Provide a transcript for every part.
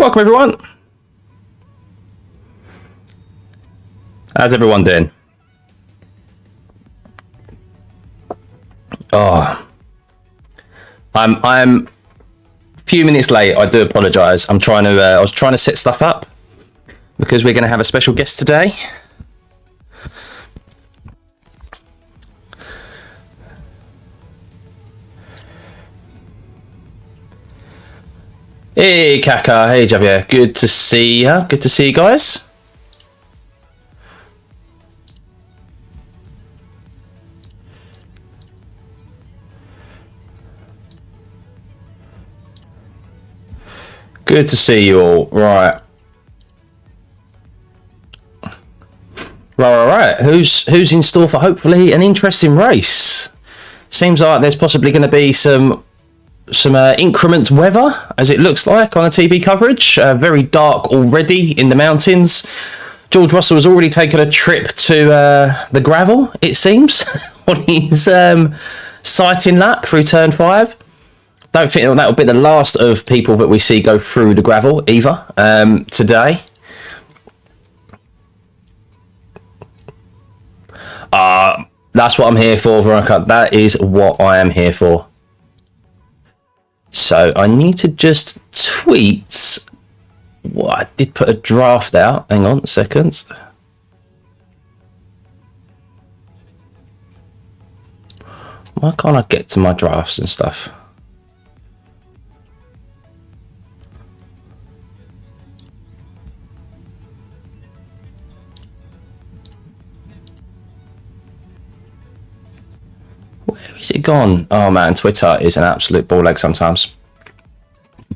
Welcome everyone. How's everyone doing? Oh, I'm a few minutes late. I do apologise. I was trying to set stuff up because we're going to have a special guest today. Hey Kaka, hey Javier, good to see you. Good to see you guys. Good to see you all. Right. Who's in store for hopefully an interesting race? Seems like there's possibly going to be some increment weather, as it looks like on the TV coverage. Very dark already in the mountains. George Russell has already taken a trip to the gravel, it seems, on his sighting lap through turn 5. Don't think that'll be the last of people that we see go through the gravel either today. That's what I'm here for, Veronica. That is what I am here for. So I need to just tweet what I did put a draft out. Hang on a second. Why can't I get to my drafts and stuff? Where is it gone? Oh man, Twitter is an absolute ball ache sometimes.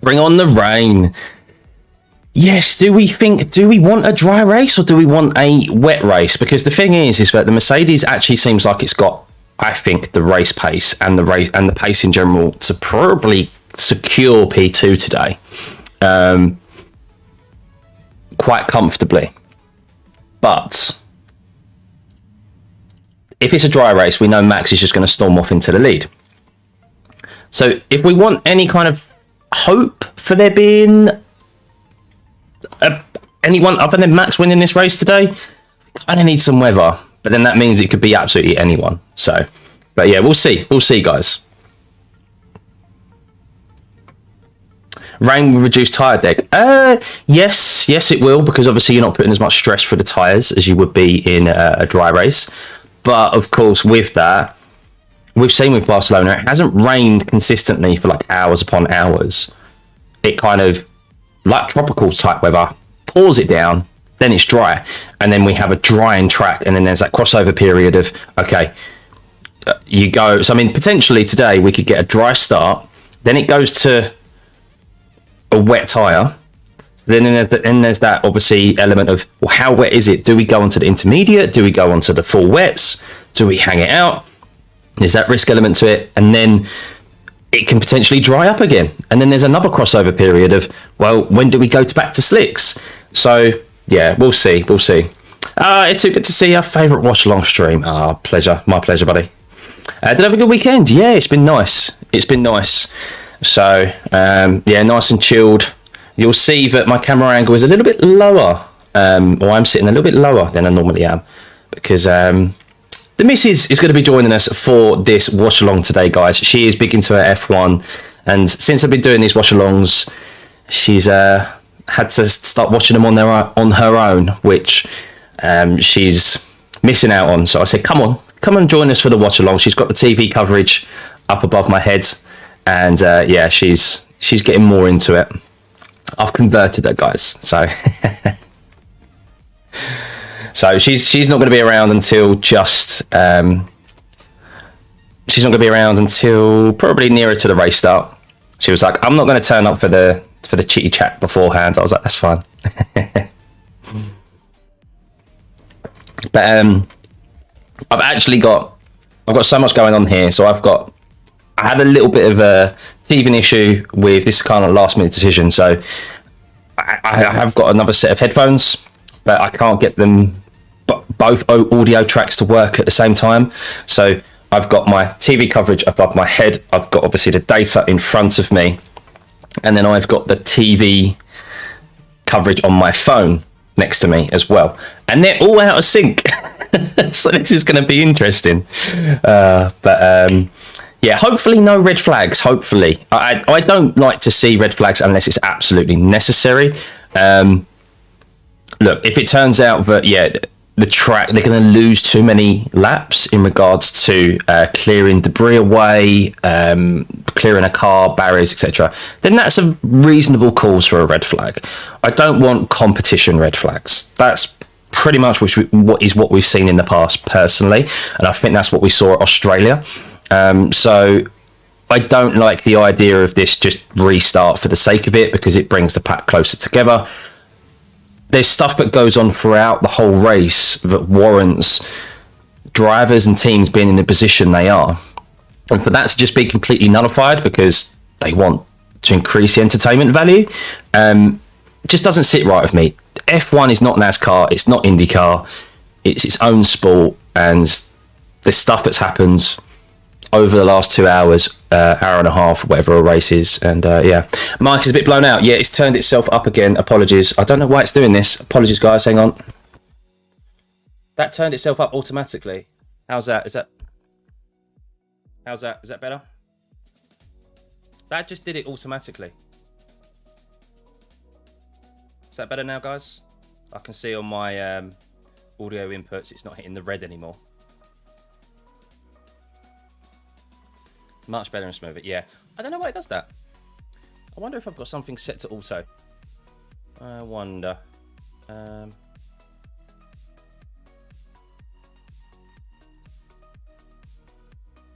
Bring on the rain. Yes, do we want a dry race or do we want a wet race? Because the thing is that the Mercedes actually seems like it's got, I think, the race pace and the pace in general to probably secure P2 today, quite comfortably. But if it's a dry race, we know Max is just going to storm off into the lead. So if we want any kind of hope for there being anyone other than Max winning this race today, we kind of need some weather. But then that means it could be absolutely anyone. So, but yeah, we'll see. We'll see, guys. Rain will reduce tyre deck. Yes, it will, because obviously you're not putting as much stress for the tyres as you would be in a dry race. But of course, with that, we've seen with Barcelona, it hasn't rained consistently for like hours upon hours. It kind of, like tropical type weather, pours it down, then it's dry. And then we have a drying track, and then there's that crossover period of, okay, you go. So, I mean, potentially today we could get a dry start, then it goes to a wet tyre. Then there's that obviously element of, well, how wet is it? Do we go onto the intermediate? Do we go onto the full wets? Do we hang it out? There's that risk element to it. And then it can potentially dry up again. And then there's another crossover period of, well, when do we go back to slicks? So, yeah, we'll see. We'll see. It's too good to see our favourite watch-along stream. Pleasure. My pleasure, buddy. Did I have a good weekend? Yeah, it's been nice. It's been nice. So, yeah, nice and chilled. You'll see that my camera angle is a little bit lower, or I'm sitting a little bit lower than I normally am, because the missus is going to be joining us for this watch along today, guys. She is big into her F1, and since I've been doing these watch alongs, she's had to start watching them on her own, which she's missing out on. So I said, come on, join us for the watch along. She's got the TV coverage up above my head, and yeah, she's getting more into it. I've converted her, guys. So, so she's not going to be around until just. She's not going to be around until probably nearer to the race start. She was like, "I'm not going to turn up for the chitty chat beforehand." I was like, "That's fine." But I've got so much going on here. So I had a little bit of a teething issue with this kind of last minute decision. So I have got another set of headphones, but I can't get them both audio tracks to work at the same time. So I've got my TV coverage above my head. I've got obviously the data in front of me, and then I've got the TV coverage on my phone next to me as well, and they're all out of sync. So this is going to be interesting. Yeah, hopefully no red flags. Hopefully, I don't like to see red flags unless it's absolutely necessary. Look, if it turns out that the track, they're going to lose too many laps in regards to clearing debris away, clearing a car, barriers, etc., then that's a reasonable cause for a red flag. I don't want competition red flags. That's pretty much what we've seen in the past, personally, and I think that's what we saw at Australia. So I don't like the idea of this just restart for the sake of it, because it brings the pack closer together. There's stuff that goes on throughout the whole race that warrants drivers and teams being in the position they are. And for that to just be completely nullified because they want to increase the entertainment value, just doesn't sit right with me. F1 is not NASCAR, it's not IndyCar, it's its own sport, and there's stuff that's happened over the last 2 hours, hour and a half, whatever a race is. And Mike is a bit blown out. Yeah, it's turned itself up again. Apologies. I don't know why it's doing this. Apologies, guys. Hang on. That turned itself up automatically. How's that? Is that better? That just did it automatically. Is that better now, guys? I can see on my audio inputs it's not hitting the red anymore. Much better and smoother, yeah. I don't know why it does that. I wonder if I've got something set to auto. I wonder.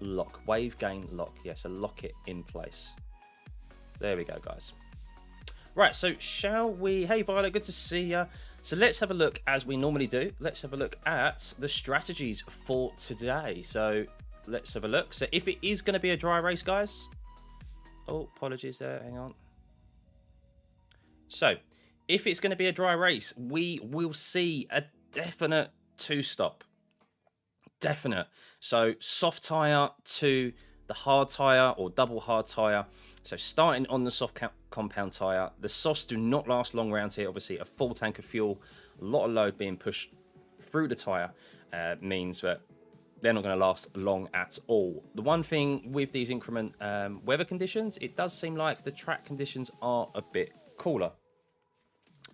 Lock. Wave gain lock. Yes, so lock it in place. There we go, guys. Right, so shall we... Hey, Violet, good to see you. So let's have a look, as we normally do. Let's have a look at the strategies for today. So... let's have a look. So if it is going to be a dry race, guys. Oh, apologies there. Hang on. So if it's going to be a dry race, we will see a definite two-stop. Definite. So soft tyre to the hard tyre or double hard tyre. So starting on the soft compound tyre. The softs do not last long around here. Obviously, a full tank of fuel, a lot of load being pushed through the tyre means that they're not going to last long at all. The one thing with these increment weather conditions, it does seem like the track conditions are a bit cooler.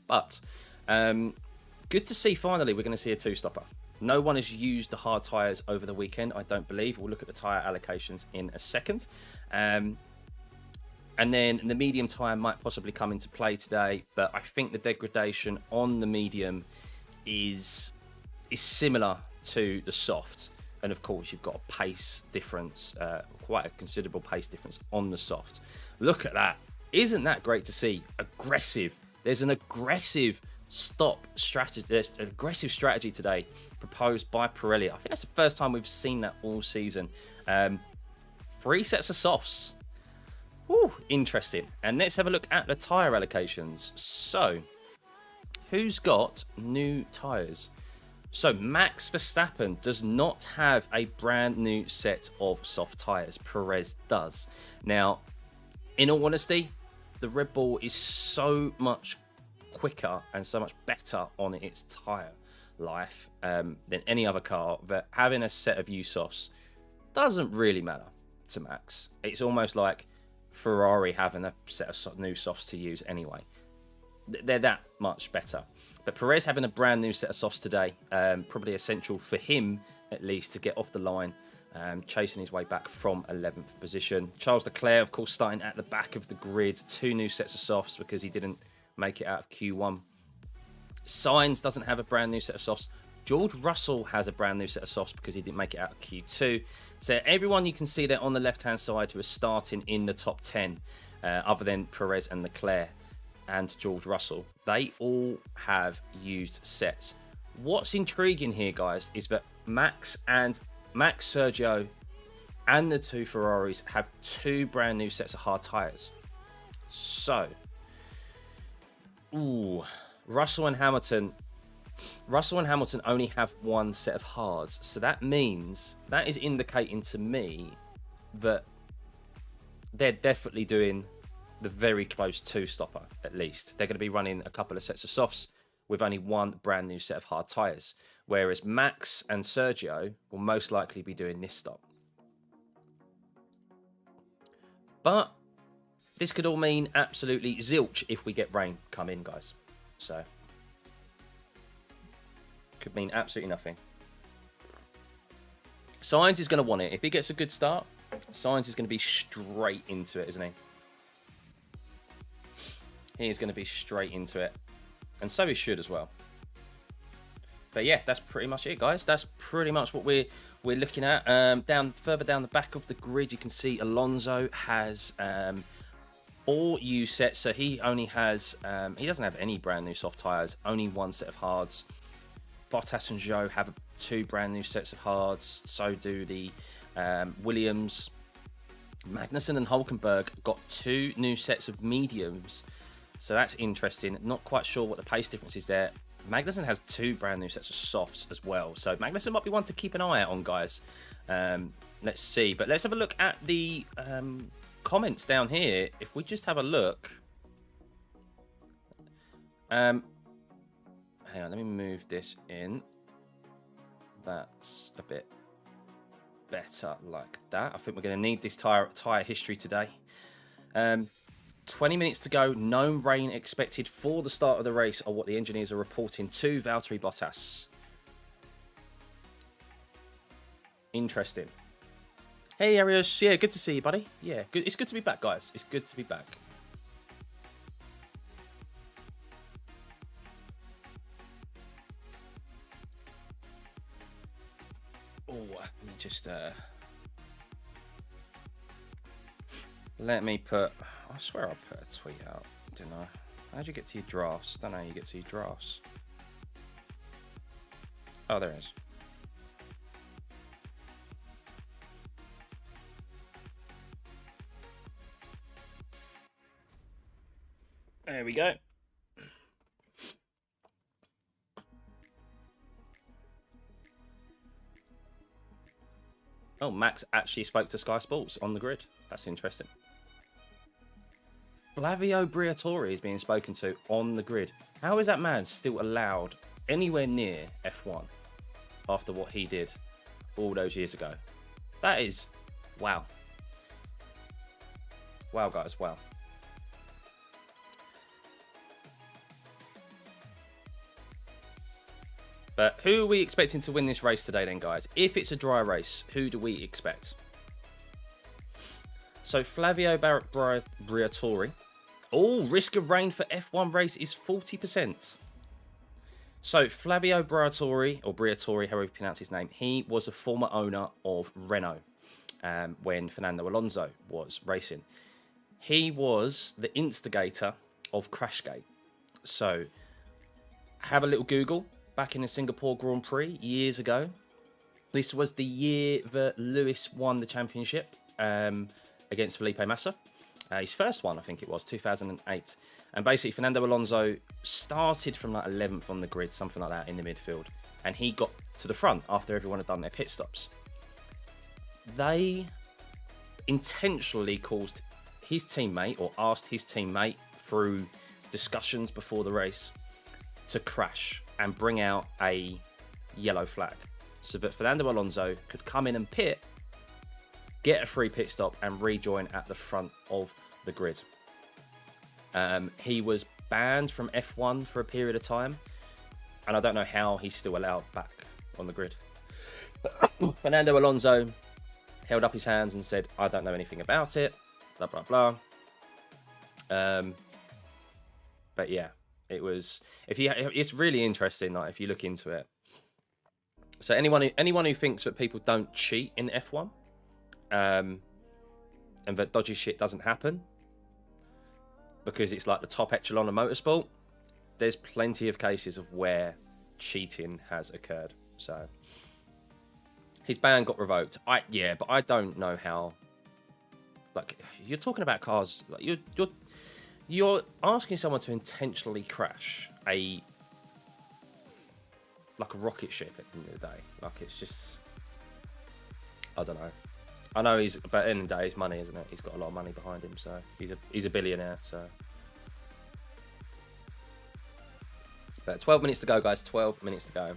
But good to see finally we're going to see a two-stopper. No one has used the hard tyres over the weekend, I don't believe. We'll look at the tyre allocations in a second. And then the medium tyre might possibly come into play today, but I think the degradation on the medium is similar to the soft. And of course, you've got a pace difference, quite a considerable pace difference on the soft. Look at that. Isn't that great to see? Aggressive. There's an aggressive strategy. There's an aggressive strategy today proposed by Pirelli. I think that's the first time we've seen that all season. 3 sets of softs. Ooh, interesting. And let's have a look at the tyre allocations. So, who's got new tyres? So Max Verstappen does not have a brand new set of soft tyres. Perez does. Now, in all honesty, the Red Bull is so much quicker and so much better on its tyre life than any other car that having a set of used softs doesn't really matter to Max. It's almost like Ferrari having a set of new softs to use anyway. They're that much better. But Perez having a brand new set of softs today, probably essential for him, at least, to get off the line, chasing his way back from 11th position. Charles Leclerc, of course, starting at the back of the grid. 2 new sets of softs because he didn't make it out of Q1. Sainz doesn't have a brand new set of softs. George Russell has a brand new set of softs because he didn't make it out of Q2. So everyone you can see there on the left-hand side who is starting in the top 10, other than Perez and Leclerc and George Russell, they all have used sets. What's intriguing here, guys, is that Max, Sergio, and the 2 Ferraris have 2 brand new sets of hard tyres. So, Russell and Hamilton only have 1 set of hards. So that means, that is indicating to me that they're definitely doing the very close to stopper, at least. They're going to be running a couple of sets of softs with only one brand new set of hard tyres, whereas Max and Sergio will most likely be doing this stop. But this could all mean absolutely zilch if we get rain come in, guys. So, could mean absolutely nothing. Sainz is going to want it. If he gets a good start, Sainz is going to be straight into it, isn't he? He is going to be straight into it. And so he should as well. But yeah, that's pretty much it, guys. That's pretty much what we're looking at. Further down the back of the grid, you can see Alonso has all used sets. So he only has, he doesn't have any brand new soft tyres, only one set of hards. Bottas and Zhou have 2 brand new sets of hards. So do the Williams. Magnussen and Hulkenberg got 2 new sets of mediums. So that's interesting. Not quite sure what the pace difference is there. Magnussen has 2 brand new sets of softs as well. So Magnussen might be one to keep an eye out on, guys. Let's see. But let's have a look at the comments down here. If we just have a look. Hang on, let me move this in. That's a bit better like that. I think we're going to need this tyre history today. 20 minutes to go. No rain expected for the start of the race, or what the engineers are reporting to Valtteri Bottas. Interesting. Hey, Arios. Yeah, good to see you, buddy. Yeah, good. It's good to be back, guys. It's good to be back. Oh, let me just... Let me put... I swear I put a tweet out, didn't I? How'd you get to your drafts? I don't know how you get to your drafts. Oh, there it is. There we go. Oh, Max actually spoke to Sky Sports on the grid. That's interesting. Flavio Briatore is being spoken to on the grid. How is that man still allowed anywhere near F1 after what he did all those years ago? That is... wow. Wow, guys, wow. But who are we expecting to win this race today then, guys? If it's a dry race, who do we expect? So Flavio Briatore. Oh, risk of rain for F1 race is 40%. So Flavio Briatore, or Briatore, however you pronounce his name, he was a former owner of Renault when Fernando Alonso was racing. He was the instigator of Crashgate. So have a little Google. Back in the Singapore Grand Prix years ago. This was the year that Lewis won the championship against Felipe Massa. His first one, I think it was, 2008. And basically, Fernando Alonso started from like 11th on the grid, something like that, in the midfield. And he got to the front after everyone had done their pit stops. They intentionally caused his teammate, or asked his teammate through discussions before the race, to crash and bring out a yellow flag so that Fernando Alonso could come in and pit, get a free pit stop and rejoin at the front of the grid. He was banned from F1 for a period of time, and I don't know how he's still allowed back on the grid. Fernando Alonso held up his hands and said, I don't know anything about it, blah, blah, blah. But yeah. It was, it's really interesting, like, if you look into it. So anyone who thinks that people don't cheat in F1, and that dodgy shit doesn't happen because it's like the top echelon of motorsport, there's plenty of cases of where cheating has occurred. So his ban got revoked. But I don't know how. Like, you're talking about cars, like you're asking someone to intentionally crash a rocket ship at the end of the day. Like, it's just, I don't know. I know he's, but at the end of the day, it's money, isn't it? He's got a lot of money behind him, so he's a billionaire. So, but 12 minutes to go, guys. 12 minutes to go.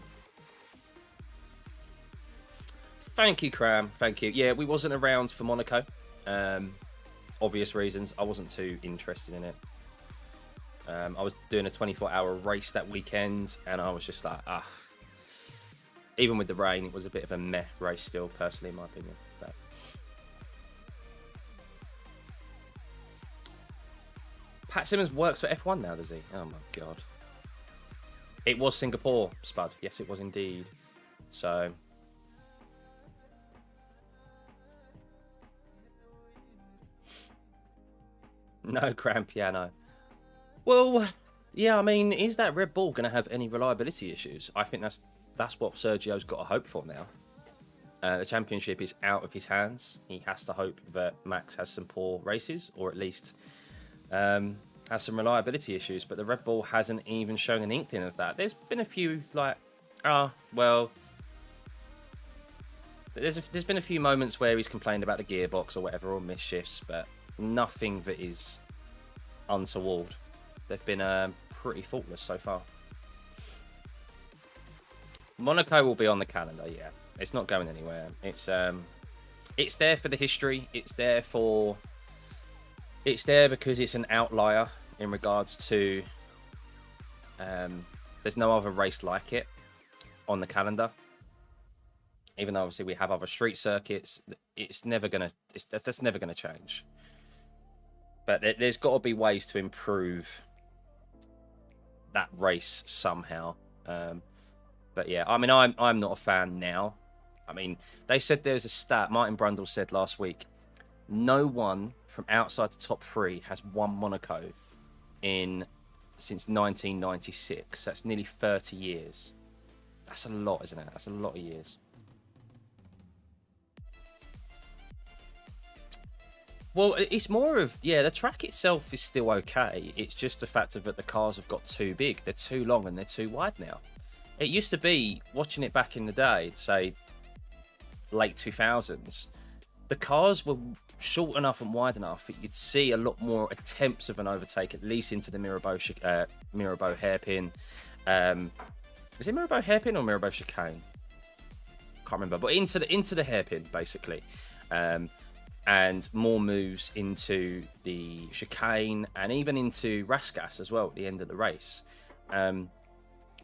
Thank you, Cram. Thank you. Yeah, we wasn't around for Monaco. Obvious reasons. I wasn't too interested in it. I was doing a 24-hour race that weekend, and I was just like, even with the rain, it was a bit of a meh race still, personally, in my opinion. But Pat Simmons works for F1 now, does he? Oh my god. It was Singapore, Spud. Yes, it was indeed. So no grand piano. Well, yeah, I mean, is that Red Bull going to have any reliability issues? I think that's what Sergio's got to hope for now. The championship is out of his hands. He has to hope that Max has some poor races, or at least has some reliability issues. But the Red Bull hasn't even shown an inkling of that. There's been a few, like, well, there's been a few moments where he's complained about the gearbox or whatever, or missed shifts, but nothing that is untoward. They've been pretty faultless so far. Monaco will be on the calendar, yeah. It's not going anywhere. It's there for the history. It's there because it's an outlier in regards to there's no other race like it on the calendar. Even though obviously we have other street circuits, that's never gonna change. But there's got to be ways to improve that race somehow. But yeah, I mean, I'm not a fan now. I mean, they said there's a stat. Martin Brundle said last week, no one from outside the top three has won Monaco since 1996. That's nearly 30 years. That's a lot, isn't it? That's a lot of years. Well, it's more of, yeah, the track itself is still okay. It's just the fact that the cars have got too big. They're too long and they're too wide now. It used to be, watching it back in the day, say, late 2000s, the cars were short enough and wide enough that you'd see a lot more attempts of an overtake, at least into the Mirabeau hairpin. Is it Mirabeau hairpin or Mirabeau chicane? Can't remember, but into the hairpin, basically. And more moves into the chicane and even into Rascasse as well at the end of the race.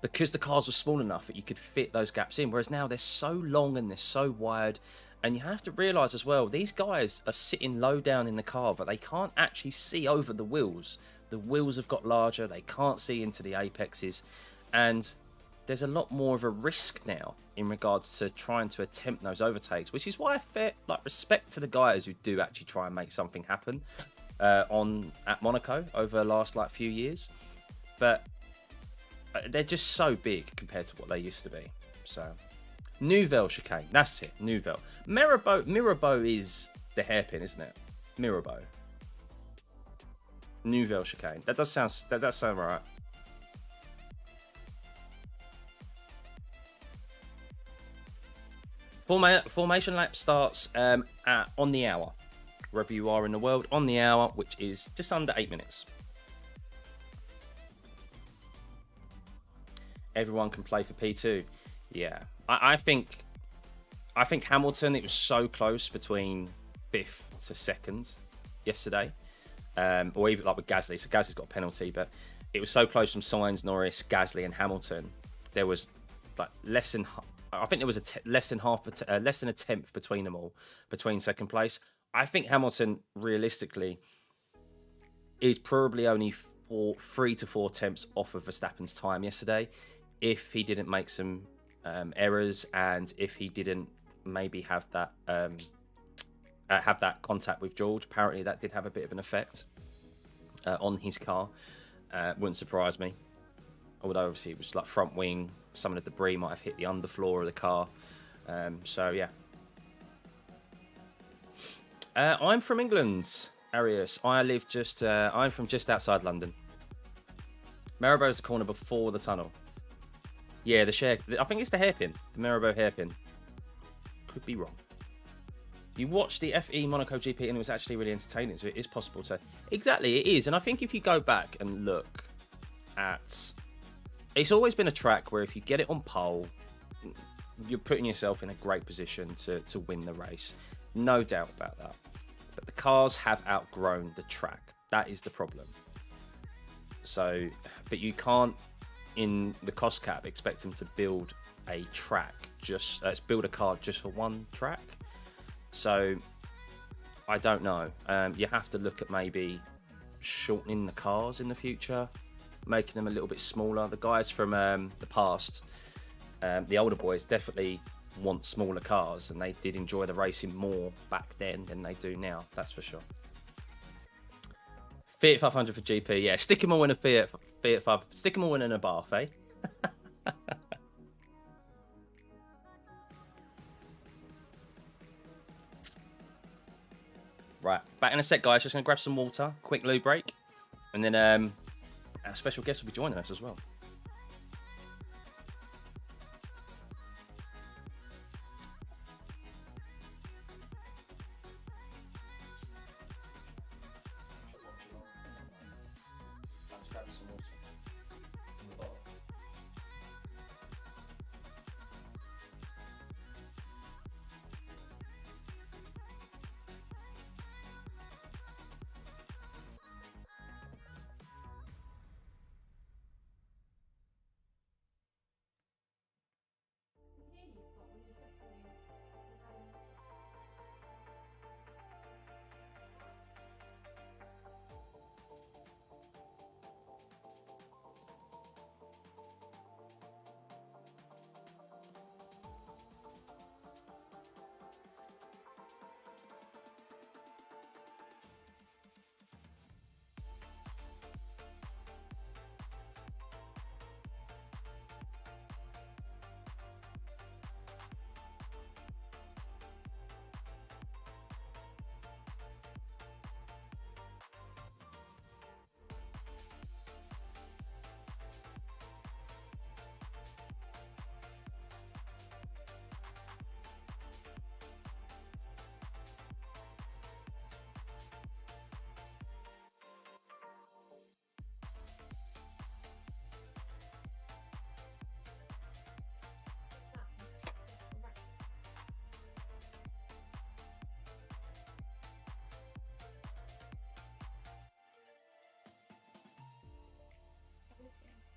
Because the cars were small enough that you could fit those gaps in, whereas now they're so long and they're so wide. And you have to realise as well, these guys are sitting low down in the car, but they can't actually see over the wheels. The wheels have got larger, they can't see into the apexes. And there's a lot more of a risk now in regards to trying to attempt those overtakes, which is why I respect to the guys who do actually try and make something happen at Monaco over the last few years. But they're just so big compared to what they used to be. So Nouvelle chicane, that's it. Nouvelle. Mirabeau is the hairpin, isn't it? Mirabeau. Nouvelle chicane. That does sound right. Formation lap starts on the hour, wherever you are in the world, on the hour, which is just under 8 minutes. Everyone can play for P2. Yeah, I think Hamilton, it was so close between 5th to 2nd yesterday, or even with Gasly. So Gasly's got a penalty, but it was so close from Sainz, Norris, Gasly, and Hamilton. There was less than a tenth between them all, between second place. I think Hamilton, realistically, is probably only 3 to 4 tenths off of Verstappen's time yesterday, if he didn't make some errors and if he didn't maybe have that contact with George. Apparently, that did have a bit of an effect on his car. Wouldn't surprise me. Although obviously it was front wing, some of the debris might have hit the underfloor of the car. So yeah. I'm from England, Arius. I'm from just outside London. Mirabeau's the corner before the tunnel. Yeah, I think it's the hairpin, the Mirabeau hairpin. Could be wrong. You watch the FE Monaco GP and it was actually really entertaining, so it is possible to... Exactly, it is. And I think if you go back and look at... It's always been a track where if you get it on pole, you're putting yourself in a great position to win the race. No doubt about that. But the cars have outgrown the track. That is the problem. So, but you can't, in the cost cap, expect them to build a track, build a car just for one track. So, I don't know. You have to look at maybe shortening the cars in the future, making them a little bit smaller. The guys from the past, the older boys, definitely want smaller cars, and they did enjoy the racing more back then than they do now. That's for sure. Fiat 500 for GP, yeah. Stick them all in a Fiat 5. Stick them all in a bath, eh? Right, back in a sec, guys. Just going to grab some water, quick loo break, and then our special guest will be joining us as well. Let's grab some water. In the bottle.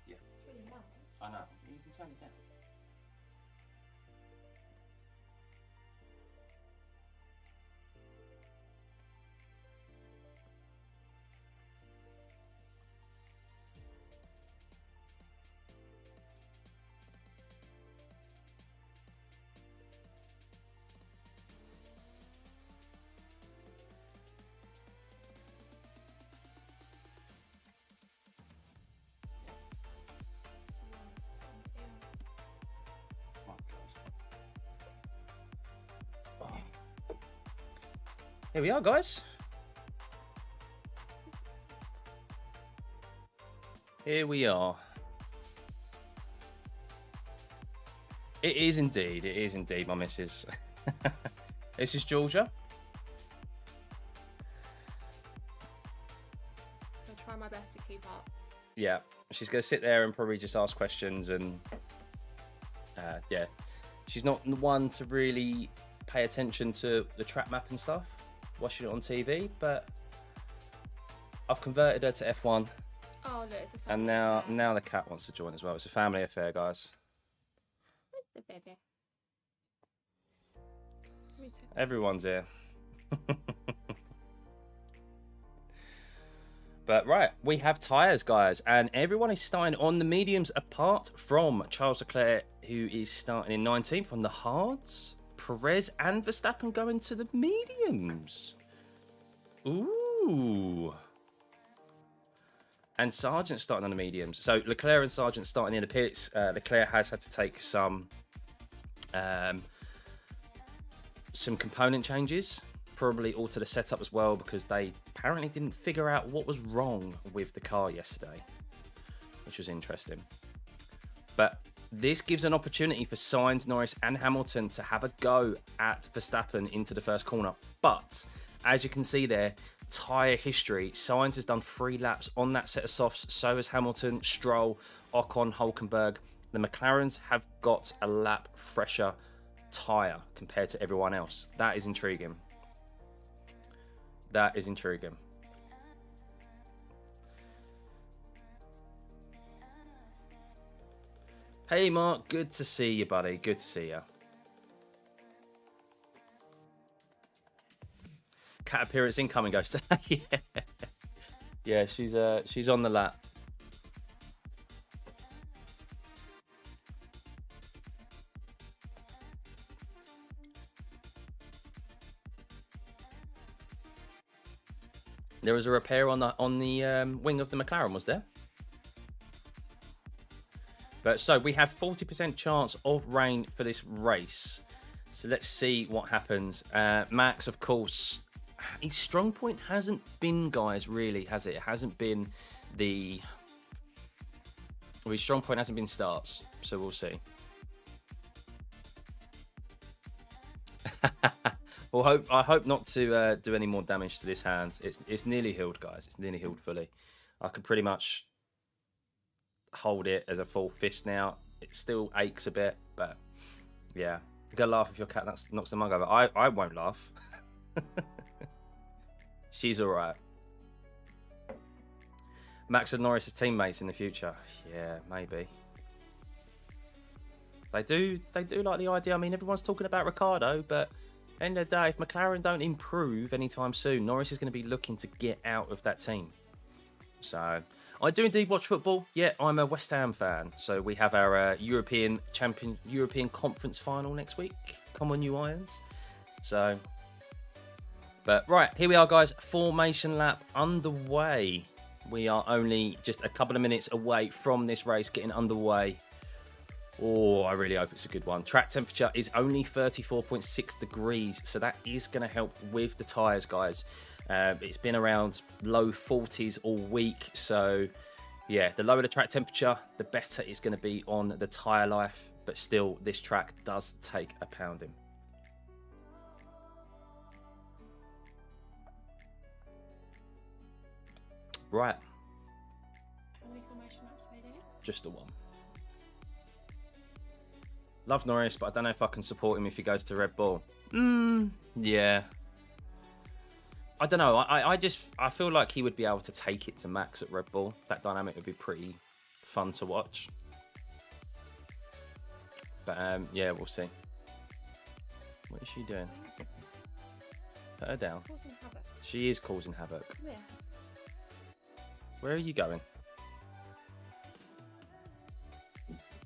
Yeah. It's really loud. I know. You can turn it down. Oh. Here we are, guys. Here we are. It is indeed, my missus. This is Georgia. I'll try my best to keep up. Yeah, she's going to sit there and probably just ask questions and yeah. She's not the one to really pay attention to the track map and stuff, watching it on TV, but I've converted her to F1. Oh, look, it's a family And now, affair. now the cat wants to join as well. It's a family affair, guys. Where's the baby? Me too. Everyone's here. But right, we have tyres, guys, and everyone is starting on the mediums apart from Charles Leclerc, who is starting in 19th on the hards. Perez and Verstappen going to the mediums. Ooh. And Sargent starting on the mediums. So Leclerc and Sargent starting in the pits. Leclerc has had to take some component changes, probably all to the setup as well, because they apparently didn't figure out what was wrong with the car yesterday, which was interesting. But this gives an opportunity for Sainz, Norris and Hamilton to have a go at Verstappen into the first corner. But as you can see there, tyre history, Sainz has done 3 laps on that set of softs. So has Hamilton, Stroll, Ocon, Hulkenberg. The McLarens have got a lap fresher tyre compared to everyone else. That is intriguing. That is intriguing. Hey Mark, good to see you, buddy. Good to see you. Cat appearance incoming, Ghost. Yeah, yeah, she's on the lap. There was a repair on the wing of the McLaren, was there? But so we have 40% chance of rain for this race. So let's see what happens. Max, of course, his strong point hasn't been, guys, really, has it? It hasn't been the... Well, his strong point hasn't been starts, so we'll see. Well, I hope not to do any more damage to this hand. It's nearly healed, guys. It's nearly healed fully. I could pretty much hold it as a full fist now. It still aches a bit, but yeah, you gotta laugh if your cat knocks the mug over. I won't laugh. She's all right. Max and Norris as teammates in the future. Yeah, maybe. They do like the idea. I mean, everyone's talking about Ricciardo, but end of the day, if McLaren don't improve anytime soon, Norris is going to be looking to get out of that team. So I do indeed watch football. Yeah, I'm a West Ham fan. So we have our European Conference final next week. Come on, you Irons. So, but right, here we are, guys. Formation lap underway. We are only just a couple of minutes away from this race getting underway. Oh, I really hope it's a good one. Track temperature is only 34.6 degrees, so that is going to help with the tyres, guys. It's been around low 40s all week, so yeah, the lower the track temperature, the better it's going to be on the tyre life, but still, this track does take a pounding. Right. Just the one. Love Norris, but I don't know if I can support him if he goes to Red Bull. Yeah. I don't know. I feel like he would be able to take it to Max at Red Bull. That dynamic would be pretty fun to watch. But yeah, we'll see. What is she doing? Put her down. She is causing havoc. Where are you going?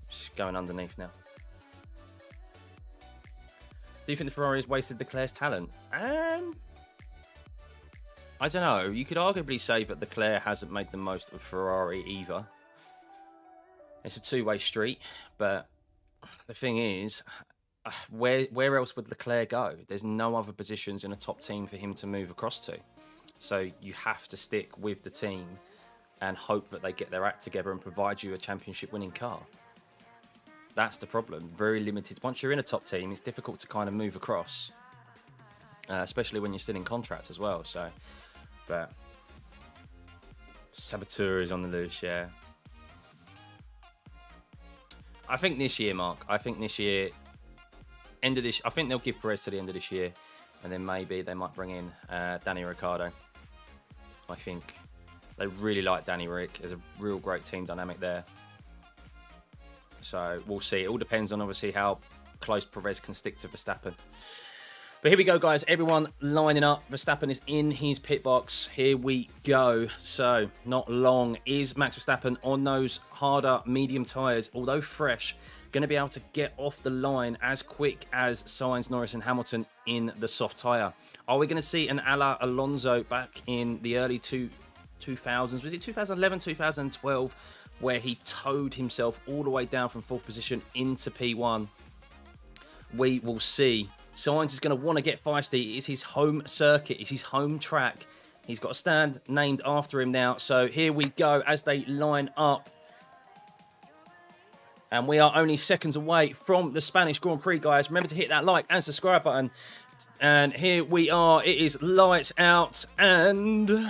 She's going underneath now. Do you think the Ferrari has wasted Leclerc's talent? I don't know. You could arguably say that Leclerc hasn't made the most of Ferrari either. It's a two-way street, but the thing is, where else would Leclerc go? There's no other positions in a top team for him to move across to. So you have to stick with the team and hope that they get their act together and provide you a championship-winning car. That's the problem. Very limited. Once you're in a top team, it's difficult to kind of move across, especially when you're still in contract as well. So, but Saboteur is on the loose, yeah. I think this year, Mark. I think this year, end of this. I think they'll give Perez to the end of this year, and then maybe they might bring in Danny Ricciardo. I think they really like Danny Rick. There's a real great team dynamic there. So we'll see. It all depends on obviously how close Perez can stick to Verstappen. But here we go, guys. Everyone lining up. Verstappen is in his pit box. Here we go. So not long. Is Max Verstappen on those harder medium tyres, although fresh, going to be able to get off the line as quick as Sainz, Norris and Hamilton in the soft tyre? Are we going to see an a la Alonso back in the early 2000s? Was it 2011, 2012? Where he towed himself all the way down from 4th position into P1. We will see. Sainz is going to want to get feisty. It is his home circuit. It's his home track. He's got a stand named after him now. So here we go as they line up. And we are only seconds away from the Spanish Grand Prix, guys. Remember to hit that like and subscribe button. And here we are. It is lights out and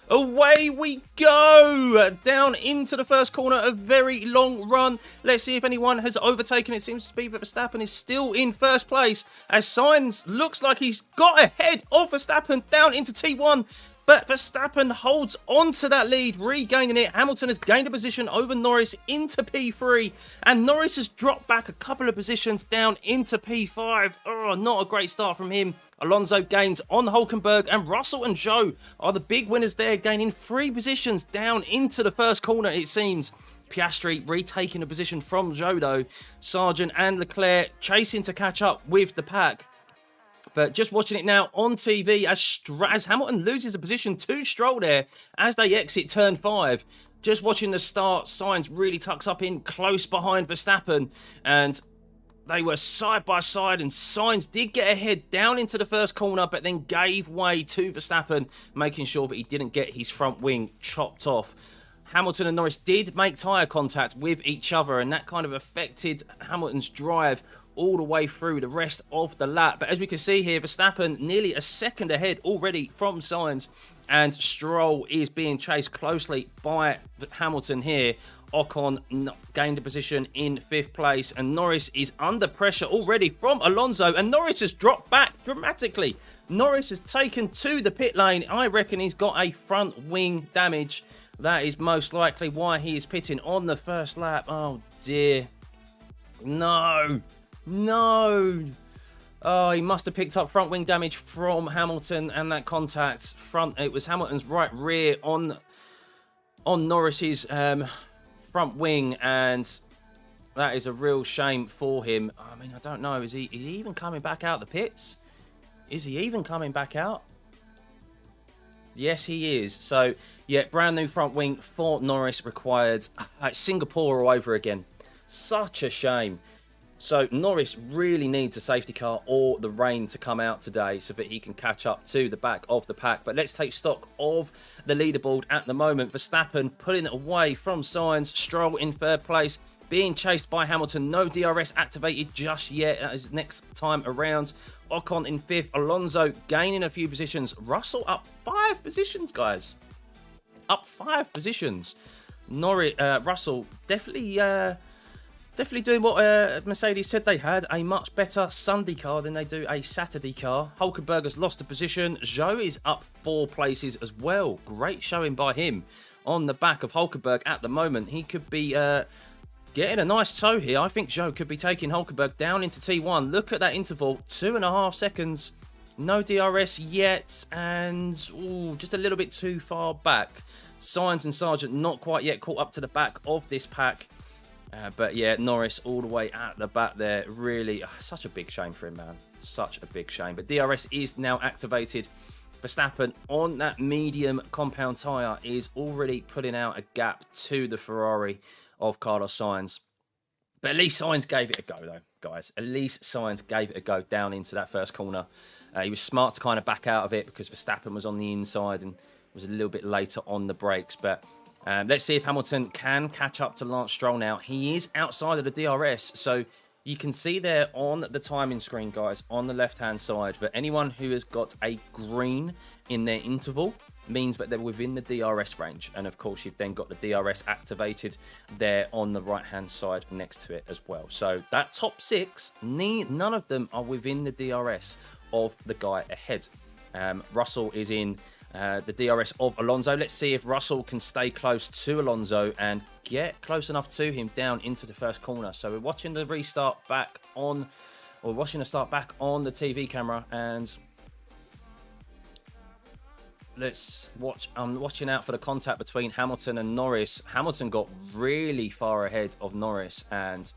away we go. Down into the first corner. A very long run. Let's see if anyone has overtaken. It seems to be that Verstappen is still in first place. As Sainz looks like he's got ahead of Verstappen down into T1. But Verstappen holds on to that lead, regaining it. Hamilton has gained a position over Norris into P3. And Norris has dropped back a couple of positions down into P5. Oh, not a great start from him. Alonso gains on Hulkenberg, and Russell and Zhou are the big winners there, gaining 3 positions down into the first corner, it seems. Piastri retaking a position from Zhou, though. Sargent and Leclerc chasing to catch up with the pack. But just watching it now on TV as Hamilton loses a position to Stroll there as they exit turn 5. Just watching the start, Sainz really tucks up in close behind Verstappen. And they were side by side, and Sainz did get ahead down into the first corner, but then gave way to Verstappen, making sure that he didn't get his front wing chopped off. Hamilton and Norris did make tyre contact with each other, and that kind of affected Hamilton's drive all the way through the rest of the lap. But as we can see here, Verstappen nearly a second ahead already from Sainz, and Stroll is being chased closely by Hamilton here. Ocon gained a position in 5th place, and Norris is under pressure already from Alonso, and Norris has dropped back dramatically. Norris has taken to the pit lane. I reckon he's got a front wing damage. That is most likely why he is pitting on the first lap. Oh dear. No. No. Oh, he must have picked up front wing damage from Hamilton, and that contact it was Hamilton's right rear on Norris's front wing, and that is a real shame for him. I mean, I don't know. Is he even coming back out the pits? Is he even coming back out? Yes, he is. So, yeah, brand new front wing for Norris required. Singapore all over again. Such a shame. So Norris really needs a safety car or the rain to come out today so that he can catch up to the back of the pack. But let's take stock of the leaderboard at the moment. Verstappen pulling it away from Sainz. Stroll in 3rd place, being chased by Hamilton. No DRS activated just yet. That is next time around. Ocon in 5th. Alonso gaining a few positions. Russell up 5 positions, guys. Up 5 positions. Russell definitely doing what Mercedes said they had, a much better Sunday car than they do a Saturday car. Hulkenberg has lost a position. Zhou is up 4 places as well. Great showing by him on the back of Hulkenberg at the moment. He could be getting a nice tow here. I think Zhou could be taking Hulkenberg down into T1. Look at that interval, 2.5 seconds. No DRS yet, and just a little bit too far back. Sainz and Sargent not quite yet caught up to the back of this pack. But yeah, Norris all the way at the back there. Really, such a big shame for him, man. Such a big shame. But DRS is now activated. Verstappen on that medium compound tyre is already putting out a gap to the Ferrari of Carlos Sainz. But at least Sainz gave it a go, though, guys. At least Sainz gave it a go down into that first corner. He was smart to kind of back out of it because Verstappen was on the inside and was a little bit later on the brakes. But let's see if Hamilton can catch up to Lance Stroll now. He is outside of the DRS, so you can see there on the timing screen, guys, on the left-hand side, that anyone who has got a green in their interval means that they're within the DRS range. And, of course, you've then got the DRS activated there on the right-hand side next to it as well. So that top 6, none of them are within the DRS of the guy ahead. Russell is in the DRS of Alonso. Let's see if Russell can stay close to Alonso and get close enough to him down into the first corner. So we're watching the restart back on, or watching the start back on the TV camera, and let's watch. I'm watching out for the contact between Hamilton and Norris. Hamilton got really far ahead of Norris, and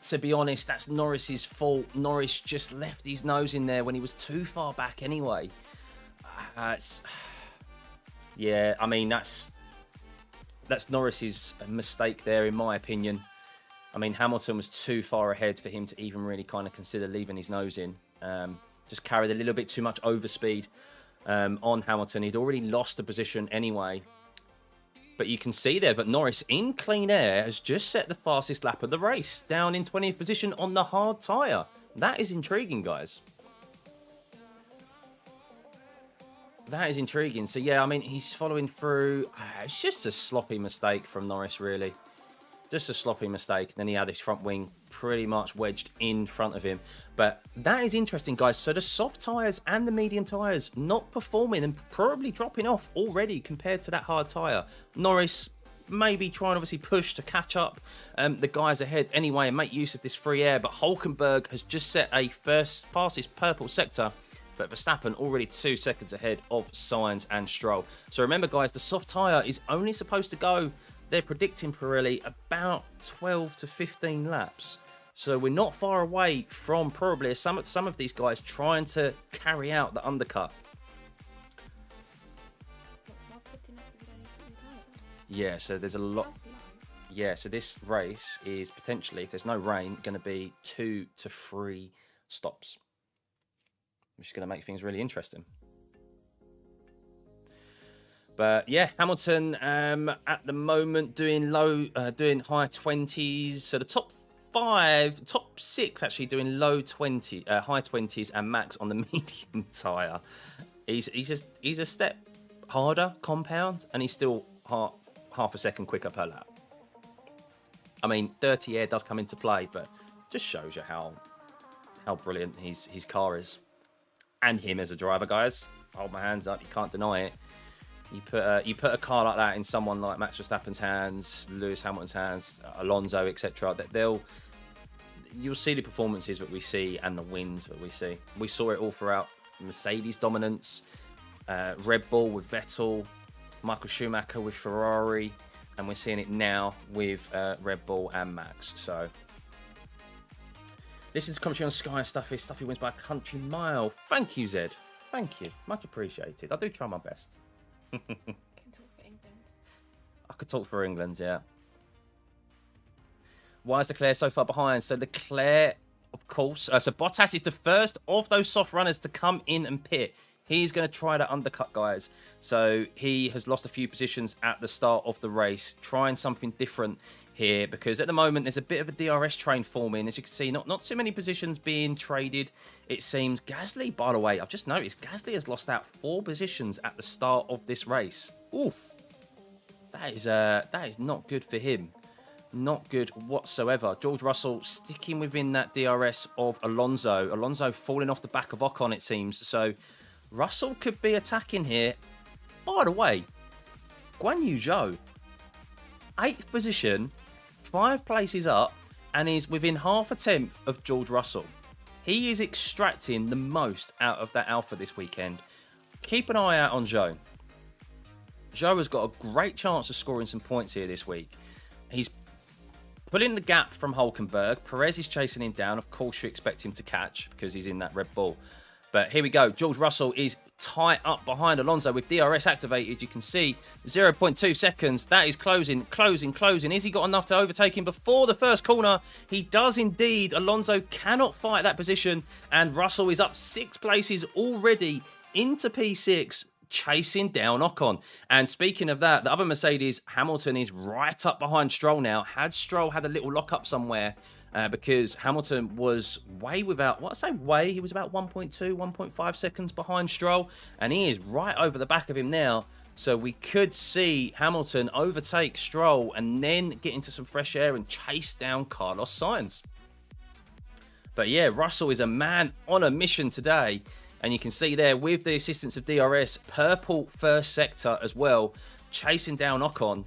to be honest, that's Norris's fault. Norris just left his nose in there when he was too far back anyway. Yeah, I mean, that's Norris's mistake there, in my opinion. I mean, Hamilton was too far ahead for him to even really kind of consider leaving his nose in. Just carried a little bit too much overspeed on Hamilton. He'd already lost the position anyway. But you can see there that Norris in clean air has just set the fastest lap of the race, down in 20th position on the hard tyre. That is intriguing, guys. That is intriguing. So, yeah, I mean, he's following through. It's just a sloppy mistake from Norris, really. Just a sloppy mistake. Then he had his front wing pretty much wedged in front of him. But that is interesting, guys. So the soft tyres and the medium tyres not performing and probably dropping off already compared to that hard tyre. Norris maybe trying obviously push to catch up the guys ahead anyway and make use of this free air. But Hulkenberg has just set a fastest purple sector. But Verstappen already 2 seconds ahead of Sainz and Stroll. So remember, guys, the soft tyre is only supposed to go, they're predicting Pirelli, about 12 to 15 laps. So we're not far away from probably some of these guys trying to carry out the undercut. Yeah, so there's a lot. Yeah, so this race is potentially, if there's no rain, going to be 2 to 3 stops, which is going to make things really interesting. But yeah, Hamilton at the moment doing high 20s. So the top 6 actually doing high 20s, and Max on the medium tyre. He's a step harder compound, and he's still half a second quicker per lap. I mean, dirty air does come into play, but just shows you how brilliant his car is. And him as a driver, guys. Hold my hands up, you can't deny it. You put a car like that in someone like Max Verstappen's hands, Lewis Hamilton's hands, Alonso, etc. You'll see the performances that we see and the wins that we see. We saw it all throughout Mercedes dominance, Red Bull with Vettel, Michael Schumacher with Ferrari, and we're seeing it now with Red Bull and Max. So this is commentary on Sky Stuffey. Stuffey wins by a country mile. Thank you, Zed. Thank you. Much appreciated. I do try my best. Can talk for England. I could talk for England, yeah. Why is Leclerc so far behind? So Leclerc, of course. So Bottas is the first of those soft runners to come in and pit. He's going to try to undercut, guys. So he has lost a few positions at the start of the race, trying something different here, because at the moment there's a bit of a DRS train forming. As you can see, not too many positions being traded, it seems. Gasly, by the way, I've just noticed Gasly has lost out 4 positions at the start of this race. Oof, that is not good for him. Not good whatsoever. George Russell sticking within that DRS of Alonso. Alonso falling off the back of Ocon, it seems. So Russell could be attacking here. By the way, Guan Yu Zhou, 8th position, 5 places up, and is within half a tenth of George Russell. He is extracting the most out of that Alpha this weekend. Keep an eye out on Zhou. Zhou has got a great chance of scoring some points here this week. He's pulling the gap from Hulkenberg. Perez is chasing him down. Of course, you expect him to catch because he's in that Red Bull. But here we go. George Russell is tight up behind Alonso with DRS activated. You can see 0.2 seconds. That is closing. Is he got enough to overtake him before the first corner? He does indeed. Alonso cannot fight that position, and Russell is up 6 places already into P6, chasing down Ocon. And speaking of that, the other Mercedes, Hamilton, is right up behind Stroll now. Had Stroll had a little lock-up somewhere, because Hamilton was he was about 1.2, 1.5 seconds behind Stroll, and he is right over the back of him now. So we could see Hamilton overtake Stroll and then get into some fresh air and chase down Carlos Sainz. But yeah, Russell is a man on a mission today. And you can see there, with the assistance of DRS, purple first sector as well, chasing down Ocon.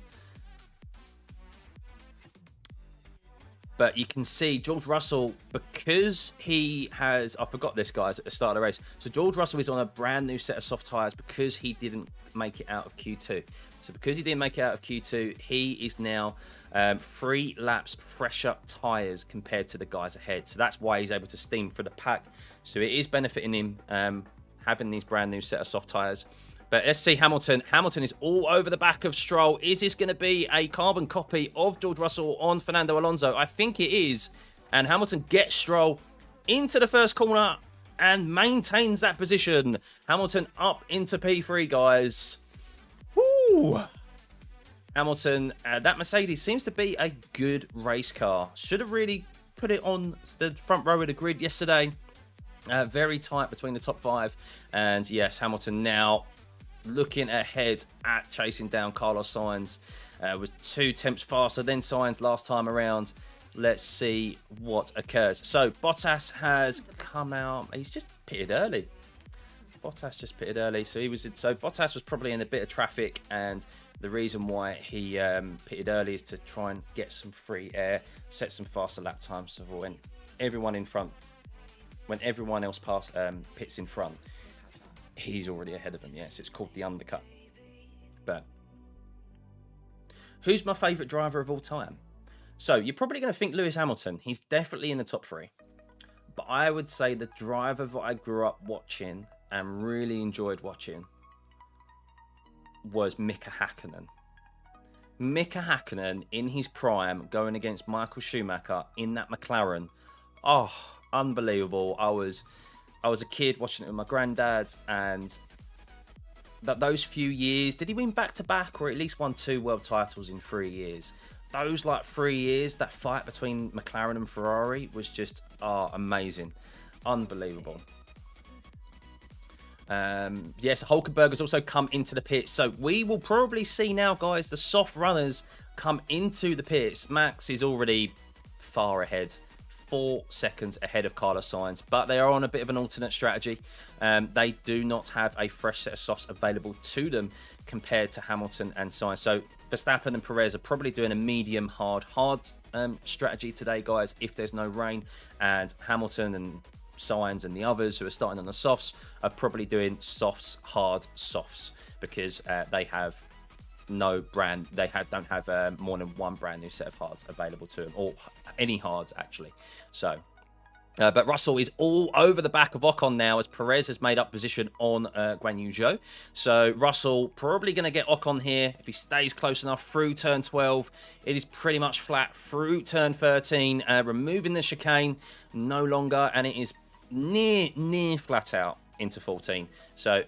But you can see George Russell, because he has... I forgot this, guys, at the start of the race. So George Russell is on a brand new set of soft tyres because he didn't make it out of Q2. So because he didn't make it out of Q2, he is now 3 laps fresher tyres compared to the guys ahead. So that's why he's able to steam for the pack. So it is benefiting him having these brand new set of soft tyres. But let's see Hamilton. Hamilton is all over the back of Stroll. Is this going to be a carbon copy of George Russell on Fernando Alonso? I think it is. And Hamilton gets Stroll into the first corner and maintains that position. Hamilton up into P3, guys. Woo! Hamilton, that Mercedes seems to be a good race car. Should have really put it on the front row of the grid yesterday. Very tight between the top 5. And yes, Hamilton now looking ahead at chasing down Carlos Sainz. Was 2 tenths faster than Sainz last time around. Let's see what occurs. So Bottas has come out. He's just pitted early. Bottas just pitted early. So Bottas was probably in a bit of traffic, and the reason why he pitted early is to try and get some free air, set some faster lap times. So when everyone else pits in front, he's already ahead of them. Yes, it's called the undercut. But who's my favourite driver of all time? So you're probably going to think Lewis Hamilton. He's definitely in the top 3. But I would say the driver that I grew up watching and really enjoyed watching was Mika Häkkinen. Mika Häkkinen in his prime going against Michael Schumacher in that McLaren. Oh, unbelievable. I was a kid watching it with my granddad, and those few years, did he win back-to-back or at least won 2 world titles in 3 years? Those 3 years, that fight between McLaren and Ferrari was just amazing. Unbelievable. Yes, Hulkenberg has also come into the pits. So we will probably see now, guys, the soft runners come into the pits. Max is already far ahead. 4 seconds ahead of Carlos Sainz, but they are on a bit of an alternate strategy. They do not have a fresh set of softs available to them compared to Hamilton and Sainz. So Verstappen and Perez are probably doing a medium hard strategy today, guys, if there's no rain. And Hamilton and Sainz and the others who are starting on the softs are probably doing softs, hard softs, because they have no brand. They don't have more than one brand new set of hards available to them, or any hards actually. So, but Russell is all over the back of Ocon now, as Perez has made up position on Guan Yu Zhou. So Russell probably going to get Ocon here if he stays close enough through turn 12. It is pretty much flat through turn 13, removing the chicane no longer, and it is near flat out into 14. So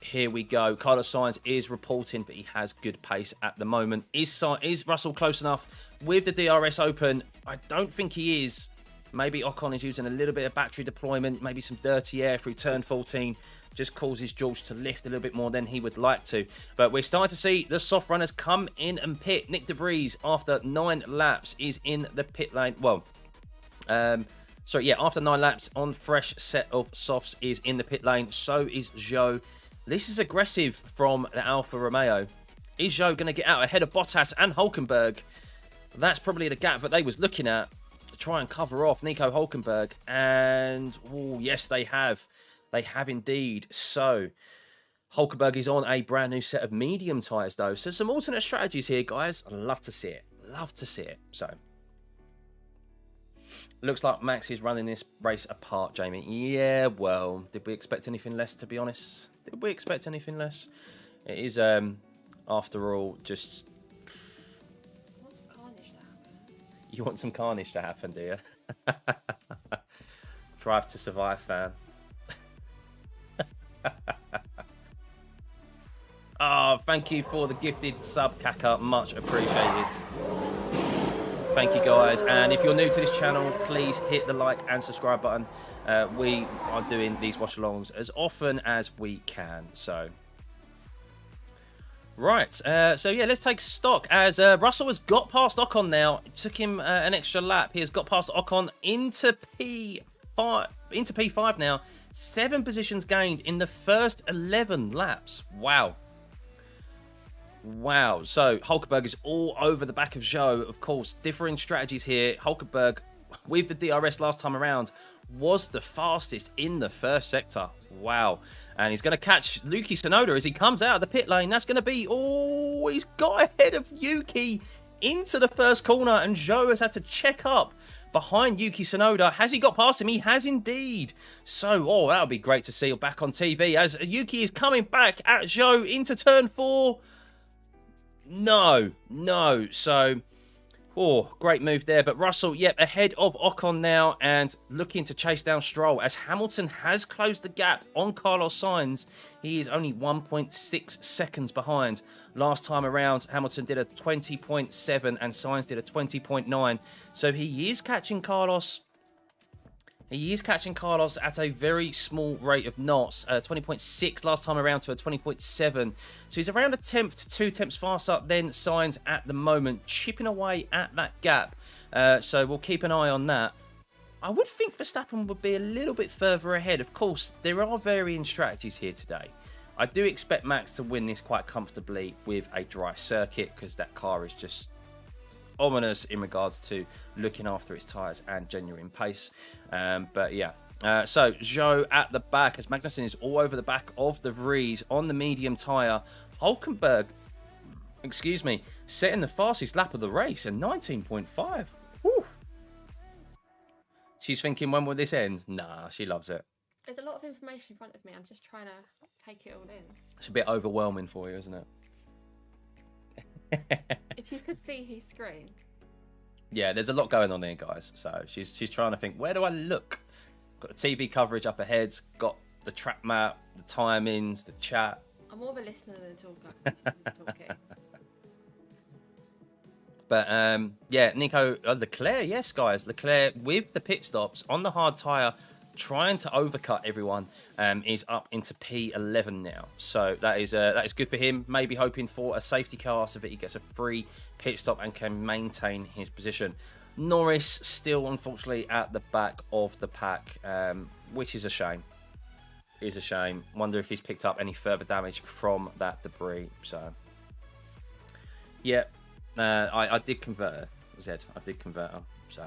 here we go. Carlos Sainz is reporting that he has good pace at the moment. Is Russell close enough with the DRS open? I don't think he is. Maybe Ocon is using a little bit of battery deployment, maybe some dirty air through turn 14. Just causes George to lift a little bit more than he would like to. But we're starting to see the soft runners come in and pit. Nick De Vries, after 9 laps, is in the pit lane. Well, after 9 laps on fresh set of softs is in the pit lane. So is Zhou. This is aggressive from the Alfa Romeo. Is Zhou going to get out ahead of Bottas and Hulkenberg? That's probably the gap that they was looking at to try and cover off Nico Hulkenberg. And, yes, they have. They have indeed. So, Hulkenberg is on a brand new set of medium tyres, though. So, some alternate strategies here, guys. I'd love to see it. Love to see it. So, looks like Max is running this race apart, Jamie. Yeah, well, did we expect anything less, to be honest? Did we expect anything less? It is, after all, just... You want some carnage to happen, do you? Drive to Survive, fan. Thank you for the gifted sub, Kaka. Much appreciated. Thank you, guys. And if you're new to this channel, please hit the like and subscribe button. We are doing these watch-alongs as often as we can. So, right. Let's take stock as Russell has got past Ocon now. It took him an extra lap. He has got past Ocon into P5 now. 7 positions gained in the first 11 laps. Wow. So Hulkenberg is all over the back of Zhou. Of course, differing strategies here. Hulkenberg, with the DRS last time around, was the fastest in the first sector. Wow. And he's going to catch Yuki Tsunoda as he comes out of the pit lane. That's going to be... he's got ahead of Yuki into the first corner. And Zhou has had to check up behind Yuki Tsunoda. Has he got past him? He has indeed. So, that would be great to see back on TV as Yuki is coming back at Zhou into turn 4. No. So, Oh, great move there. But Russell, yep, ahead of Ocon now and looking to chase down Stroll as Hamilton has closed the gap on Carlos Sainz. He is only 1.6 seconds behind. Last time around, Hamilton did a 20.7 and Sainz did a 20.9. So he is catching Carlos. He is catching Carlos at a very small rate of knots. 20.6 last time around to a 20.7. So he's around a tenth to 2 tenths faster than Sainz at the moment, chipping away at that gap. So we'll keep an eye on that. I would think Verstappen would be a little bit further ahead. Of course, there are varying strategies here today. I do expect Max to win this quite comfortably with a dry circuit because that car is just ominous in regards to looking after its tyres and genuine pace. But yeah, so Zhou at the back as Magnussen is all over the back of the Vries on the medium tyre. Hulkenberg, excuse me, setting the fastest lap of the race at 19.5. Whew. She's thinking, when will this end? Nah, she loves it. There's a lot of information in front of me. I'm just trying to take it all in. It's a bit overwhelming for you, isn't it? If you could see his screen. Yeah, there's a lot going on there, guys. So she's trying to think, where do I look? Got the TV coverage up ahead, got the track map, the timings, the chat. I'm more of a listener than a talker. But yeah, Nico, Leclerc, yes, guys, Leclerc with the pit stops on the hard tyre, trying to overcut everyone, is up into P11 now. So that is good for him. Maybe hoping for a safety car so that he gets a free pit stop and can maintain his position. Norris still, unfortunately, at the back of the pack, which is a shame. Is a shame. Wonder if he's picked up any further damage from that debris. So, yeah, I did convert her, Zed. I did convert her. So.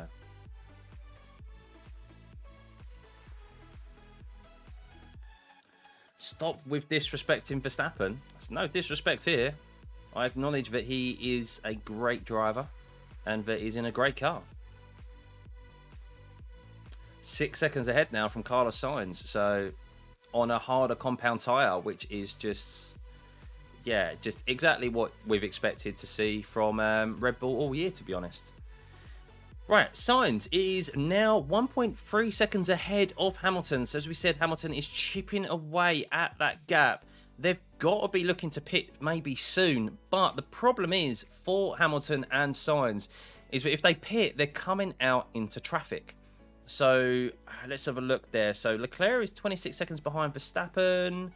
Stop with disrespecting Verstappen. There's no disrespect here. I acknowledge that he is a great driver and that he's in a great car. 6 seconds ahead now from Carlos Sainz. So on a harder compound tyre, which is just exactly what we've expected to see from Red Bull all year, to be honest. Right, Sainz is now 1.3 seconds ahead of Hamilton. So as we said, Hamilton is chipping away at that gap. They've got to be looking to pit maybe soon. But the problem is for Hamilton and Sainz is that if they pit, they're coming out into traffic. So let's have a look there. So Leclerc is 26 seconds behind Verstappen.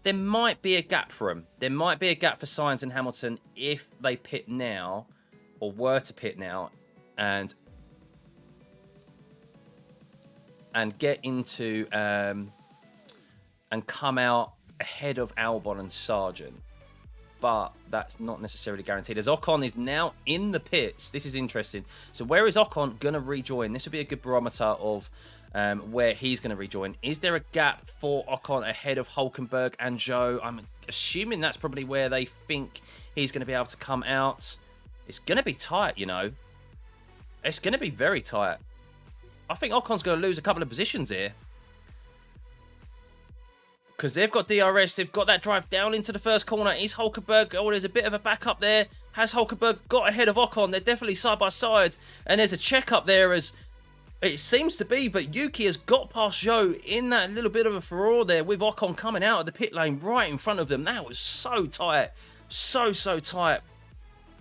There might be a gap for him. There might be a gap for Sainz and Hamilton if they pit now, or were to pit now, and get into and come out ahead of Albon and Sargent. But that's not necessarily guaranteed, as Ocon is now in the pits. This is interesting. So where is Ocon going to rejoin? This will be a good barometer of where he's going to rejoin. Is there a gap for Ocon ahead of Hulkenberg and Zhou? I'm assuming that's probably where they think he's going to be able to come out. It's going to be tight, you know. It's going to be very tight. I think Ocon's going to lose a couple of positions here. Because they've got DRS, they've got that drive down into the first corner. Is Hulkenberg, oh, there's a bit of a backup there. Has Hulkenberg got ahead of Ocon? They're definitely side by side. And there's a check up there as it seems to be that Yuki has got past Zhou in that little bit of a furore there with Ocon coming out of the pit lane right in front of them. That was so tight. So tight.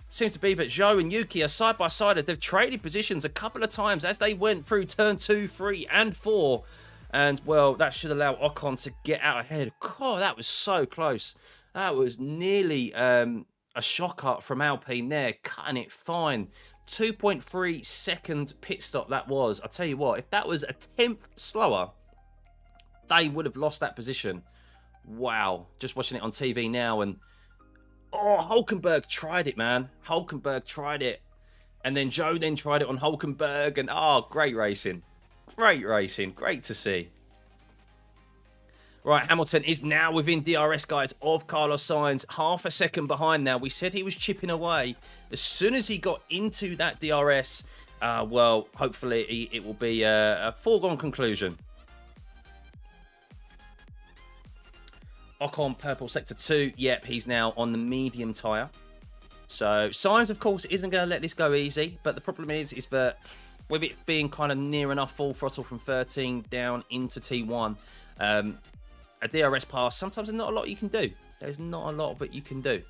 Seems to be that Zhou and Yuki are side by side. They've traded positions a couple of times as they went through turn 2, 3 and 4. And, well, that should allow Ocon to get out ahead. God, that was so close. That was nearly a shocker from Alpine there, cutting it fine. 2.3 second pit stop that was. I'll tell you what, if that was a tenth slower, they would have lost that position. Wow. Just watching it on TV now and... Oh, Hulkenberg tried it, man. Hulkenberg tried it. And then Zhou then tried it on Hulkenberg. And, oh, great racing. Great racing. Great to see. Right, Hamilton is now within DRS, guys, of Carlos Sainz. Half a second behind now. We said he was chipping away. As soon as he got into that DRS, well, hopefully it will be a foregone conclusion. Ocon, purple sector 2. Yep, he's now on the medium tyre. So Sainz, of course, isn't going to let this go easy. But the problem is that with it being kind of near enough full throttle from 13 down into T1, a DRS pass, sometimes there's not a lot you can do. There's not a lot of it you can do.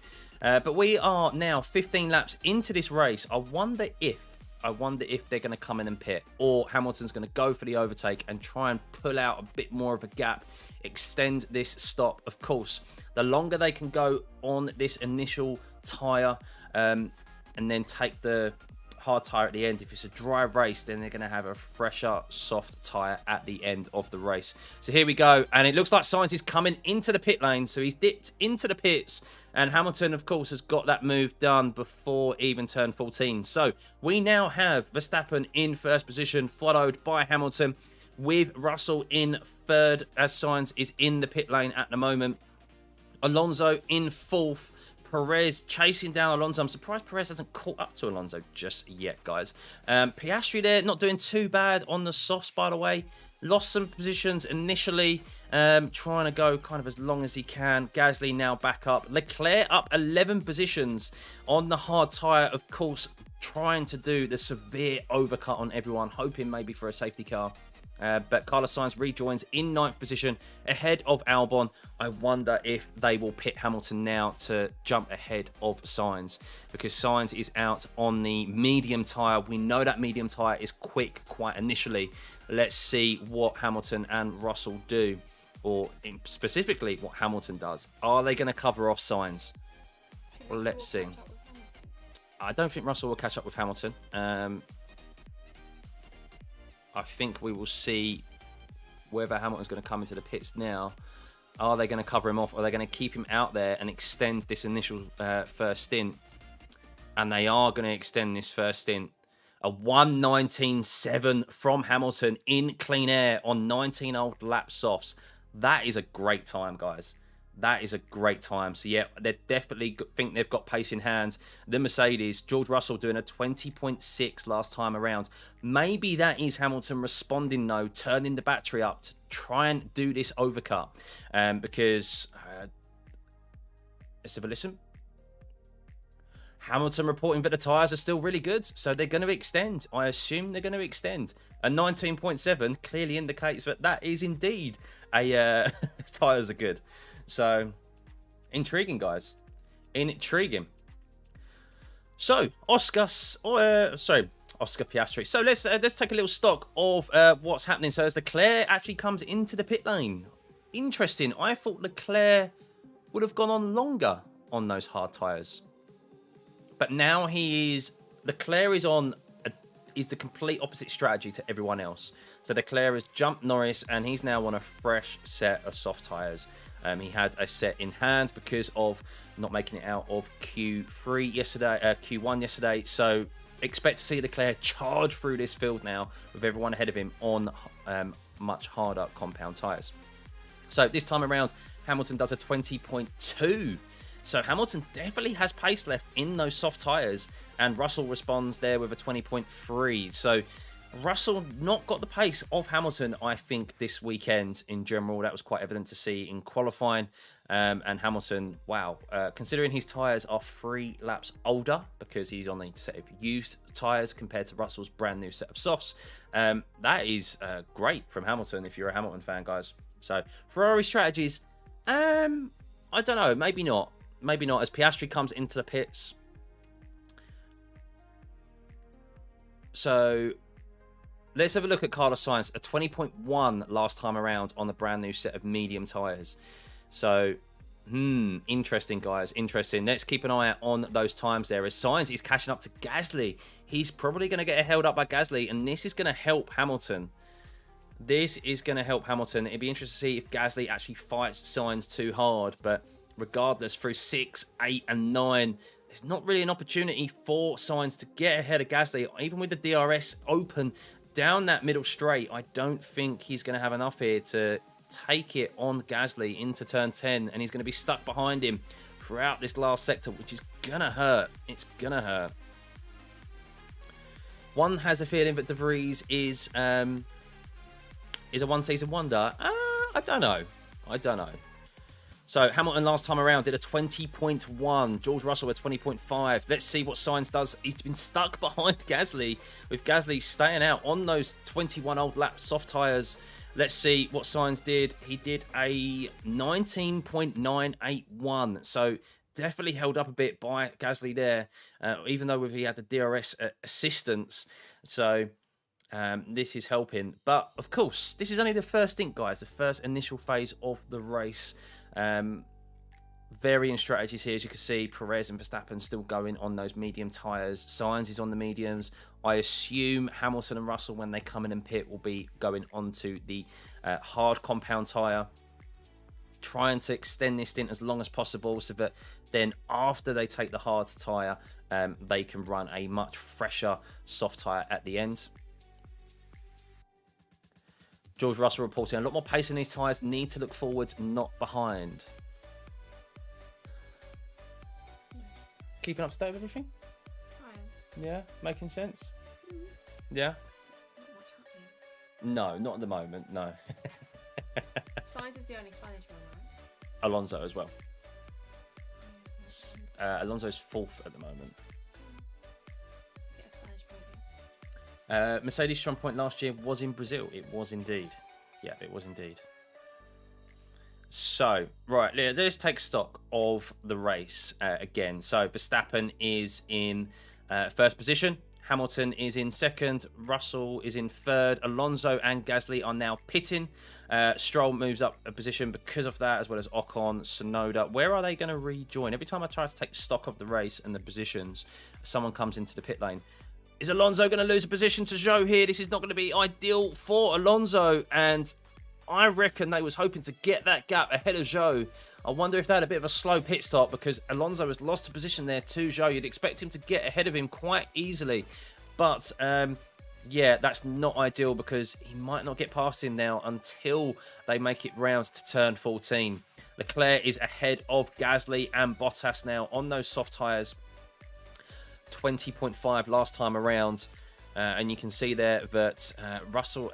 But we are now 15 laps into this race. I wonder if they're going to come in and pit, or Hamilton's going to go for the overtake and try and pull out a bit more of a gap, extend this stop. Of course, the longer they can go on this initial tyre and then take the hard tyre at the end, if it's a dry race, then they're going to have a fresher soft tyre at the end of the race. So here we go, and it looks like Sainz is coming into the pit lane, so he's dipped into the pits, and Hamilton, of course, has got that move done before even turn 14. So we now have Verstappen in first position, followed by Hamilton, with Russell in third, as Sainz is in the pit lane at the moment. Alonso in fourth. Perez chasing down Alonso. I'm surprised Perez hasn't caught up to Alonso just yet, guys. Piastri there, not doing too bad on the softs, by the way. Lost some positions initially, trying to go kind of as long as he can. Gasly now back up. Leclerc up 11 positions on the hard tyre, of course, trying to do the severe overcut on everyone, hoping maybe for a safety car. But Carlos Sainz rejoins in 9th position ahead of Albon. I wonder if they will pit Hamilton now to jump ahead of Sainz, because Sainz is out on the medium tyre. We know that medium tyre is quick quite initially. Let's see what Hamilton and Russell do, or specifically what Hamilton does. Are they going to cover off Sainz? Well, let's see. I don't think Russell will catch up with Hamilton. I think we will see whether Hamilton's going to come into the pits now. Are they going to cover him off? Or are they going to keep him out there and extend this initial first stint? And they are going to extend this first stint. A 1:19.7 from Hamilton in clean air on 19 old lap softs. That is a great time, guys. That is a great time. So, yeah, they definitely think they've got pace in hands. The Mercedes, George Russell doing a 20.6 last time around. Maybe that is Hamilton responding, though, turning the battery up to try and do this overcut. Because, let's have a listen. Hamilton reporting that the tyres are still really good, so they're going to extend. I assume they're going to extend. A 19.7 clearly indicates that that is indeed a tyres are good. So, intriguing, guys. Intriguing. So, Oscar Piastri. So, let's take a little stock of what's happening. So, as Leclerc actually comes into the pit lane. Interesting. I thought Leclerc would have gone on longer on those hard tyres. But now Leclerc is the complete opposite strategy to everyone else. So, Leclerc has jumped Norris, and he's now on a fresh set of soft tyres. He had a set in hand because of not making it out of Q1 yesterday. So expect to see Leclerc charge through this field now with everyone ahead of him on much harder compound tyres. So this time around, Hamilton does a 20.2. So Hamilton definitely has pace left in those soft tyres, and Russell responds there with a 20.3. So Russell not got the pace of Hamilton, I think, this weekend in general. That was quite evident to see in qualifying. And Hamilton, wow, considering his tyres are 3 laps older because he's on a set of used tyres compared to Russell's brand new set of softs, that is great from Hamilton if you're a Hamilton fan, guys. So Ferrari strategies, I don't know, maybe not. Maybe not as Piastri comes into the pits. So let's have a look at Carlos Sainz, a 20.1 last time around on the brand new set of medium tyres. So, interesting, guys, interesting. Let's keep an eye out on those times there as Sainz is catching up to Gasly. He's probably going to get held up by Gasly, and this is going to help Hamilton. This is going to help Hamilton. It'd be interesting to see if Gasly actually fights Sainz too hard, but regardless, through 6, 8, and 9, there's not really an opportunity for Sainz to get ahead of Gasly, even with the DRS open down that middle straight. I don't think he's going to have enough here to take it on Gasly into turn 10, and he's going to be stuck behind him throughout this last sector, which is going to hurt. It's going to hurt. One has a feeling that De Vries is a one-season wonder. I don't know. So Hamilton last time around did a 20.1. George Russell a 20.5. Let's see what Sainz does. He's been stuck behind Gasly, with Gasly staying out on those 21 old lap soft tyres. Let's see what Sainz did. He did a 19.981. So definitely held up a bit by Gasly there, even though he had the DRS assistance. So this is helping. But of course, this is only the first stint, guys. The first initial phase of the race. Varying strategies here, as you can see. Perez and Verstappen still going on those medium tyres. Sainz is on the mediums. I assume Hamilton and Russell, when they come in and pit, will be going onto the hard compound tyre, trying to extend this stint as long as possible, so that then after they take the hard tyre, they can run a much fresher soft tyre at the end. George Russell reporting a lot more pace in these tyres. Need to look forwards, not behind. Keeping up to date with everything? Fine. Yeah, making sense? Yeah? Not much happening. No, not at the moment, no. Sainz is the only Spanish one, right? Alonso as well. Alonso's fourth at the moment. Get a Spanish podium. Mercedes' strong point last year was in Brazil. It was indeed. Yeah, it was indeed. So, right, let's take stock of the race again. So, Verstappen is in first position. Hamilton is in second. Russell is in third. Alonso and Gasly are now pitting. Stroll moves up a position because of that, as well as Ocon, Tsunoda. Where are they going to rejoin? Every time I try to take stock of the race and the positions, someone comes into the pit lane. Is Alonso going to lose a position to Zhou here? This is not going to be ideal for Alonso, and I reckon they was hoping to get that gap ahead of Zhou. I wonder if they had a bit of a slow pit stop, because Alonso has lost a position there to Zhou. You'd expect him to get ahead of him quite easily. But, yeah, that's not ideal, because he might not get past him now until they make it round to turn 14. Leclerc is ahead of Gasly and Bottas now on those soft tyres. 20.5 last time around. And you can see there that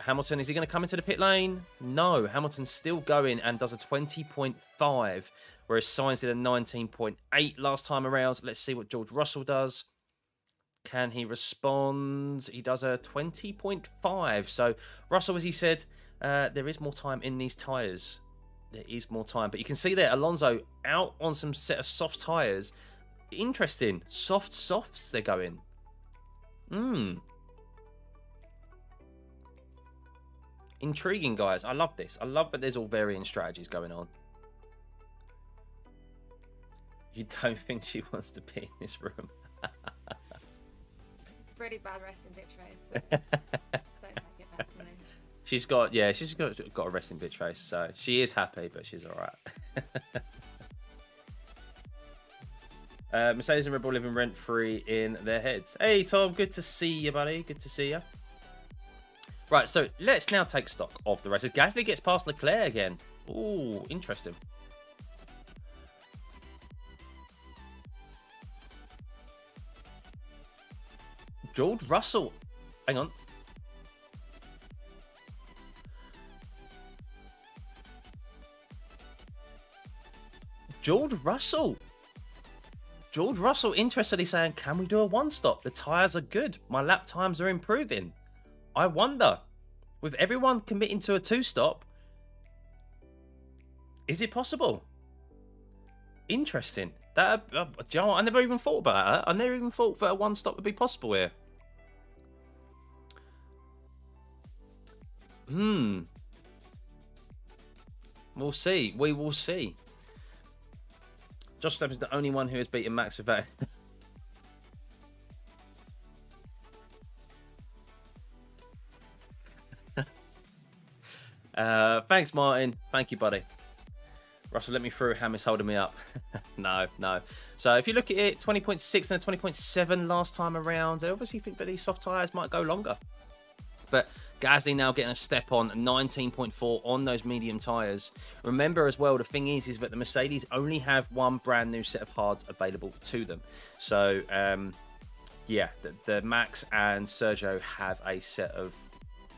Hamilton, is he going to come into the pit lane? No, Hamilton's still going and does a 20.5, whereas Sainz did a 19.8 last time around. Let's see what George Russell does. Can he respond? He does a 20.5. So Russell, as he said, there is more time in these tyres. There is more time. But you can see there, Alonso out on some set of soft tyres. Interesting. Softs they're going. Intriguing, guys. I love this. I love that there's all varying strategies going on. You don't think she wants to be in this room? Really bad resting bitch face. So don't take it personally. She's got a resting bitch face, so she is happy, but she's all right. Mercedes and Red Bull living rent-free in their heads. Hey, Tom, good to see you, buddy. Good to see you. Right, so let's now take stock of the races. Gasly gets past Leclerc again. Ooh, interesting. George Russell. Hang on. George Russell, interestingly saying, can we do a one-stop? The tyres are good. My lap times are improving. I wonder, with everyone committing to a two-stop, is it possible? Interesting. That, do you know what? I never even thought about that. I never even thought that a one-stop would be possible here. We'll see. We will see. Josh Verstappen is the only one who has beaten Max Verstappen. Thanks, Martin. Thank you, buddy. Russell, let me through. Ham is holding me up. No. So if you look at it, 20.6 and a 20.7 last time around, I obviously think that these soft tyres might go longer. But Gasly now getting a step on 19.4 on those medium tyres. Remember as well, the thing is that the Mercedes only have one brand new set of hards available to them. So, yeah, the Max and Sergio have a set of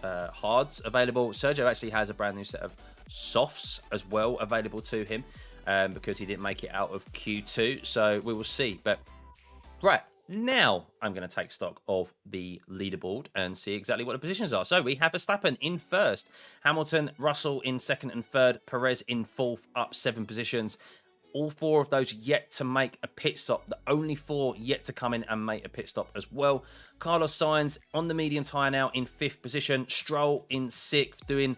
hards available. Sergio actually has a brand new set of softs as well available to him. because he didn't make it out of Q2. So we will see. But right. Now, I'm going to take stock of the leaderboard and see exactly what the positions are. So, we have Verstappen in first, Hamilton, Russell in second and third, Perez in fourth, up 7 positions. All 4 of those yet to make a pit stop. The only 4 yet to come in and make a pit stop as well. Carlos Sainz on the medium tyre now in 5th position. Stroll in 6th, doing,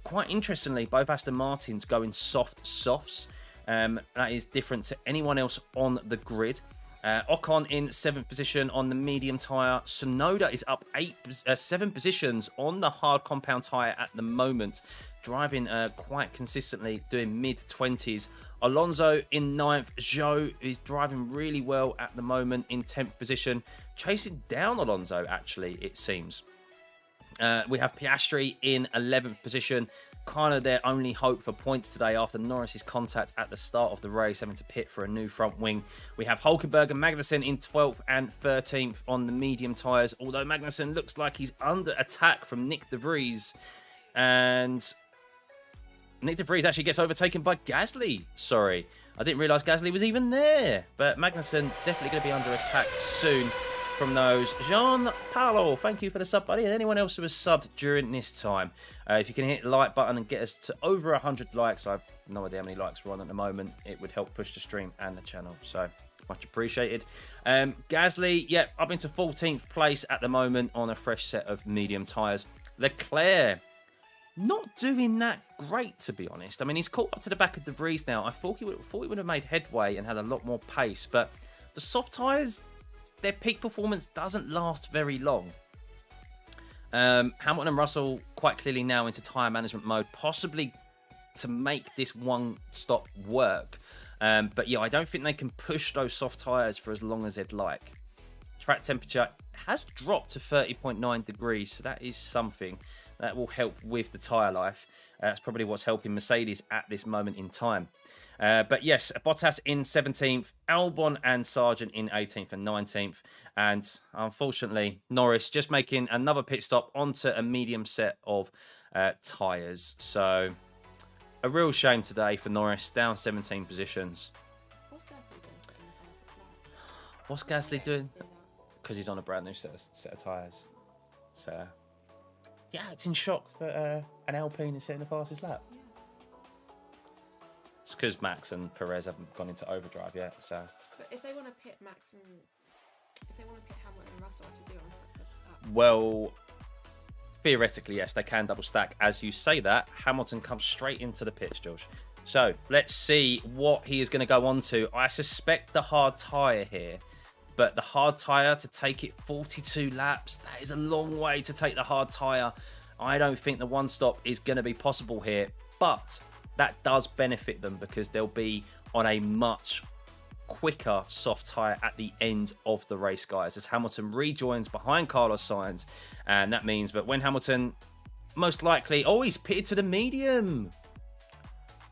quite interestingly, both Aston Martins going soft softs. That is different to anyone else on the grid. Ocon in 7th position on the medium tyre. Tsunoda is up 7 positions on the hard compound tyre at the moment, driving quite consistently, doing mid-20s. Alonso in 9th. Zhou is driving really well at the moment in 10th position, chasing down Alonso, actually, it seems. We have Piastri in 11th position. Kind of their only hope for points today after Norris's contact at the start of the race, having to pit for a new front wing. We have Hulkenberg and Magnussen in 12th and 13th on the medium tyres, although Magnussen looks like he's under attack from Nick De Vries. And Nick De Vries actually gets overtaken by Gasly. Sorry, I didn't realise Gasly was even there. But Magnussen definitely going to be under attack soon from those. Jean Paolo, thank you for the sub, buddy. And anyone else who has subbed during this time. If you can hit the like button and get us to over 100 likes, I've no idea how many likes we're on at the moment. It would help push the stream and the channel. So much appreciated. Gasly, yeah, up into 14th place at the moment on a fresh set of medium tyres. Leclerc, not doing that great, to be honest. I mean, he's caught up to the back of De Vries now. I thought he would have made headway and had a lot more pace, but the soft tyres, their peak performance doesn't last very long. Hamilton and Russell quite clearly now into tyre management mode, possibly to make this one stop work. But yeah, I don't think they can push those soft tyres for as long as they'd like. Track temperature has dropped to 30.9 degrees, so that is something that will help with the tyre life. That's probably what's helping Mercedes at this moment in time. But yes, Bottas in 17th, Albon and Sargent in 18th and 19th. And unfortunately, Norris just making another pit stop onto a medium set of tyres. So a real shame today for Norris, down 17 positions. What's Gasly doing? Because he's on a brand new set of tyres. So yeah, it's in shock that an Alpine is setting the fastest lap. It's because Max and Perez haven't gone into overdrive yet. So, but if they want to pit Max and if they want to pit Hamilton and Russell, what do you do on top of that? Well, theoretically, yes, they can double stack. As you say that, Hamilton comes straight into the pits, George. So let's see what he is going to go on to. I suspect the hard tyre here, but the hard tyre to take it 42 laps, that is a long way to take the hard tyre. I don't think the one stop is going to be possible here, but that does benefit them because they'll be on a much quicker soft tyre at the end of the race, guys, as Hamilton rejoins behind Carlos Sainz. And that means that when Hamilton most likely... Oh, he's pitted to the medium.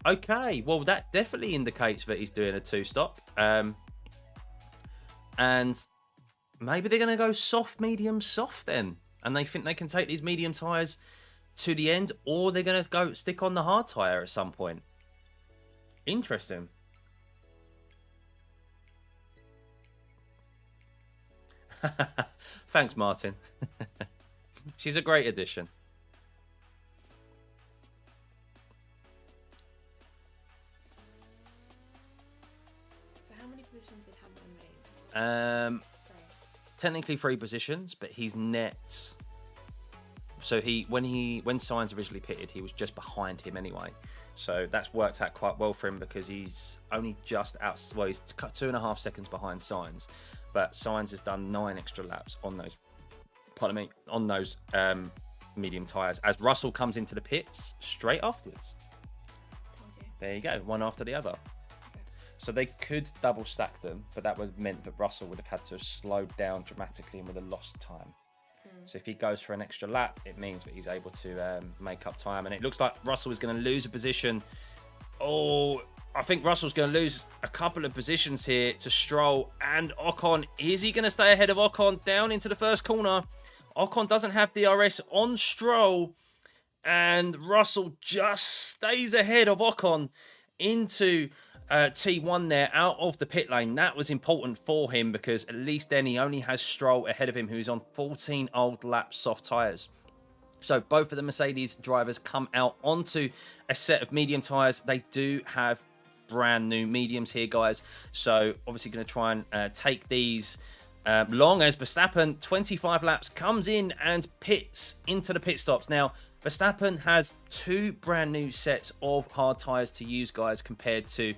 Okay, well, that definitely indicates that he's doing a two-stop. And maybe they're going to go soft, medium, soft then. And they think they can take these medium tyres to the end, or they're going to go stick on the hard tyre at some point. Interesting. Thanks, Martin. She's a great addition. So how many positions did Hamilton make? Technically 3 positions, but he's net. So when Sainz originally pitted, he was just behind him anyway. So that's worked out quite well for him because he's only just out. Well, he's cut 2.5 seconds behind Sainz, but Sainz has done 9 extra laps on those. Pardon me, on those medium tyres. As Russell comes into the pits straight afterwards. There you go, one after the other. So they could double stack them, but that would have meant that Russell would have had to have slowed down dramatically and would have lost time. So if he goes for an extra lap, it means that he's able to make up time. And it looks like Russell is going to lose a position. Oh, I think Russell's going to lose a couple of positions here to Stroll and Ocon. Is he going to stay ahead of Ocon down into the first corner? Ocon doesn't have DRS on Stroll. And Russell just stays ahead of Ocon into T1 there, out of the pit lane. That was important for him because at least then he only has Stroll ahead of him, who's on 14 old lap soft tyres. So both of the Mercedes drivers come out onto a set of medium tyres. They do have brand new mediums here, guys. So obviously going to try and take these long as Verstappen, 25 laps, comes in and pits into the pit stops. Now, Verstappen has 2 brand new sets of hard tyres to use, guys, compared to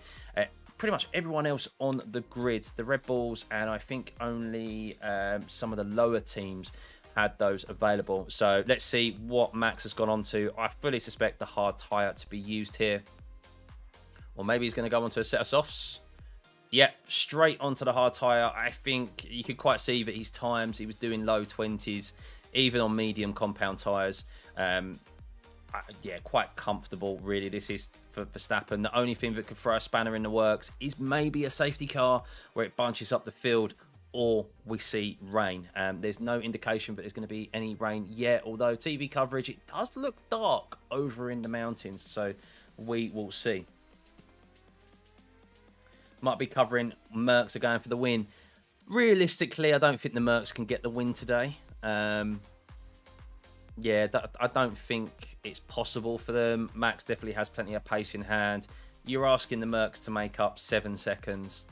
pretty much everyone else on the grid. The Red Bulls and I think only some of the lower teams had those available. So let's see what Max has gone on to. I fully suspect the hard tyre to be used here. Or maybe he's going to go onto a set of softs. Yep, straight onto the hard tyre. I think you could quite see that his times, he was doing low 20s, even on medium compound tyres. Yeah, quite comfortable, really. This is for Verstappen. The only thing that could throw a spanner in the works is maybe a safety car where it bunches up the field, or we see rain. There's no indication that there's going to be any rain yet, although TV coverage, it does look dark over in the mountains, so we will see. Might be covering Mercs are going for the win. Realistically, I don't think the Mercs can get the win today. Yeah, I don't think it's possible for them. Max definitely has plenty of pace in hand. You're asking the Mercs to make up 7 seconds.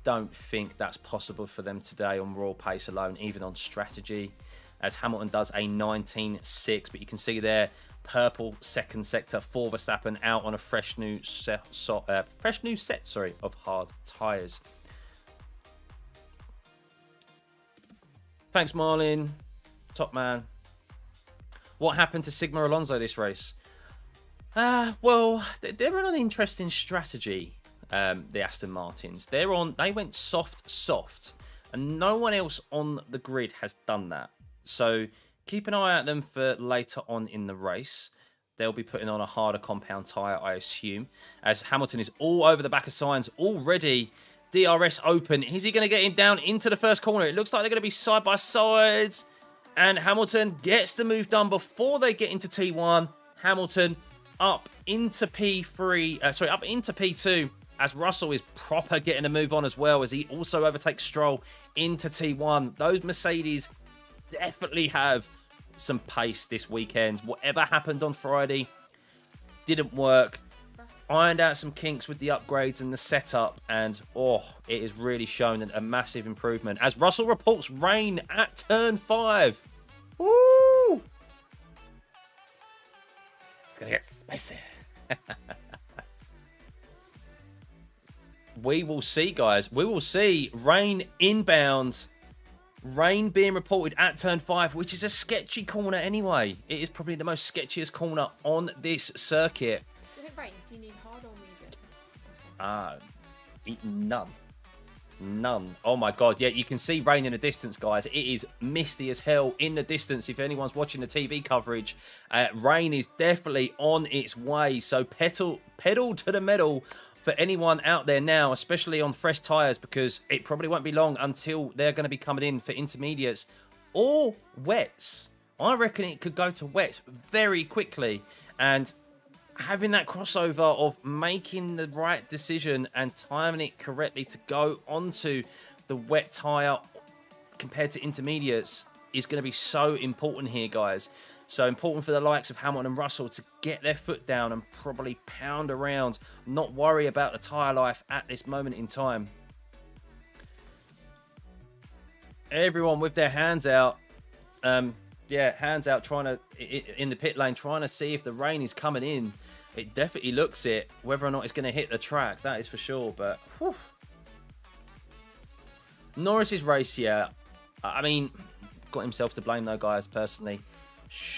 Don't think that's possible for them today on raw pace alone, even on strategy, as Hamilton does a 19.6. But you can see there, purple second sector for Verstappen out on a fresh new set of hard tyres. Thanks, Marlin. Top man. What happened to Sigma Alonso this race? Well, they're on an interesting strategy, the Aston Martins. They went soft, and no one else on the grid has done that. So keep an eye out them for later on in the race. They'll be putting on a harder compound tyre, I assume, as Hamilton is all over the back of Sainz already. DRS open. Is he going to get him down into the first corner? It looks like they're going to be side by sides. And Hamilton gets the move done before they get into T1. Hamilton up into P3, up into P2, as Russell is proper getting a move on as well, as he also overtakes Stroll into T1. Those Mercedes definitely have some pace this weekend. Whatever happened on Friday didn't work. Ironed out some kinks with the upgrades and the setup, and it has really shown a massive improvement as Russell reports rain at turn 5. Woo! It's gonna get spicy. We will see, guys. We will see rain inbound. Rain being reported at turn 5, which is a sketchy corner anyway. It is probably the most sketchiest corner on this circuit. If it rains, you need hard or medium? None. Oh my god, yeah, you can see rain in the distance, guys. It is misty as hell in the distance. If anyone's watching the TV coverage, rain is definitely on its way. So pedal to the metal for anyone out there now, especially on fresh tyres, because it probably won't be long until they're going to be coming in for intermediates or wets. I reckon it could go to wets very quickly, and having that crossover of making the right decision and timing it correctly to go onto the wet tyre compared to intermediates is going to be so important here, guys. So important for the likes of Hamilton and Russell to get their foot down and probably pound around, not worry about the tyre life at this moment in time. Everyone with their hands out, hands out, trying to in the pit lane, trying to see if the rain is coming in. It definitely looks it. Whether or not it's going to hit the track, that is for sure. But whew. Norris's race, yeah. I mean, got himself to blame though, guys. Personally,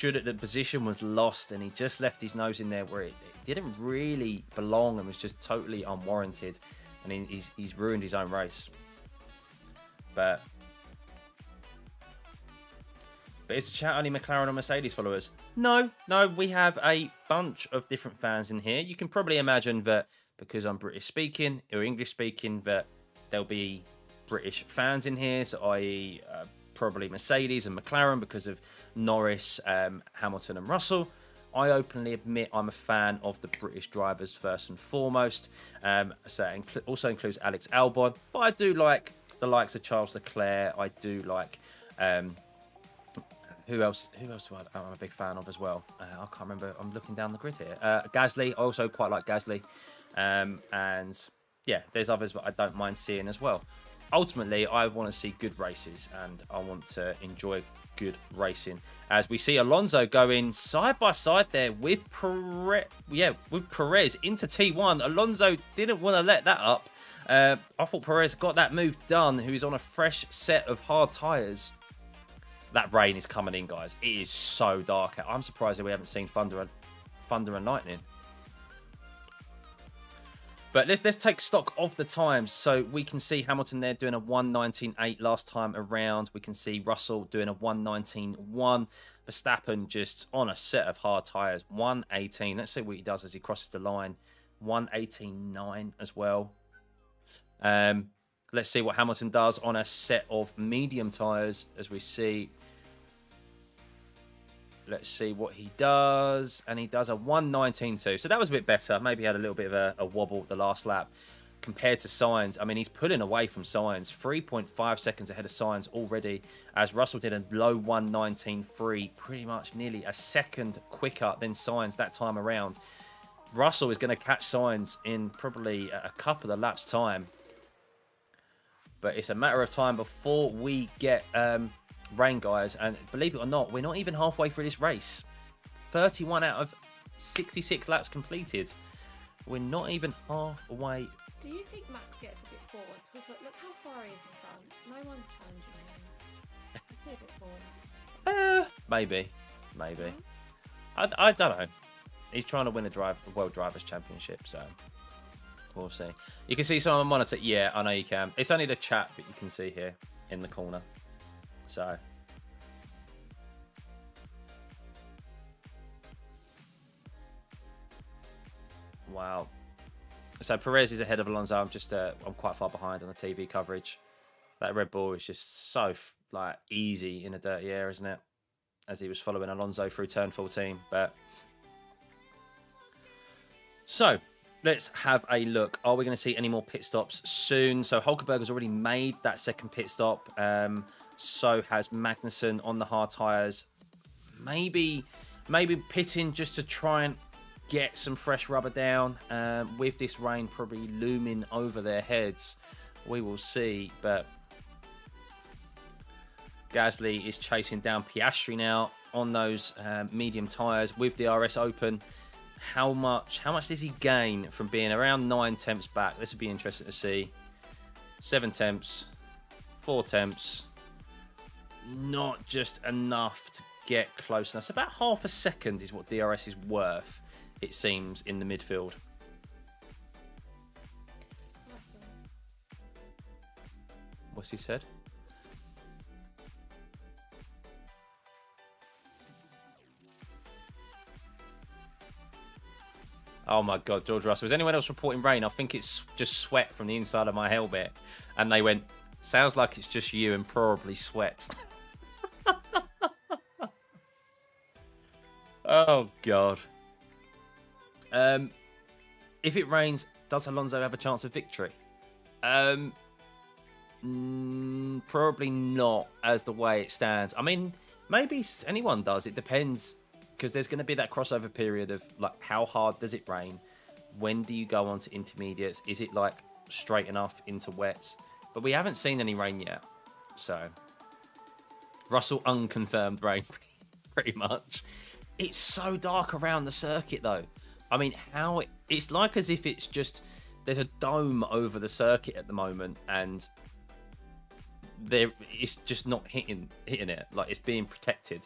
the position was lost, and he just left his nose in there where it didn't really belong and was just totally unwarranted, and he's ruined his own race. But is the chat only McLaren or Mercedes followers? No, we have a bunch of different fans in here. You can probably imagine that because I'm British speaking or English speaking, that there'll be British fans in here, so i.e. Probably Mercedes and McLaren because of Norris, Hamilton and Russell. I openly admit I'm a fan of the British drivers first and foremost. So it also includes Alex Albon, but I do like the likes of Charles Leclerc. I do like who else do I'm a big fan of as well. I can't remember. I'm looking down the grid here. Gasly. I also quite like Gasly. And yeah, there's others that I don't mind seeing as well. Ultimately, I want to see good races and I want to enjoy good racing. As we see Alonso going side by side there with Perez, with Perez into T1. Alonso didn't want to let that up. I thought Perez got that move done, who's on a fresh set of hard tyres. That rain is coming in, guys. It is so dark. I'm surprised that we haven't seen thunder and lightning. But let's take stock of the times. So we can see Hamilton there doing a 1:19.8 last time around. We can see Russell doing a 1:19.1. Verstappen just on a set of hard tyres, 1:18. Let's see what he does as he crosses the line. 1:18.9 as well. Let's see what Hamilton does on a set of medium tyres as we see. Let's see what he does. And he does a 1:19.2. So that was a bit better. Maybe he had a little bit of a wobble the last lap compared to Sainz. I mean, he's pulling away from Sainz. 3.5 seconds ahead of Sainz already. As Russell did a low 1:19.3. Pretty much nearly a second quicker than Sainz that time around. Russell is going to catch Sainz in probably a couple of laps' time. But it's a matter of time before we get rain, guys. And believe it or not, we're not even halfway through this race. 31 out of 66 laps completed. We're not even halfway. Do you think Max gets a bit bored? Because look how far he is in front. No one's challenging him. He's a bit bored. Maybe. I don't know. He's trying to win the World Drivers' Championship, so we'll see. You can see some on the monitor. Yeah, I know you can. It's only the chat that you can see here in the corner. So wow. So Perez is ahead of Alonso. I'm quite far behind on the TV coverage. That Red Bull is just so like easy in a dirty air, isn't it? As he was following Alonso through turn 14. But so let's have a look. Are we going to see any more pit stops soon? So Hulkenberg has already made that second pit stop. So has Magnussen on the hard tyres. Maybe pitting just to try and get some fresh rubber down. With this rain probably looming over their heads. We will see. But Gasly is chasing down Piastri now on those medium tyres with the RS open. How much does he gain from being around 9 temps back? This would be interesting to see. 7 temps, 4 temps. Not just enough to get close enough. So about half a second is what DRS is worth, it seems, in the midfield. What's he said? Oh my God, George Russell. Is anyone else reporting rain? I think it's just sweat from the inside of my helmet. And they went, sounds like it's just you and probably sweat. Oh God. If it rains, does Alonso have a chance of victory? Probably not, as the way it stands. I mean, maybe anyone does. It depends, because there's going to be that crossover period of like, how hard does it rain? When do you go on to intermediates? Is it like straight enough into wets? But we haven't seen any rain yet, so Russell unconfirmed rain, pretty much. It's so dark around the circuit, though. I mean, it's like as if it's just there's a dome over the circuit at the moment, and it's just not hitting it. Like, it's being protected.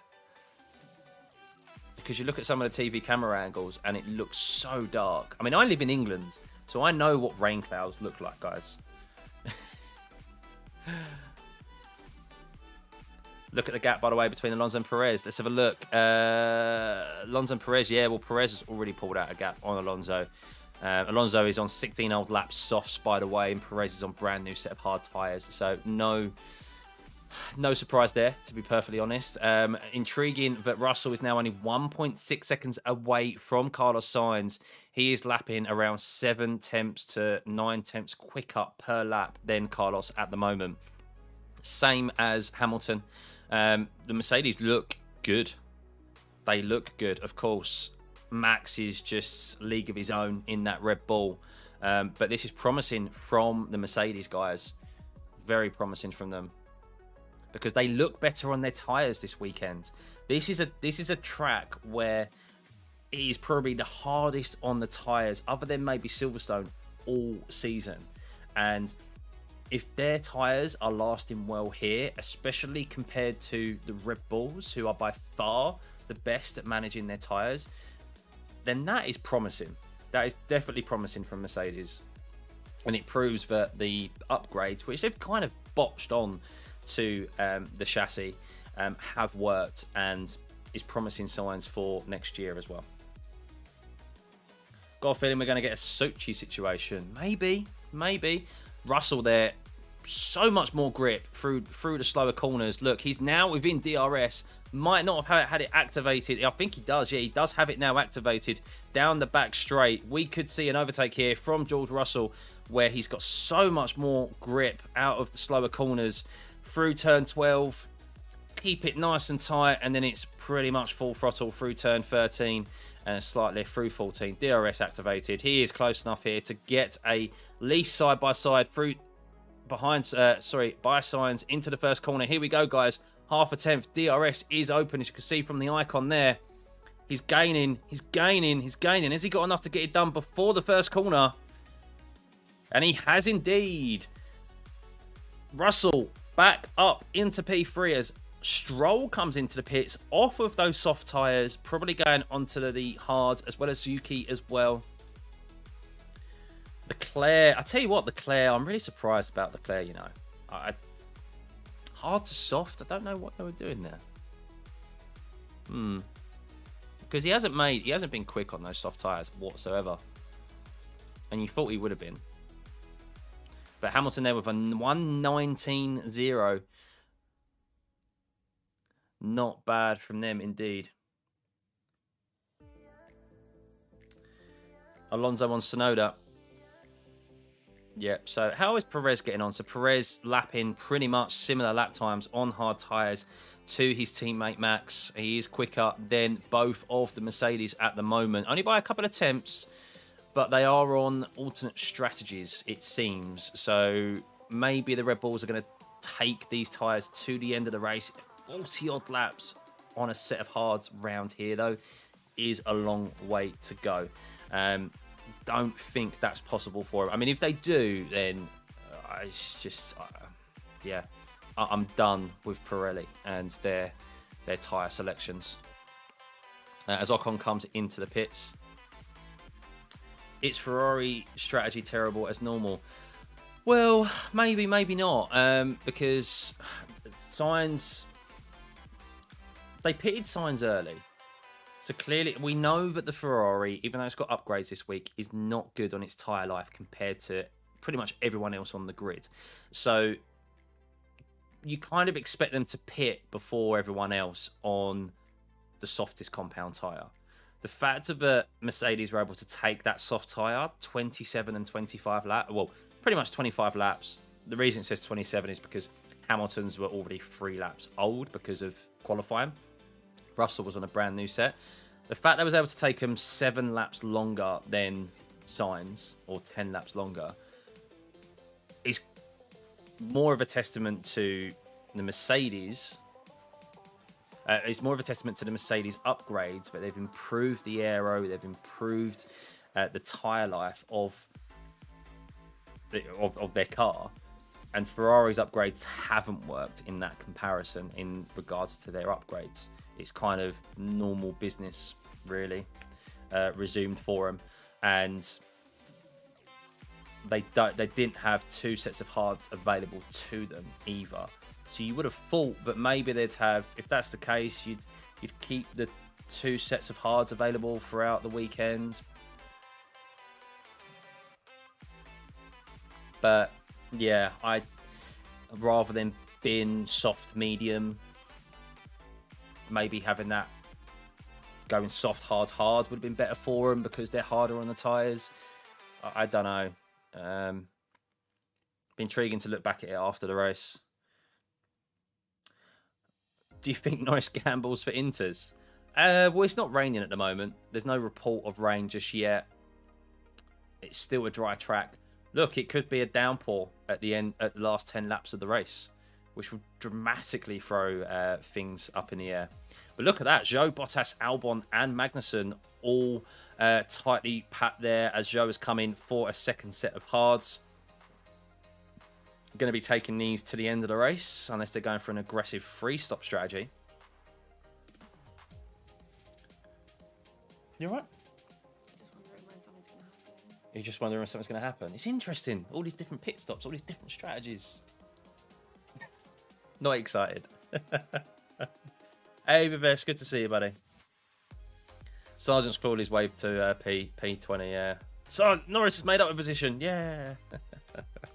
Because you look at some of the TV camera angles, and it looks so dark. I mean, I live in England, so I know what rain clouds look like, guys. Look at the gap, by the way, between Alonso and Perez. Let's have a look. Alonso and Perez, yeah, well, Perez has already pulled out a gap on Alonso. Alonso is on 16 old laps softs, by the way, and Perez is on brand new set of hard tyres. So no No surprise there, to be perfectly honest. Intriguing that Russell is now only 1.6 seconds away from Carlos Sainz. He is lapping around 7 tenths to 9 tenths quicker per lap than Carlos at the moment. Same as Hamilton. The Mercedes look good. They look good. Of course, Max is just league of his own in that Red Bull. But this is promising from the Mercedes guys. Very promising from them. Because they look better on their tyres this weekend. This is a track where it is probably the hardest on the tyres, other than maybe Silverstone, all season. And if their tyres are lasting well here, especially compared to the Red Bulls, who are by far the best at managing their tyres, then that is promising. That is definitely promising from Mercedes. And it proves that the upgrades, which they've kind of botched on to the chassis, have worked and is promising signs for next year as well. Got a feeling we're going to get a Sochi situation. Maybe. Russell there, so much more grip through the slower corners. Look, he's now within DRS. Might not have had it activated. I think he does. Yeah, he does have it now activated down the back straight. We could see an overtake here from George Russell, where he's got so much more grip out of the slower corners through turn 12. Keep it nice and tight, and then it's pretty much full throttle through turn 13 and slightly through 14. DRS activated. He is close enough here to get a lease side by side through behind, by Sainz into the first corner. Here we go, guys. Half a tenth. DRS is open, as you can see from the icon there. He's gaining. Has he got enough to get it done before the first corner? And he has indeed. Russell back up into P3 as Stroll comes into the pits off of those soft tyres, probably going onto the hards, as well as Yuki as well. Leclerc, I tell you what, Leclerc, I'm really surprised about Leclerc, you know. Hard to soft, I don't know what they were doing there. Because he hasn't been quick on those soft tyres whatsoever. And you thought he would have been. But Hamilton there with a 1:19.0. Not bad from them indeed. Alonso on Tsunoda. Yep, so how is Perez getting on? So Perez lapping pretty much similar lap times on hard tyres to his teammate Max. He is quicker than both of the Mercedes at the moment. Only by a couple of tenths, but they are on alternate strategies, it seems. So maybe the Red Bulls are going to take these tyres to the end of the race. 40-odd laps on a set of hards round here, though, is a long way to go. Don't think that's possible for them. I mean, if they do, then I'm done with Pirelli and their tyre selections. As Ocon comes into the pits, it's Ferrari strategy terrible as normal. Well, maybe not, because Sainz, they pitted Sainz early. So clearly, we know that the Ferrari, even though it's got upgrades this week, is not good on its tyre life compared to pretty much everyone else on the grid. So you kind of expect them to pit before everyone else on the softest compound tyre. The fact that Mercedes were able to take that soft tyre, 27 and 25 laps, well, pretty much 25 laps. The reason it says 27 is because Hamilton's were already 3 laps old because of qualifying. Russell was on a brand new set. The fact that I was able to take him 7 laps longer than Sainz, or 10 laps longer, is more of a testament to the Mercedes. It's more of a testament to the Mercedes upgrades, but they've improved the aero, they've improved the tyre life of their car. And Ferrari's upgrades haven't worked in that comparison in regards to their upgrades. It's kind of normal business, really, resumed for them. And they didn't have 2 sets of hards available to them either. So you would have thought that maybe they'd have, if that's the case, you'd keep the 2 sets of hards available throughout the weekend. But yeah, rather than been soft, medium. Maybe having that going soft, hard, hard would have been better for them because they're harder on the tyres. I don't know. Be intriguing to look back at it after the race. Do you think Norris gambles for Inters? Well, it's not raining at the moment. There's no report of rain just yet. It's still a dry track. Look, it could be a downpour at the end, at the last 10 laps of the race, which would dramatically throw things up in the air. But look at that. Zhou, Bottas, Albon and Magnussen all tightly packed there as Zhou has come in for a second set of hards. Going to be taking these to the end of the race unless they're going for an aggressive free-stop strategy. You all right? You're just wondering when something's going to happen. It's interesting. All these different pit stops, all these different strategies. Not excited. Hey, Vivesh, good to see you, buddy. Sargent's clawed his way to P20, yeah. So Norris has made up a position, yeah.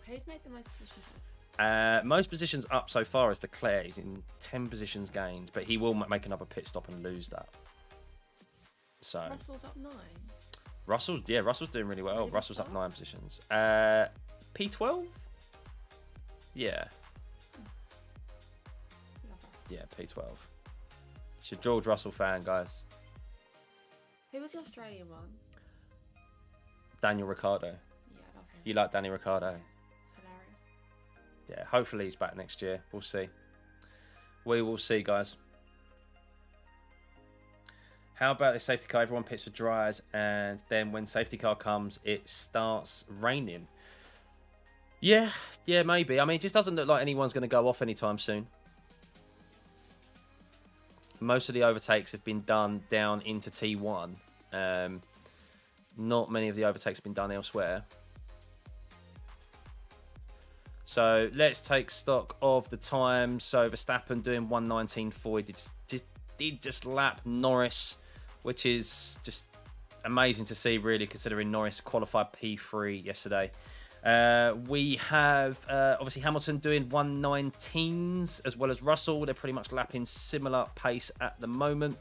Who's made the most positions? Most positions up so far is Leclerc. He's in 10 positions gained, but he will make another pit stop and lose that. So Russell's up 9. Russell's doing really well. Russell's up 9 positions. P12? Yeah. Yeah, P12. She's a George Russell fan, guys. Who was the Australian one? Daniel Ricciardo. Yeah, I love him. You like Danny Ricciardo? Hilarious. Yeah, hopefully he's back next year. We'll see. We will see, guys. How about the safety car? Everyone pits for dryers, and then when safety car comes, it starts raining. Yeah, maybe. I mean, it just doesn't look like anyone's going to go off anytime soon. Most of the overtakes have been done down into T1. Not many of the overtakes have been done elsewhere. So let's take stock of the time. So Verstappen doing 1:19.4. Did just lap Norris, which is just amazing to see, really, considering Norris qualified P3 yesterday. We have obviously Hamilton doing 1:19s as well as Russell. They're pretty much lapping similar pace at the moment.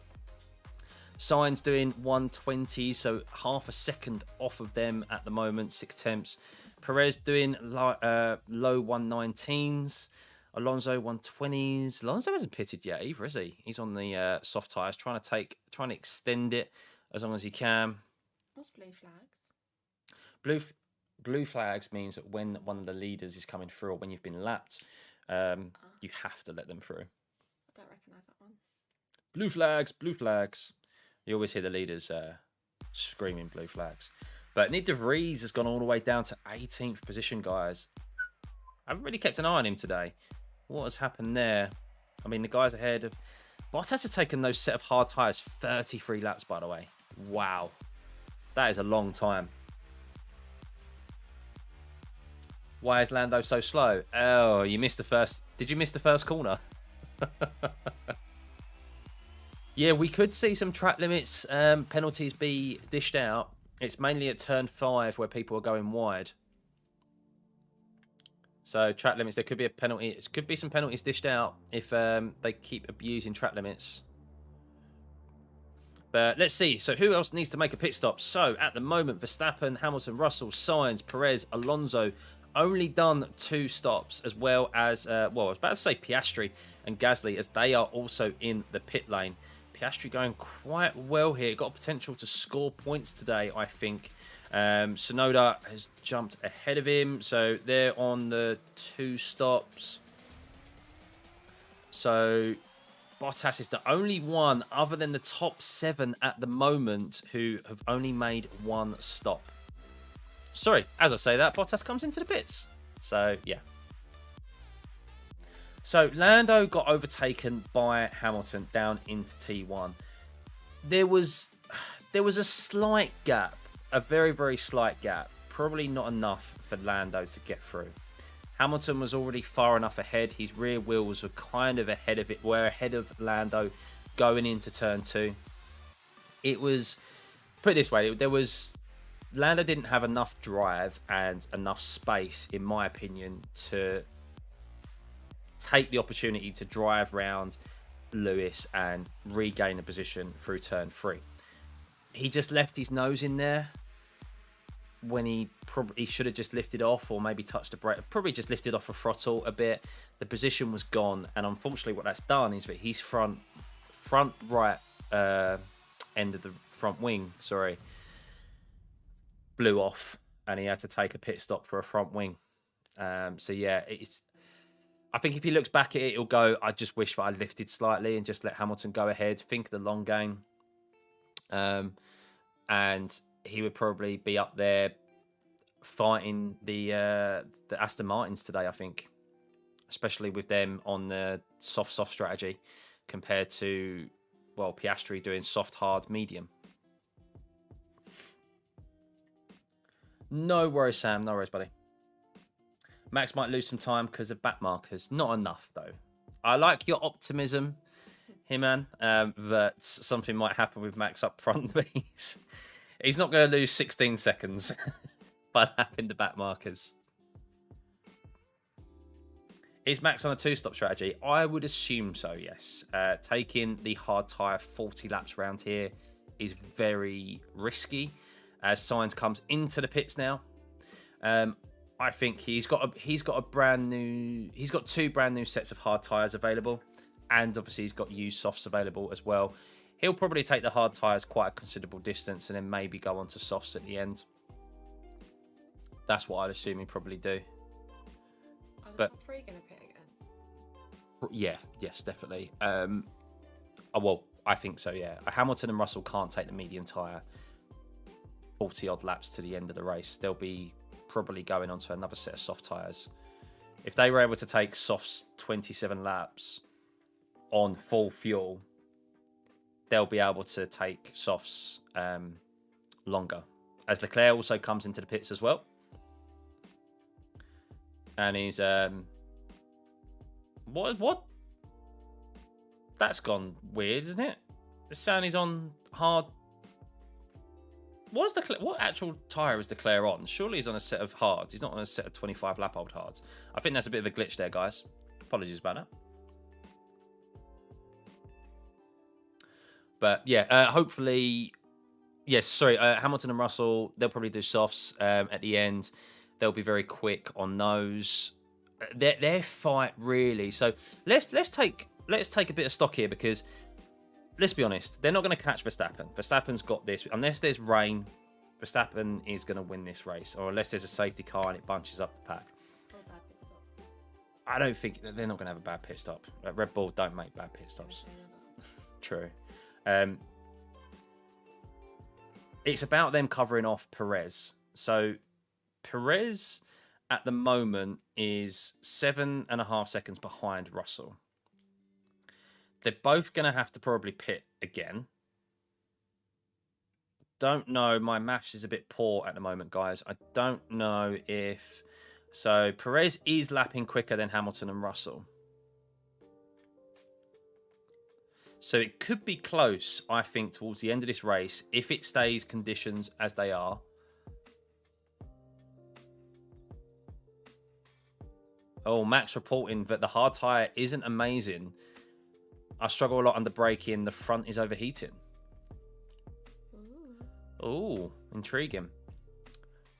Sainz doing 1:20, so half a second off of them at the moment, 6 tenths. Perez doing low 1:19s. Alonso 1:20s. Alonso hasn't pitted yet either, is he? He's on the soft tyres, trying to extend it as long as he can. What's blue flags? Blue flags means that when one of the leaders is coming through or when you've been lapped, you have to let them through. I don't recognise that one. Blue flags, blue flags. You always hear the leaders screaming blue flags. But Nick de Vries has gone all the way down to 18th position, guys. I haven't really kept an eye on him today. What has happened there? I mean, the guys ahead of... Bottas has taken those set of hard tyres 33 laps, by the way. Wow. That is a long time. Why is Lando so slow? Oh, you missed the first... Did you miss the first corner? Yeah, we could see some track limits penalties be dished out. It's mainly at turn 5 where people are going wide. So track limits, there could be a penalty. It could be some penalties dished out if they keep abusing track limits. But let's see. So who else needs to make a pit stop? So at the moment, Verstappen, Hamilton, Russell, Sainz, Perez, Alonso only done 2 stops, as well as, well, I was about to say Piastri and Gasly, as they are also in the pit lane. Piastri going quite well here. Got potential to score points today, I think. Tsunoda has jumped ahead of him, so they're on the 2 stops. So Bottas is the only one other than the top 7 at the moment who have only made 1 stop. Sorry, as I say that, Bottas comes into the pits. So, yeah. So, Lando got overtaken by Hamilton down into T1. There was a slight gap, a very, very slight gap. Probably not enough for Lando to get through. Hamilton was already far enough ahead. His rear wheels were kind of ahead of it. Were ahead of Lando going into turn 2. It was, put it this way, Lando didn't have enough drive and enough space, in my opinion, to take the opportunity to drive round Lewis and regain a position through turn 3. He just left his nose in there when he probably should have just lifted off, or maybe touched the brake. Probably just lifted off a throttle a bit. The position was gone, and unfortunately what that's done is that his front right end of the front wing, sorry, blew off, and he had to take a pit stop for a front wing. So yeah, I think if he looks back at it, he'll go, I just wish that I lifted slightly and just let Hamilton go ahead, think of the long game. And he would probably be up there fighting the Aston Martins today, I think. Especially with them on the soft strategy compared to, well, Piastri doing soft, hard, medium. No worries, Sam. No worries, buddy. Max might lose some time because of back markers. Not enough, though. I like your optimism here, man, that something might happen with Max up front, but he's not going to lose 16 seconds by lapping the back markers. Is Max on a two-stop strategy? I would assume so, yes. Taking the hard tyre 40 laps around here is very risky as Sainz comes into the pits now. I think he's got two brand new sets of hard tyres available, and obviously he's got used softs available as well. He'll probably take the hard tyres quite a considerable distance and then maybe go on to softs at the end. That's what I'd assume he'd probably do. Are the But top 3 going to pit again? yeah, yes, definitely. Well, I think so, yeah. Hamilton and Russell can't take the medium tyre 40 odd laps to the end of the race. They'll be probably going on to another set of soft tyres. If they were able to take softs 27 laps on full fuel, they'll be able to take softs longer. As Leclerc also comes into the pits as well. And he's what? That's gone weird, isn't it? The sound is on hard. What actual tyre is Leclerc on? Surely he's on a set of hards. He's not on a set of 25 lap old hards. I think that's a bit of a glitch there, guys. Apologies about that. But yeah, hopefully, yes. Sorry, Hamilton and Russell. They'll probably do softs at the end. They'll be very quick on those. Their fight really. So let's take a bit of stock here, because let's be honest, they're not going to catch Verstappen. Verstappen's got this. Unless there's rain, Verstappen is going to win this race, or unless there's a safety car and it bunches up the pack. Or a bad pit stop. I don't think they're not going to have a bad pit stop. Red Bull don't make bad pit stops. True. It's about them covering off Perez. So Perez at the moment is 7.5 seconds behind Russell. They're both going to have to probably pit again. Don't know. My maths is a bit poor at the moment, guys. I don't know if... So Perez is lapping quicker than Hamilton and Russell. So it could be close, I think, towards the end of this race, if it stays conditions as they are. Oh, Max reporting that the hard tyre isn't amazing. I struggle a lot under braking. The front is overheating. Ooh, intriguing.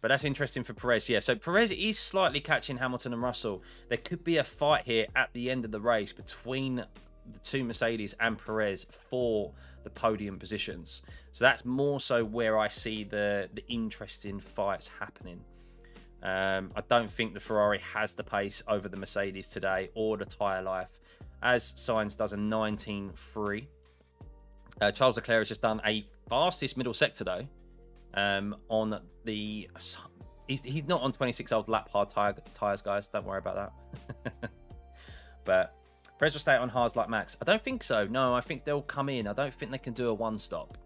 But that's interesting for Perez. Yeah, so Perez is slightly catching Hamilton and Russell. There could be a fight here at the end of the race between the two Mercedes and Perez for the podium positions. So that's more so where I see the interesting fights happening. I don't think the Ferrari has the pace over the Mercedes today or the tyre life, as Sainz does a 19.3. Charles Leclerc has just done a fastest middle sector though. On the... He's not on 26 old lap hard tyres, guys. Don't worry about that. But Perez will stay on hards like Max. I don't think so. No, I think they'll come in. I don't think they can do a one-stop.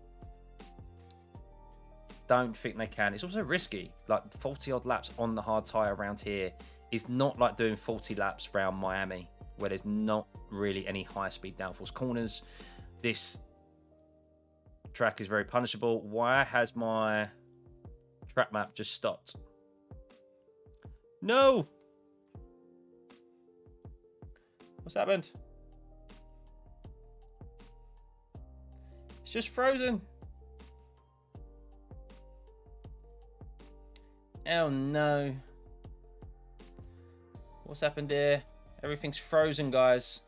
Don't think they can. It's also risky. Like 40 odd laps on the hard tyre around here is not like doing 40 laps around Miami, where there's not really any high speed downforce corners. This track is very punishable. Why has my track map just stopped? No. What's happened? It's just frozen. Oh no. What's happened here? Everything's frozen, guys.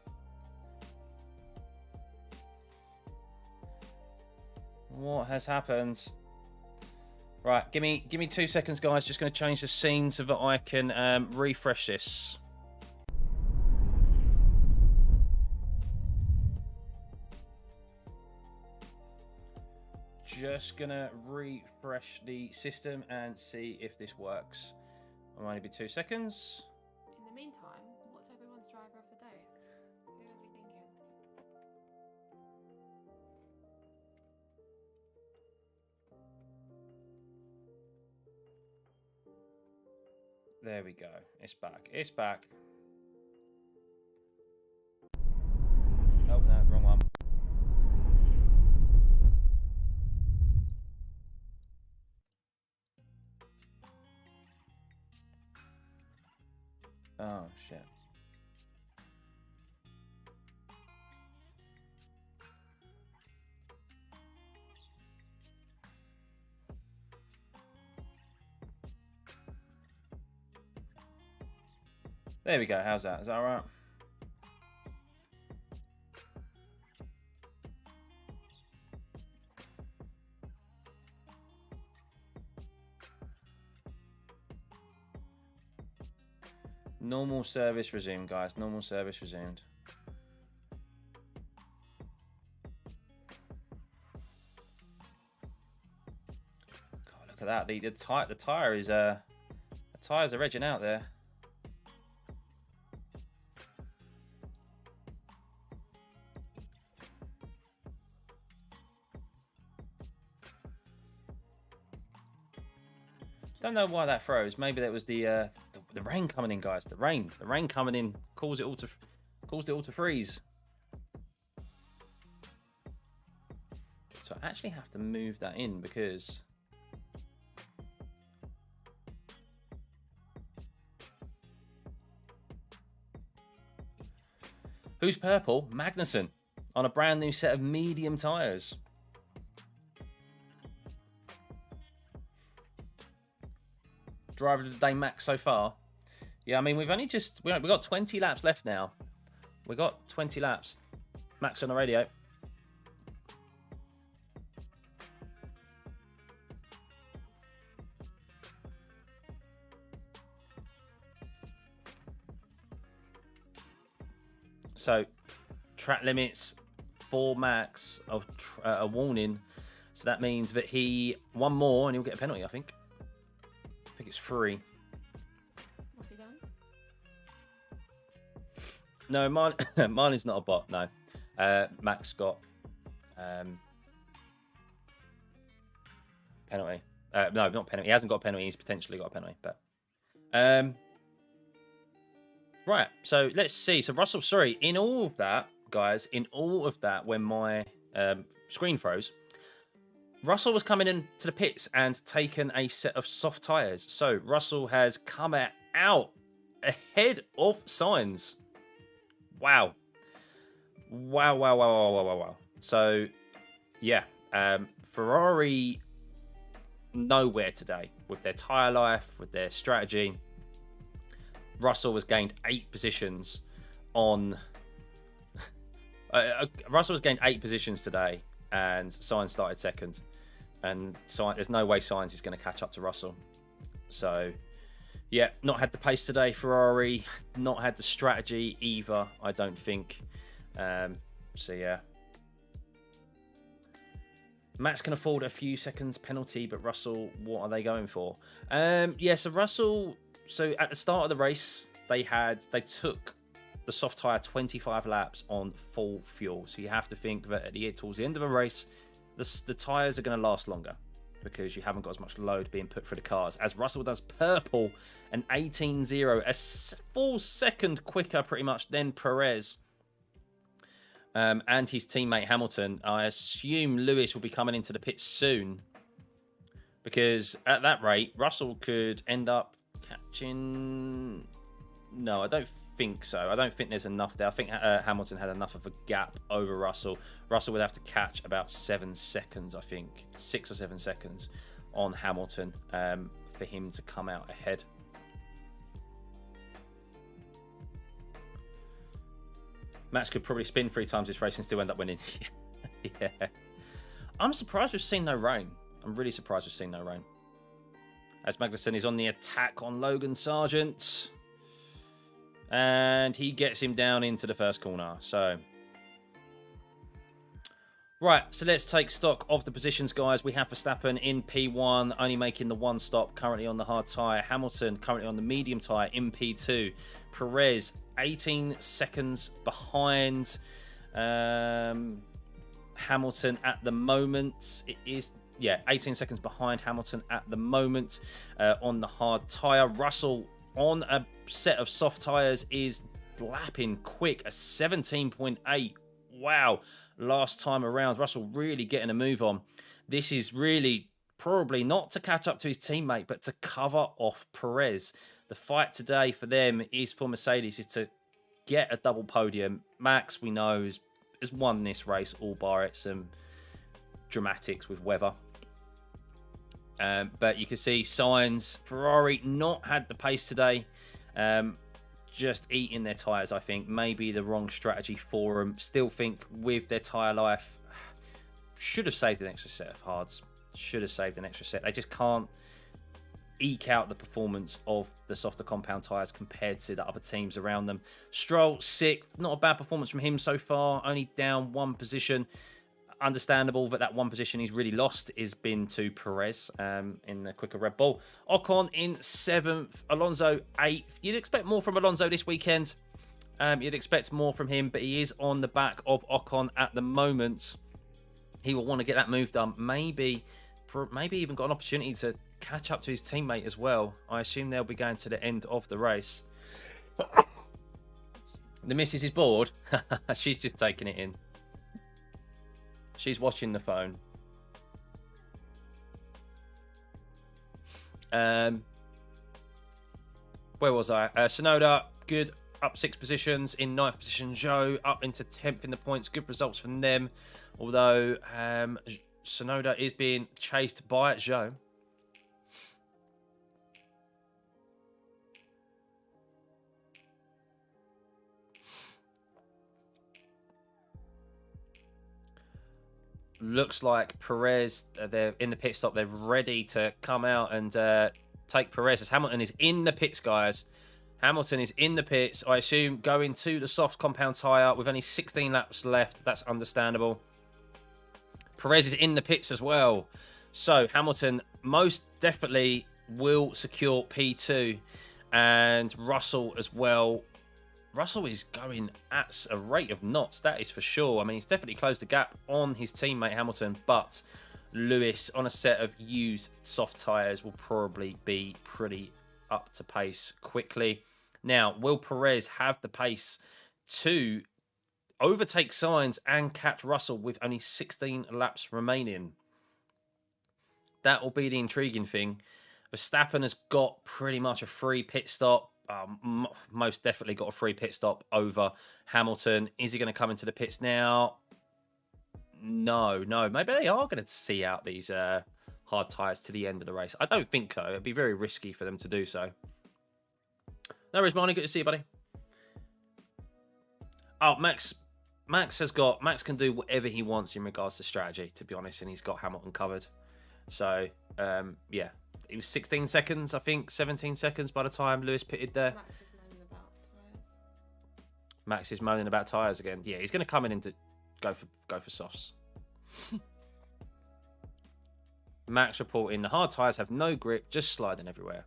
What has happened? Right, give me 2 seconds, guys. Just going to change the scene so that I can refresh this. Just gonna refresh the system and see if this works. I'll only be 2 seconds. In the meantime, what's everyone's driver of the day? Who are we thinking? There we go. It's back. It's back. Oh, no, wrong one. Oh, shit. There we go. How's that? Is that all right? Normal service resumed, guys. Normal service resumed. God, look at that. The tire is the tires are edging out there. Don't know why that froze. Maybe that was the rain coming in, guys. The rain coming in caused it all to freeze. So I actually have to move that in because who's purple? Magnussen on a brand new set of medium tires. Driver of the day, Max, so far. Yeah, I mean, we've got 20 laps left now. We've got 20 laps. Max on the radio. So, track limits for Max of a warning. So that means that one more and he'll get a penalty, I think. I think it's 3. What's he done? No, mine is not a bot. No, Max got penalty. No, not penalty. He hasn't got a penalty. He's potentially got a penalty. But right. So let's see. So Russell, sorry, in all of that, guys, when my screen froze, Russell was coming into the pits and taken a set of soft tyres. So Russell has come out ahead of Sainz. Wow. So, yeah. Ferrari nowhere today with their tyre life, with their strategy. Russell has gained 8 positions on... Russell has gained 8 positions today and Sainz started second. And there's no way Sainz is going to catch up to Russell. So, yeah, not had the pace today, Ferrari. Not had the strategy either, I don't think. So, yeah. Max can afford a few seconds penalty, but Russell, what are they going for? Yeah, so Russell... So, at the start of the race, they took the soft tyre 25 laps on full fuel. So, you have to think that towards the end of a race... The tyres are going to last longer because you haven't got as much load being put through the cars. As Russell does purple, an 18.0, a full second quicker pretty much than Perez and his teammate Hamilton. I assume Lewis will be coming into the pits soon because at that rate, Russell could end up catching... No, I don't think so. I don't think there's enough there. I think Hamilton had enough of a gap over Russell. Russell would have to catch about 7 seconds, I think. 6 or 7 seconds on Hamilton for him to come out ahead. Max could probably spin 3 times this race and still end up winning. Yeah. I'm surprised we've seen no rain. I'm really surprised we've seen no rain. As Magnussen is on the attack on Logan Sargent. And he gets him down into the first corner. So, right, so let's take stock of the positions, guys. We have Verstappen in P1, only making the 1 stop, currently on the hard tyre. Hamilton currently on the medium tyre in P2. Perez 18 seconds behind Hamilton at the moment. It is, yeah, 18 seconds behind Hamilton at the moment on the hard tyre. Russell on a set of soft tyres is lapping quick, a 17.8. Wow, last time around. Russell really getting a move on. This is really probably not to catch up to his teammate, but to cover off Perez. The fight today for them is for Mercedes is to get a double podium. Max, we know, has won this race, all bar some dramatics with weather. But you can see Sainz, Ferrari not had the pace today. Just eating their tyres, I think. Maybe the wrong strategy for them. Still think with their tyre life, should have saved an extra set of hards. Should have saved an extra set. They just can't eke out the performance of the softer compound tyres compared to the other teams around them. Stroll, 6th. Not a bad performance from him so far. Only down 1 position. Understandable that 1 position he's really lost has been to Perez in the quicker Red Bull. Ocon in 7th, Alonso 8th. You'd expect more from Alonso this weekend. You'd expect more from him, but he is on the back of Ocon at the moment. He will want to get that move done. Maybe even got an opportunity to catch up to his teammate as well. I assume they'll be going to the end of the race. The missus is bored. She's just taking it in. She's watching the phone. Where was I? Sonoda, good. Up 6 positions. In 9th position, Zhou up into 10th in the points. Good results from them. Although Sonoda is being chased by Zhou. Looks like Perez, they're in the pit stop. They're ready to come out and take Perez as Hamilton is in the pits, guys. Hamilton is in the pits, I assume, going to the soft compound tyre with only 16 laps left. That's understandable. Perez is in the pits as well. So Hamilton most definitely will secure P2. And Russell as well. Russell is going at a rate of knots, that is for sure. I mean, he's definitely closed the gap on his teammate Hamilton, but Lewis on a set of used soft tyres will probably be pretty up to pace quickly. Now, will Perez have the pace to overtake Sainz and catch Russell with only 16 laps remaining? That will be the intriguing thing. Verstappen has got pretty much a free pit stop. Most definitely got a free pit stop over Hamilton. Is he going to come into the pits now? No. Maybe they are going to see out these hard tyres to the end of the race. I don't think so. It'd be very risky for them to do so. No worries, Marnie. Good to see you, buddy. Oh, Max can do whatever he wants in regards to strategy, to be honest, and he's got Hamilton covered. So, yeah. It was 16 seconds, I think, 17 seconds by the time Lewis pitted there. Max is moaning about tyres again. Yeah, he's going to come in and go for softs. Max reporting the hard tyres have no grip, just sliding everywhere.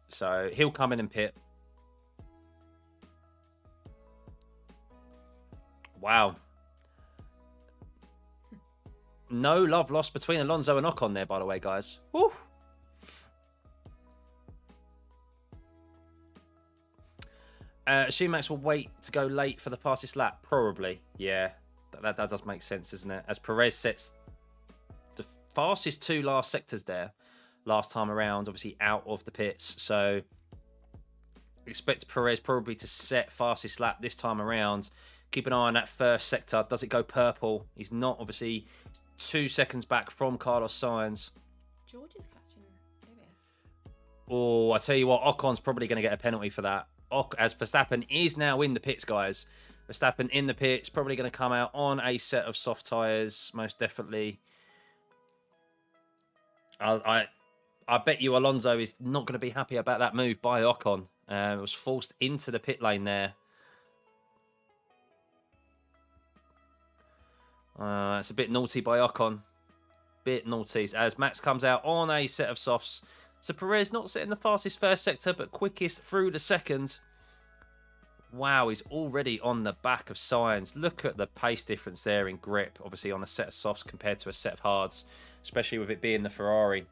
So he'll come in and pit. Wow. No love lost between Alonso and Ocon there, by the way, guys. Woo. Assume Max will wait to go late for the fastest lap. Probably, yeah. That does make sense, doesn't it? As Perez sets the fastest 2 last sectors there. last time around, obviously out of the pits. So expect Perez probably to set fastest lap this time around. Keep an eye on that first sector. Does it go purple? He's not, obviously 2 seconds back from Carlos Sainz. George is catching maybe. Oh, I tell you what, Ocon's probably going to get a penalty for that. As Verstappen is now in the pits, guys. Verstappen in the pits, probably going to come out on a set of soft tyres, most definitely. I bet you Alonso is not going to be happy about that move by Ocon. It was forced into the pit lane there. It's a bit naughty by Ocon. Bit naughty. As Max comes out on a set of softs. So Perez not setting the fastest first sector, but quickest through the second. Wow, he's already on the back of Sainz. Look at the pace difference there in grip, obviously on a set of softs compared to a set of hards, especially with it being the Ferrari.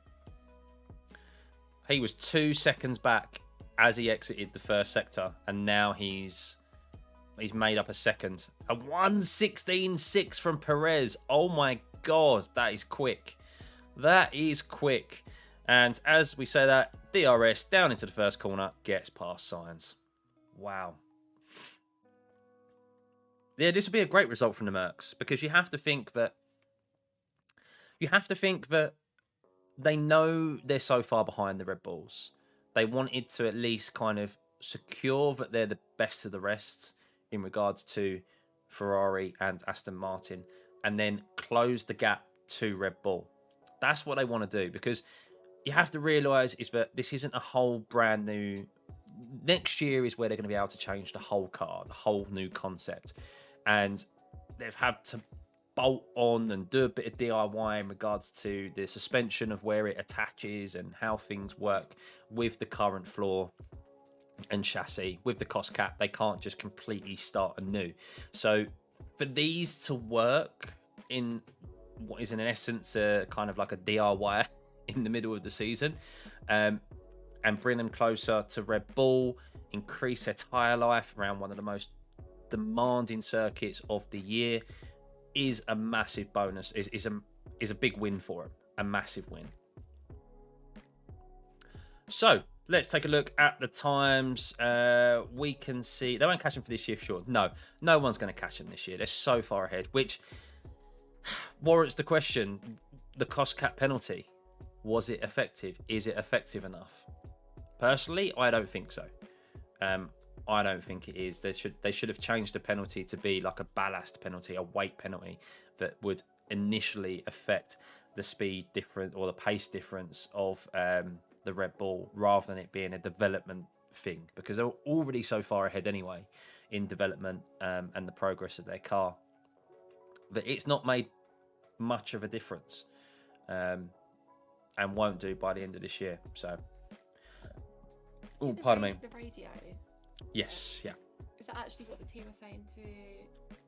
He was 2 seconds back as he exited the first sector, and now he's made up a second. A 1:16.6 from Perez. Oh my God, that is quick. That is quick. And as we say that, DRS down into the first corner, gets past Sainz. Wow. Yeah, this will be a great result from the Mercs, because you have to think that they know they're so far behind the Red Bulls. They wanted to at least kind of secure that they're the best of the rest in regards to Ferrari and Aston Martin, and then close the gap to Red Bull. That's what they want to do, because you have to realise is that this isn't a whole brand new... Next year is where they're going to be able to change the whole car, the whole new concept. And they've had to bolt on and do a bit of DIY in regards to the suspension of where it attaches and how things work with the current floor and chassis. With the cost cap, they can't just completely start anew. So for these to work in what is in essence kind of like a DIY in the middle of the season, and bring them closer to Red Bull, increase their tyre life around one of the most demanding circuits of the year, is a massive bonus, is a big win for them, a massive win. So let's take a look at the times. We can see they won't catch them for this year, for sure. No one's going to catch them this year. They're so far ahead, which warrants the question: the cost cap penalty, was it effective? Is it effective enough? Personally, I don't think so. I don't think it is. They should have changed the penalty to be like a ballast penalty, a weight penalty that would initially affect the speed difference or the pace difference of the Red Bull, rather than it being a development thing, because they're already so far ahead anyway in development and the progress of their car that it's not made much of a difference, and won't do by the end of this year. So, oh, pardon me. The radio. Yes, yeah. Is that actually what the team are saying to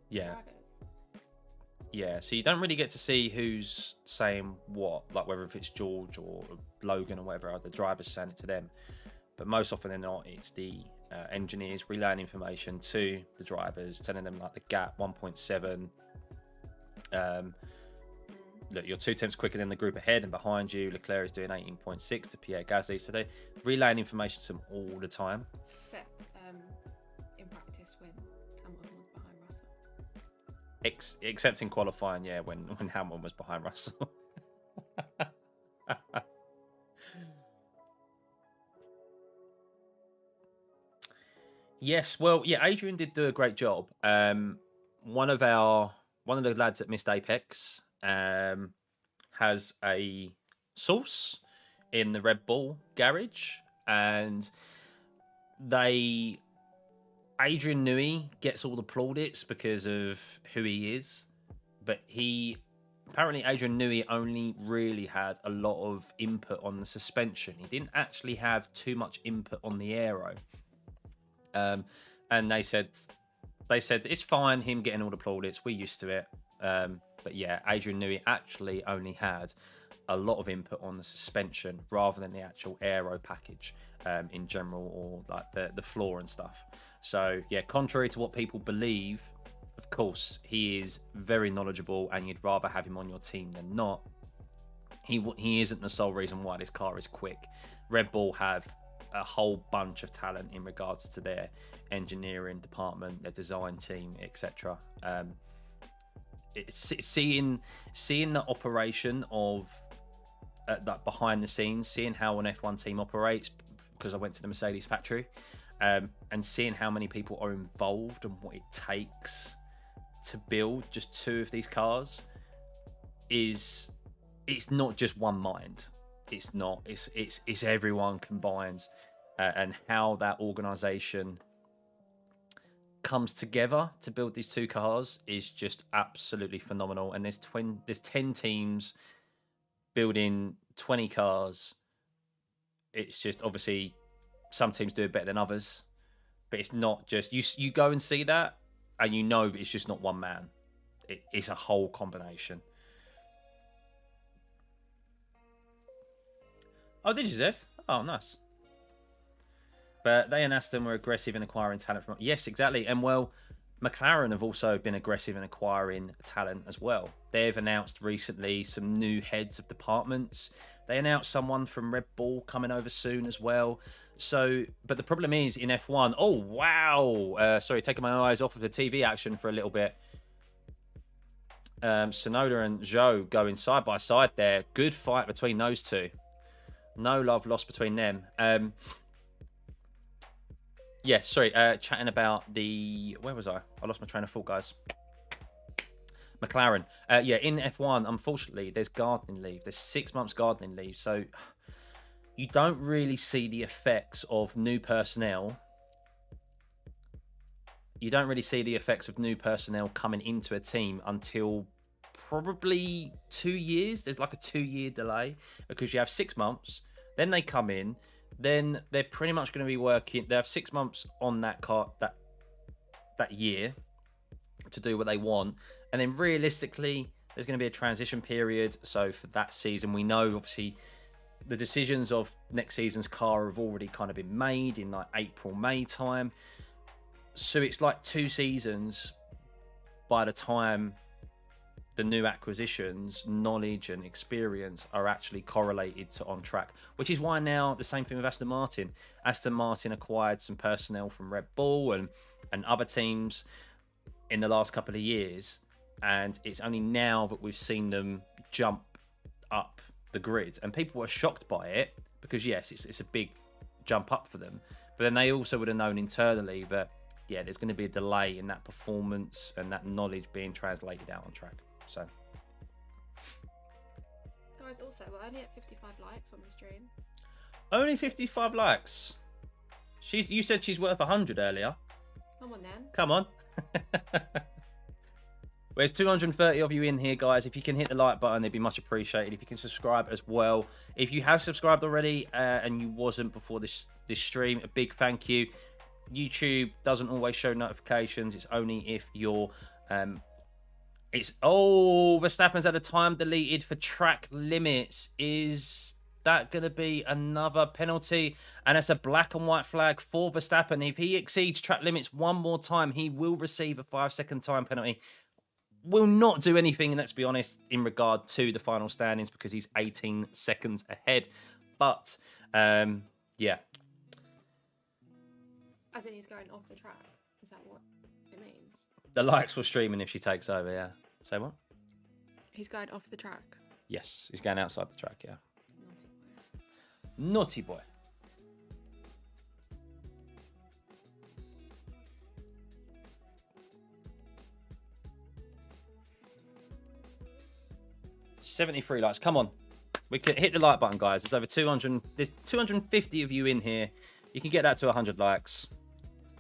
Yeah. drivers? Yeah, so you don't really get to see who's saying what, like whether if it's George or Logan or whatever, the driver's saying it to them. But most often than not, it's the engineers relaying information to the drivers, telling them like the gap 1.7. Look, you're 2 tenths quicker than the group ahead and behind you. Leclerc is doing 18.6 to Pierre Gasly. So they're relaying information to them all the time. Except in practice when Hamilton was behind Russell. Except in qualifying, yeah, when Hamilton was behind Russell. Yes, well, yeah, Adrian did do a great job. One of the lads that missed Apex has a source in the Red Bull garage, and Adrian Newey gets all the plaudits because of who he is, but apparently Adrian Newey only really had a lot of input on the suspension. He didn't actually have too much input on the aero. And they said it's fine, him getting all the plaudits, we're used to it. But yeah, Adrian Newey actually only had a lot of input on the suspension rather than the actual aero package in general, or like the floor and stuff. So yeah, contrary to what people believe, of course, he is very knowledgeable and you'd rather have him on your team than not. he isn't the sole reason why this car is quick. Red Bull have a whole bunch of talent in regards to their engineering department, their design team, etc. Seeing the operation of that behind the scenes, seeing how an F1 team operates, because I went to the Mercedes factory, and seeing how many people are involved and what it takes to build just 2 of these cars it's not just one mind. It's not. It's everyone combined, and how that organization comes together to build these 2 cars is just absolutely phenomenal. And there's 10 teams building 20 cars. It's just, obviously some teams do it better than others, but it's not just you go and see that and you know that it's just not one man. It's a whole combination. Oh, did you, Zed? Oh, nice. But they and Aston were aggressive in acquiring talent from... Yes, exactly. And, well, McLaren have also been aggressive in acquiring talent as well. They've announced recently some new heads of departments. They announced someone from Red Bull coming over soon as well. So, but the problem is in F1... Oh, wow! Sorry, taking my eyes off of the TV action for a little bit. Sonoda and Zhou going side by side there. Good fight between those 2. No love lost between them. Yeah, sorry. Chatting about the... Where was I? I lost my train of thought, guys. McLaren. Yeah, in F1, unfortunately, there's gardening leave. There's 6 months gardening leave. So you don't really see the effects of new personnel. You don't really see the effects of new personnel coming into a team until probably 2 years. There's like a 2-year delay because you have 6 months, then they come in, then they're pretty much going to be working. They have 6 months on that car that year to do what they want, and then realistically there's going to be a transition period. So for that season, we know obviously the decisions of next season's car have already kind of been made in like April, May time. So it's like 2 seasons by the time the new acquisitions, knowledge and experience are actually correlated to on track, which is why now the same thing with Aston Martin. Aston Martin acquired some personnel from Red Bull and other teams in the last couple of years, and it's only now that we've seen them jump up the grid, and people were shocked by it because yes, it's a big jump up for them, but then they also would have known internally that yeah, there's going to be a delay in that performance and that knowledge being translated out on track. So, guys, also, we're only at 55 likes on the stream. Only 55 likes. You said she's worth 100 earlier. Come on, then. Come on. There's 230 of you in here, guys. If you can hit the like button, it'd be much appreciated. If you can subscribe as well. If you have subscribed already and you wasn't before this stream, a big thank you. YouTube doesn't always show notifications. It's only if you're... Verstappen's had a time deleted for track limits. Is that going to be another penalty? And it's a black and white flag for Verstappen. If he exceeds track limits one more time, he will receive a 5-second time penalty. Will not do anything, let's be honest, in regard to the final standings because he's 18 seconds ahead. But, yeah. As in he's going off the track. Is that what it means? The likes were streaming if she takes over, yeah. Say what? He's going off the track. Yes, he's going outside the track, yeah. Naughty boy. $73 likes. Come on. We can hit the like button, guys. There's over 200. There's 250 of you in here. You can get that to 100 likes.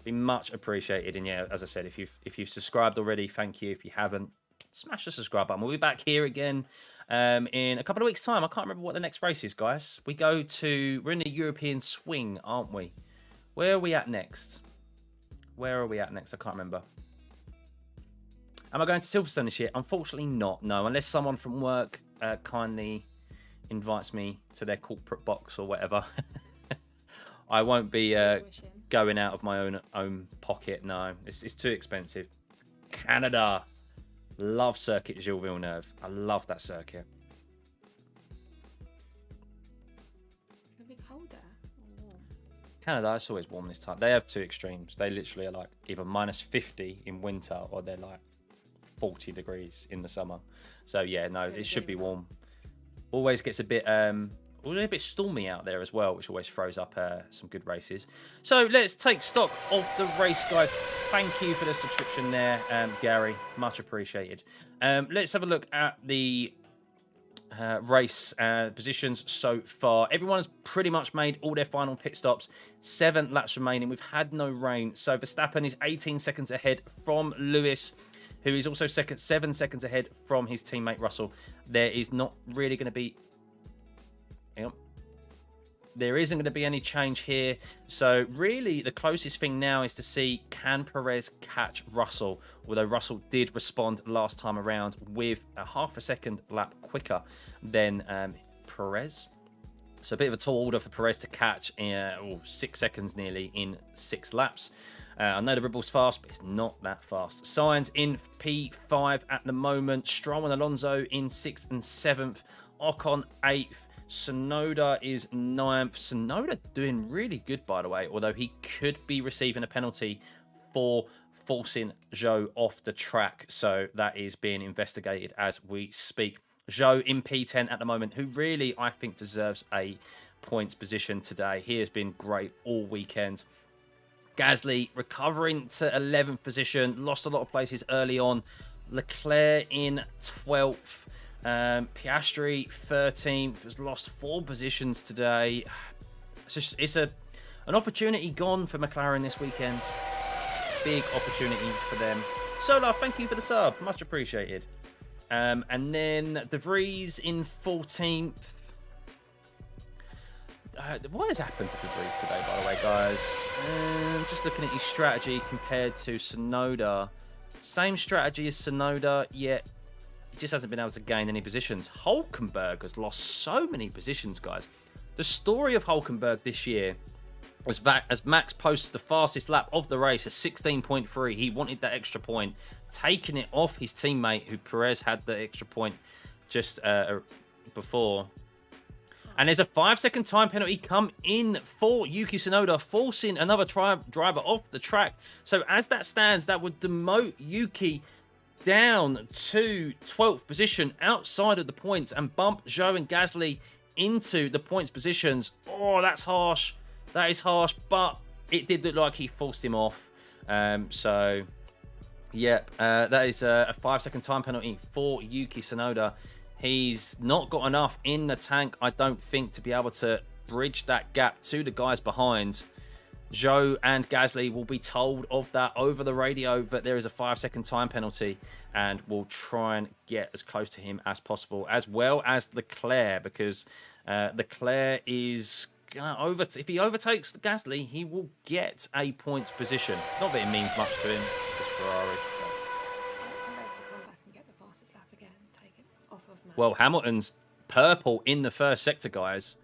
Be much appreciated. And yeah, as I said, if you've subscribed already, thank you. If you haven't, smash the subscribe button. We'll be back here again in a couple of weeks' time. I can't remember what the next race is, guys. We're in the European swing, aren't we? Where are we at next? Where are we at next? I can't remember. Am I going to Silverstone this year? Unfortunately not, no. Unless someone from work kindly invites me to their corporate box or whatever. I won't be going out of my own pocket, no. It's too expensive. Canada. Love Circuit Gilles Villeneuve. I love that circuit. Canada, it's always warm this time. They have two extremes. They literally are like either minus 50 in winter or they're like 40 degrees in the summer. So yeah, no, it should be warm. Always gets a bit stormy out there as well, which always throws up some good races. So let's take stock of the race, guys. Thank you for the subscription there, Gary. Much appreciated. Let's have a look at the race positions so far. Everyone's pretty much made all their final pit stops. 7 laps remaining. We've had no rain. So Verstappen is 18 seconds ahead from Lewis, who is also 7 seconds ahead from his teammate Russell. There is not really going to be... There isn't going to be any change here. So really the closest thing now is to see, can Perez catch Russell? Although Russell did respond last time around with a half a second lap quicker than Perez. So a bit of a tall order for Perez to catch 6 seconds nearly in 6 laps. I know the Red Bull's fast, but it's not that fast. Sainz in P5 at the moment. Stroll and Alonso in 6th and 7th. Ocon 8th. Tsunoda is 9th. Tsunoda doing really good, by the way, although he could be receiving a penalty for forcing Zhou off the track. So that is being investigated as we speak. Zhou in P10 at the moment, who really, I think, deserves a points position today. He has been great all weekend. Gasly recovering to 11th position. Lost a lot of places early on. Leclerc in 12th. Piastri 13th, has lost 4 positions today. It's an opportunity gone for McLaren this weekend. Big opportunity for them. Solar, thank you for the sub, much appreciated. And then De Vries in 14th. What has happened to De Vries today, by the way, guys? Just looking at his strategy compared to Tsunoda. Same strategy as Tsunoda, yet he just hasn't been able to gain any positions. Hulkenberg has lost so many positions, guys. The story of Hulkenberg this year was that as Max posts the fastest lap of the race at 16.3, he wanted that extra point, taking it off his teammate, who Perez had the extra point just before. And there's a 5-second time penalty come in for Yuki Tsunoda, forcing another driver off the track. So as that stands, that would demote Yuki down to 12th position outside of the points and bump Zhou and Gasly into the points positions. Oh, that's harsh. That is harsh, but it did look like he forced him off. So, yep, that is a 5-second time penalty for Yuki Tsunoda. He's not got enough in the tank, I don't think, to be able to bridge that gap to the guys behind. Zhou and Gasly will be told of that over the radio, but there is a 5-second time penalty, and we'll try and get as close to him as possible, as well as Leclerc, because Leclerc is gonna if he overtakes Gasly, he will get a points position. Not that it means much to him, it's Ferrari. Well, Hamilton's purple in the first sector, guys.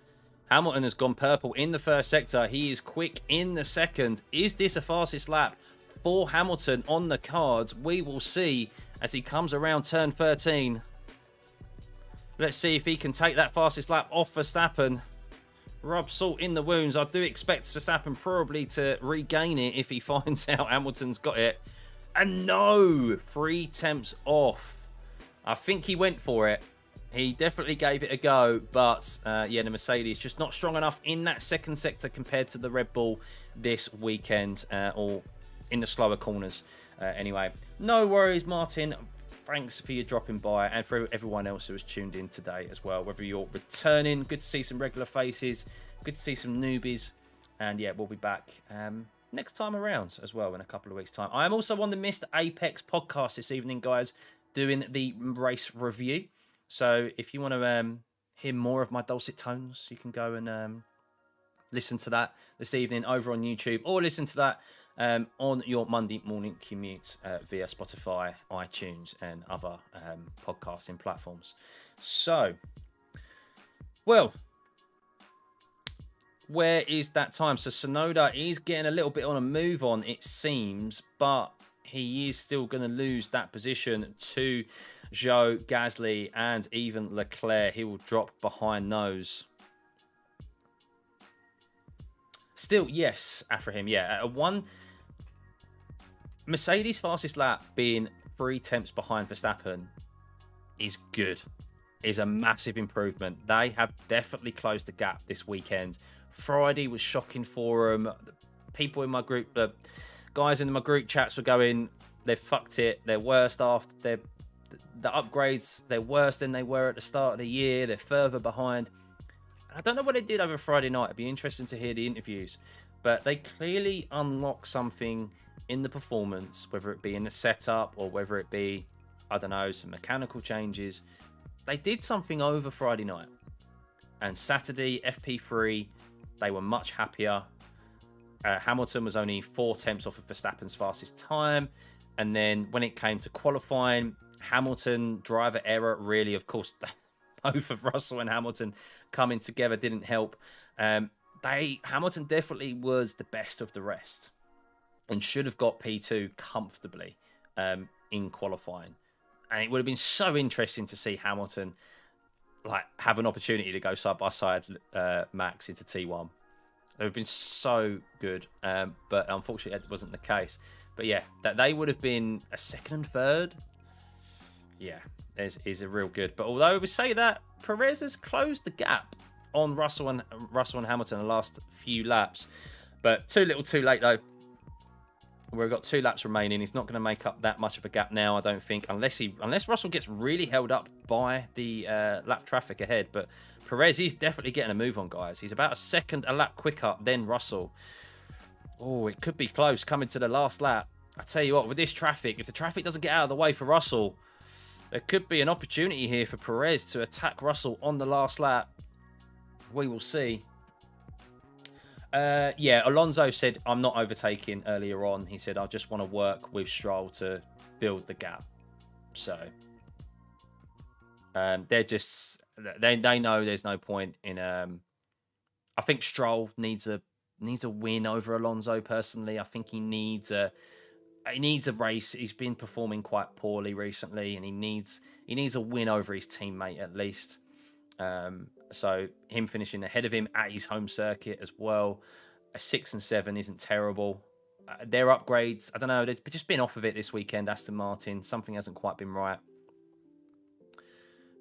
Hamilton has gone purple in the first sector. He is quick in the second. Is this a fastest lap for Hamilton on the cards? We will see as he comes around turn 13. Let's see if he can take that fastest lap off Verstappen. Rub salt in the wounds. I do expect Verstappen probably to regain it if he finds out Hamilton's got it. And no, 3 temps off. I think he went for it. He definitely gave it a go, but yeah, the Mercedes just not strong enough in that second sector compared to the Red Bull this weekend, or in the slower corners. Anyway, no worries, Martin. Thanks for your dropping by, and for everyone else who has tuned in today as well. Whether you're returning, good to see some regular faces, good to see some newbies, and yeah, we'll be back next time around as well in a couple of weeks' time. I am also on the Mr. Apex podcast this evening, guys, doing the race review. So if you want to hear more of my dulcet tones, you can go and listen to that this evening over on YouTube, or listen to that on your Monday morning commute via Spotify, iTunes, and other podcasting platforms. So, well, where is that time? So Tsunoda is getting a little bit on a move on, it seems, but he is still going to lose that position to Zhou, Gasly, and even Leclerc. He will drop behind those. still, yes, Afrahim, yeah. Mercedes' fastest lap being 3 tenths behind Verstappen is good. Is a massive improvement. They have definitely closed the gap this weekend. Friday was shocking for them. People in my group, the guys in my group chats were going, they've fucked it. They're worst after the upgrades. They're worse than they were at the start of the year. They're further behind. I don't know what they did over Friday night. It'd be interesting to hear the interviews. But they clearly unlocked something in the performance, whether it be in the setup or whether it be, I don't know, some mechanical changes. They did something over Friday night. And Saturday, FP3, they were much happier. Hamilton was only 4 tenths off of Verstappen's fastest time. And then when it came to qualifying, Hamilton driver error really, of course, both of Russell and Hamilton coming together didn't help. Hamilton definitely was the best of the rest and should have got P2 comfortably in qualifying. And it would have been so interesting to see Hamilton have an opportunity to go side by side Max into T1. It would have been so good, but unfortunately that wasn't the case. But yeah, that they would have been a second and third. Yeah, is a real good. But although we say that, Perez has closed the gap on Russell and Hamilton in the last few laps. But too little, too late though. We've got 2 laps remaining. He's not going to make up that much of a gap now, I don't think, unless Russell gets really held up by the lap traffic ahead. But Perez, he's definitely getting a move on, guys. He's about a lap quicker than Russell. Oh, it could be close coming to the last lap. I tell you what, with this traffic, if the traffic doesn't get out of the way for Russell, there could be an opportunity here for Perez to attack Russell on the last lap. We will see. Yeah, Alonso said, I'm not overtaking earlier on. He said, I just want to work with Stroll to build the gap. So, they're just, they know there's no point in, I think Stroll needs a win over Alonso personally. I think he needs a race. He's been performing quite poorly recently and he needs a win over his teammate at least. So him finishing ahead of him at his home circuit as well. A 6 and 7 isn't terrible. Their upgrades, I don't know, they've just been off of it this weekend, Aston Martin. Something hasn't quite been right.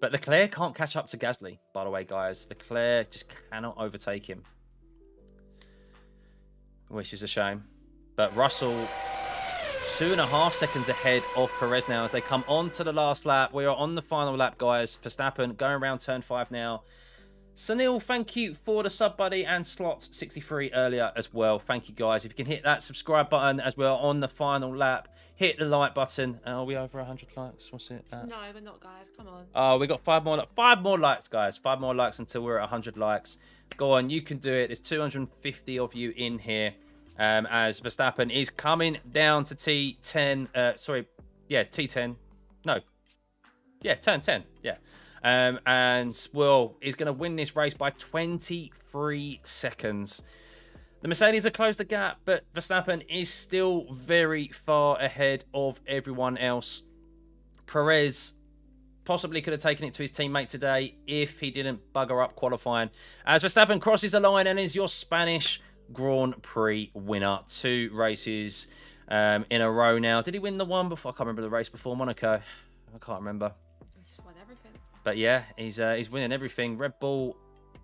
But Leclerc can't catch up to Gasly, by the way, guys. Leclerc just cannot overtake him. Which is a shame. But Russell, 2.5 seconds ahead of Perez now as they come on to the last lap. We are on the final lap, guys. Verstappen going around turn 5 now. Sunil, thank you for the sub, buddy, and Slots63 earlier as well. Thank you, guys. If you can hit that subscribe button as we're on the final lap, hit the like button. Are we over 100 likes? What's it? No, we're not, guys. Come on. Oh, we got 5 more likes, guys. 5 more likes until we're at 100 likes. Go on, you can do it. There's 250 of you in here. As Verstappen is coming down to T10. T10. No. Yeah, turn 10. Yeah. And Will is going to win this race by 23 seconds. The Mercedes have closed the gap, but Verstappen is still very far ahead of everyone else. Perez possibly could have taken it to his teammate today if he didn't bugger up qualifying. As Verstappen crosses the line and is your Spanish Grand Prix winner. 2 races in a row now. Did he win the one before? I can't remember the race before Monaco. I can't remember. He just won everything. But yeah, he's winning everything. Red Bull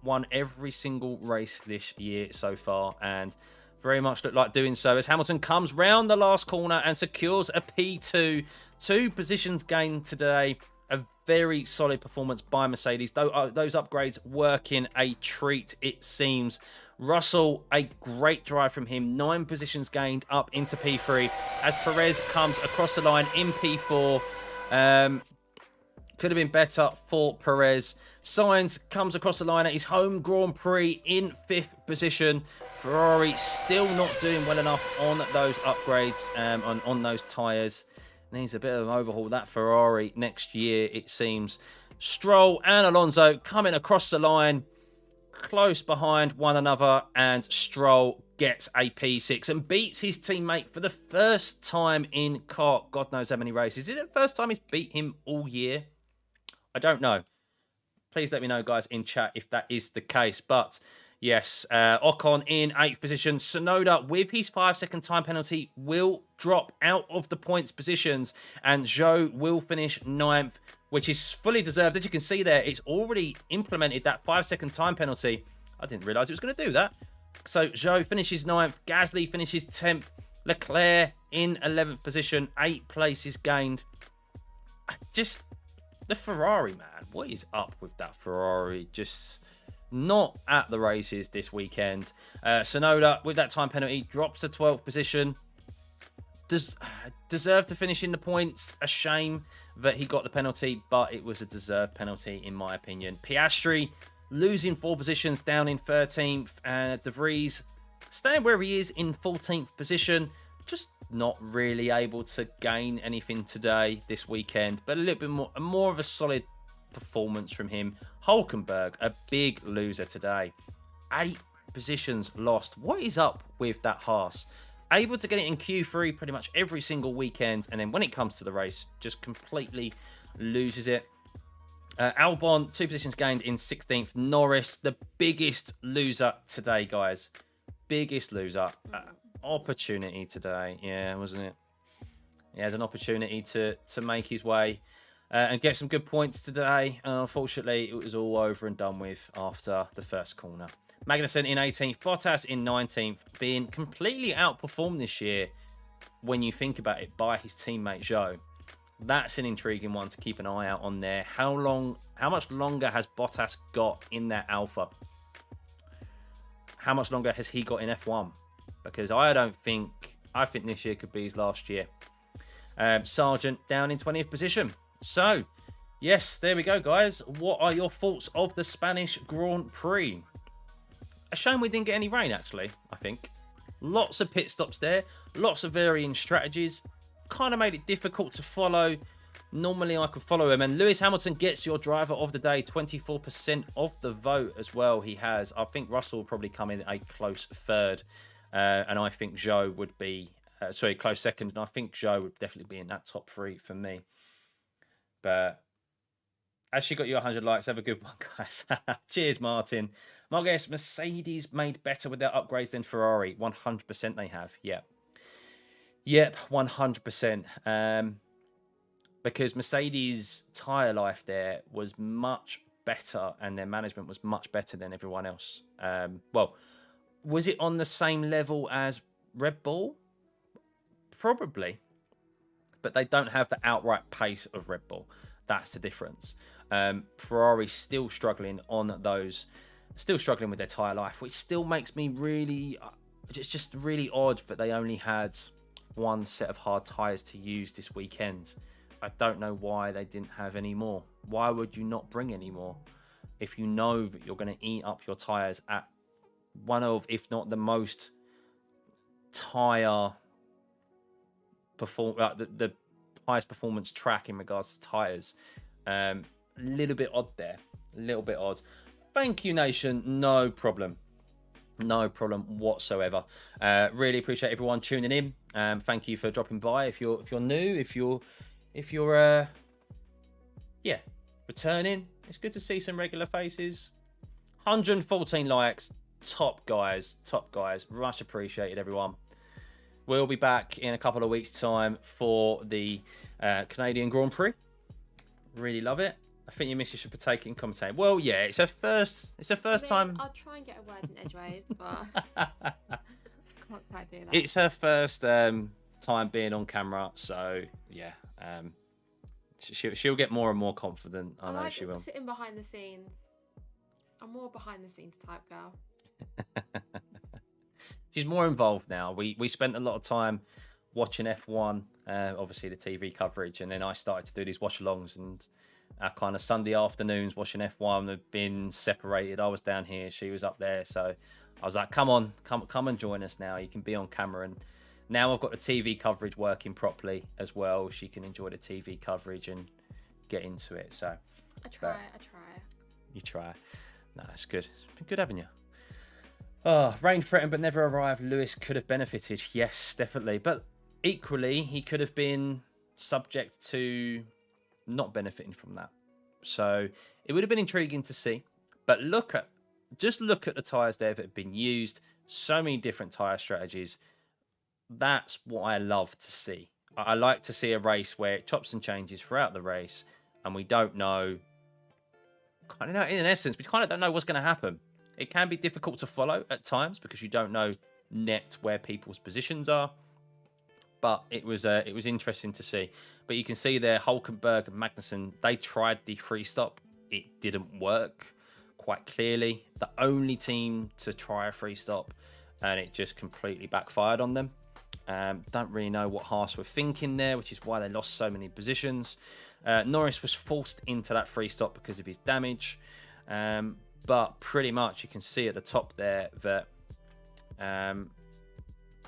won every single race this year so far and very much look like doing so as Hamilton comes round the last corner and secures a P2. 2 positions gained today. A very solid performance by Mercedes. Those upgrades working a treat, it seems. Russell, a great drive from him. 9 positions gained up into P3 as Perez comes across the line in P4. Could have been better for Perez. Sainz comes across the line at his home Grand Prix in 5th position. Ferrari still not doing well enough on those upgrades, on those tyres. Needs a bit of an overhaul, that Ferrari, next year, it seems. Stroll and Alonso coming across the line, close behind one another, and Stroll gets a P6 and beats his teammate for the first time in God knows how many races. Is it the first time he's beat him all year? I don't know. Please let me know, guys, in chat if that is the case. But Yes, Ocon in 8th position. Tsunoda, with his 5-second time penalty, will drop out of the points positions. And Zhou will finish 9th, which is fully deserved. As you can see there, it's already implemented that 5-second time penalty. I didn't realise it was going to do that. So Zhou finishes 9th. Gasly finishes 10th. Leclerc in 11th position. 8 places gained. Just the Ferrari, man. What is up with that Ferrari? Just not at the races this weekend. Tsunoda, with that time penalty, drops to 12th position. Deserved to finish in the points. A shame that he got the penalty, but it was a deserved penalty in my opinion. Piastri losing 4 positions, down in 13th. De Vries staying where he is in 14th position. Just not really able to gain anything today, this weekend, but a little bit more of a solid performance from him. Hulkenberg, a big loser today. 8 positions lost. What is up with that Haas? Able to get it in Q3 pretty much every single weekend, and then when it comes to the race, just completely loses it. Albon, 2 positions gained in 16th. Norris, the biggest loser today, guys. Biggest loser. Opportunity today. Yeah, wasn't it? He had an opportunity to make his way and get some good points today. Unfortunately, it was all over and done with after the first corner. Magnussen in 18th, Bottas in 19th, being completely outperformed this year when you think about it by his teammate Zhou. That's an intriguing one to keep an eye out on there. How much longer has Bottas got in that Alpha? How much longer has he got in F1? Because I think this year could be his last year. Sargent down in 20th position. So, yes, there we go, guys. What are your thoughts of the Spanish Grand Prix? A shame we didn't get any rain, actually, I think. Lots of pit stops there. Lots of varying strategies. Kind of made it difficult to follow. Normally, I could follow him. And Lewis Hamilton gets your driver of the day. 24% of the vote as well he has. I think Russell will probably come in a close third. And I think Zhou would be... close second. And I think Zhou would definitely be in that top 3 for me. But as she got you 100 likes, have a good one, guys. Cheers, Martin. Marcus, Mercedes made better with their upgrades than Ferrari. 100% they have. Yep, 100%. Because Mercedes' tyre life there was much better and their management was much better than everyone else. Well, was it on the same level as Red Bull? Probably. But they don't have the outright pace of Red Bull. That's the difference. Ferrari's still struggling on those, still struggling with their tyre life, which still makes me really, it's just really odd that they only had 1 set of hard tyres to use this weekend. I don't know why they didn't have any more. Why would you not bring any more? If you know that you're going to eat up your tyres at one of, if not the most tyre the highest performance track in regards to tyres. Little bit odd there. A little bit odd. Thank you, Nation. No problem. No problem whatsoever. Really appreciate everyone tuning in. Thank you for dropping by. If you're new, if you're returning, it's good to see some regular faces. 114 likes. Top guys. Much appreciated, everyone. We'll be back in a couple of weeks' time for the Canadian Grand Prix. Really love it. I think your missus should partake in commentating. Well, yeah, it's her first time. I'll try and get a word in edgeways, but I can't quite do that. It's her first time being on camera, so yeah, she'll get more and more confident. I know she will. Sitting behind the scenes. I'm more behind the scenes type girl. She's more involved now. We spent a lot of time watching F1, obviously the TV coverage, and then I started to do these watch-alongs, and our kind of Sunday afternoons watching F1 have been separated. I was down here, she was up there, so I was like, come and join us now. You can be on camera, and now I've got the TV coverage working properly as well. She can enjoy the TV coverage and get into it. So I try. You try. No, it's good. It's been good having you. Oh, rain threatened but never arrived. Lewis could have benefited. Yes, definitely. But equally, he could have been subject to not benefiting from that. So it would have been intriguing to see. But look at just look at the tyres there that have been used. So many different tyre strategies. That's what I love to see. I like to see a race where it chops and changes throughout the race, and we don't know. Kind of know, in essence, we kind of don't know what's going to happen. It can be difficult to follow at times because you don't know net where people's positions are. But it was interesting to see. But you can see there, Hulkenberg and Magnussen, they tried the free stop. It didn't work quite clearly. The only team to try a free stop, and it just completely backfired on them. Don't really know what Haas were thinking there, which is why they lost so many positions. Norris was forced into that free stop because of his damage. But pretty much you can see at the top there that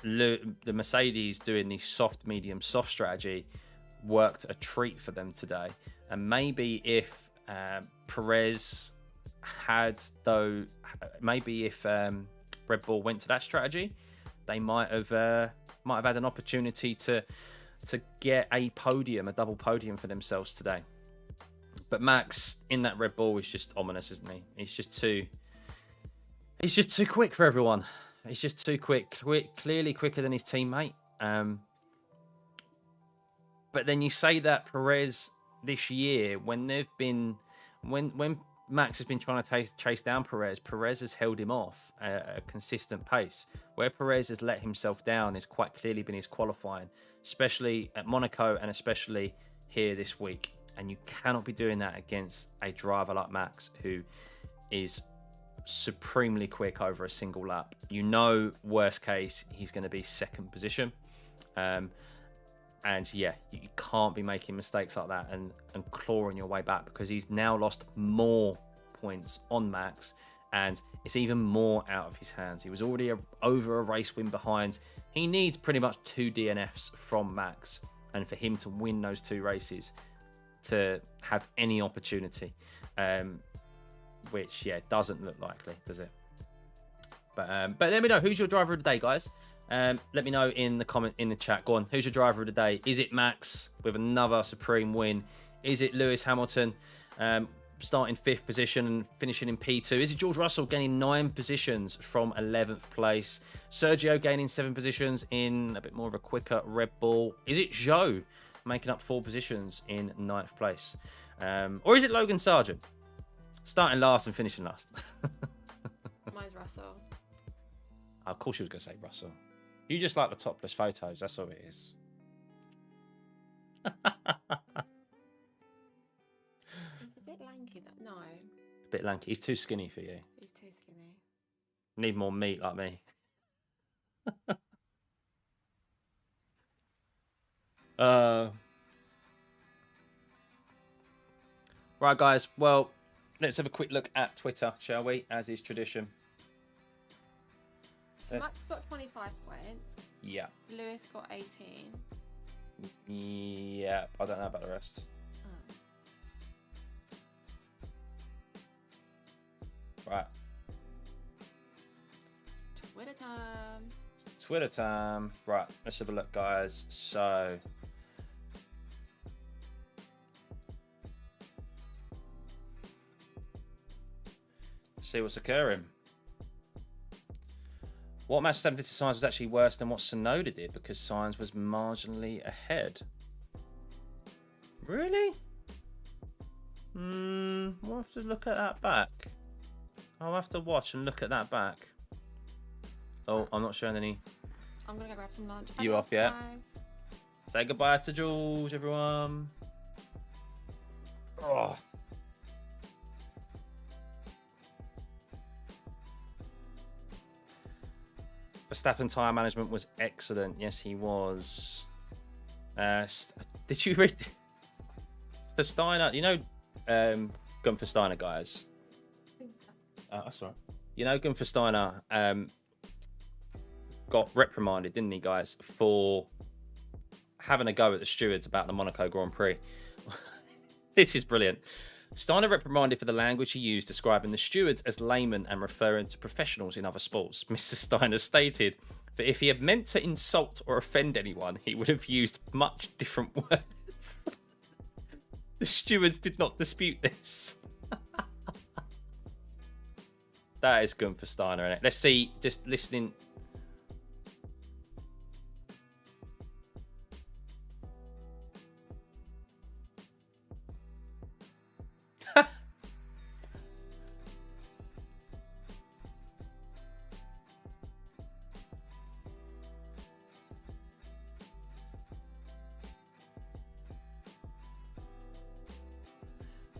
the Mercedes doing the soft, medium, soft strategy worked a treat for them today. And maybe if Perez had, though, maybe if Red Bull went to that strategy, they might have had an opportunity to get a podium, a double podium for themselves today. But Max in that Red Bull is just ominous, isn't he? He's just too quick for everyone. He's just too quick, clearly quicker than his teammate. But then you say that Perez this year, when Max has been trying to chase down Perez has held him off at a consistent pace. Where Perez has let himself down has quite clearly been his qualifying, especially at Monaco and especially here this week. And you cannot be doing that against a driver like Max, who is supremely quick over a single lap. You know, worst case, he's going to be second position. And yeah, you can't be making mistakes like that and clawing your way back, because he's now lost more points on Max and it's even more out of his hands. He was already over a race win behind. He needs pretty much 2 DNFs from Max, and for him to win those 2 races to have any opportunity, which, yeah, doesn't look likely, does it? But let me know, who's your driver of the day, guys? Let me know in the chat. Go on, who's your driver of the day? Is it Max with another supreme win? Is it Lewis Hamilton starting 5th position and finishing in P2? Is it George Russell gaining 9 positions from 11th place? Sergio gaining 7 positions in a bit more of a quicker Red Bull? Is it Zhou making up 4 positions in 9th place? Or is it Logan Sargent starting last and finishing last? Mine's Russell. Of course she was going to say Russell. You just like the topless photos, that's all it is. He's a bit lanky, that no. A bit lanky. He's too skinny for you. He's too skinny. Need more meat like me. Right, guys. Well, let's have a quick look at Twitter, shall we? As is tradition. Max got 25 points. Yeah. Lewis got 18. Yeah. I don't know about the rest. Oh. Right. It's Twitter time. It's Twitter time. Right. Let's have a look, guys. So. See what's occurring. What Max Verstappen did to Sainz was actually worse than what Tsunoda did, because Sainz was marginally ahead. Really? We'll have to look at that back. I'll have to watch and look at that back. Oh, I'm not showing any. I'm going to go grab some lunch. You off yet? Guys. Say goodbye to George, everyone. Oh. Verstappen tyre management was excellent. Yes, he was. Did you read for Steiner? You know, Gunther Steiner, guys. That's all right. You know, Gunther Steiner got reprimanded, didn't he, guys, for having a go at the stewards about the Monaco Grand Prix. This is brilliant. Steiner reprimanded for the language he used describing the stewards as laymen and referring to professionals in other sports. Mr. Steiner stated that if he had meant to insult or offend anyone, he would have used much different words. The stewards did not dispute this. That is good for Steiner, isn't it? Let's see, just listening.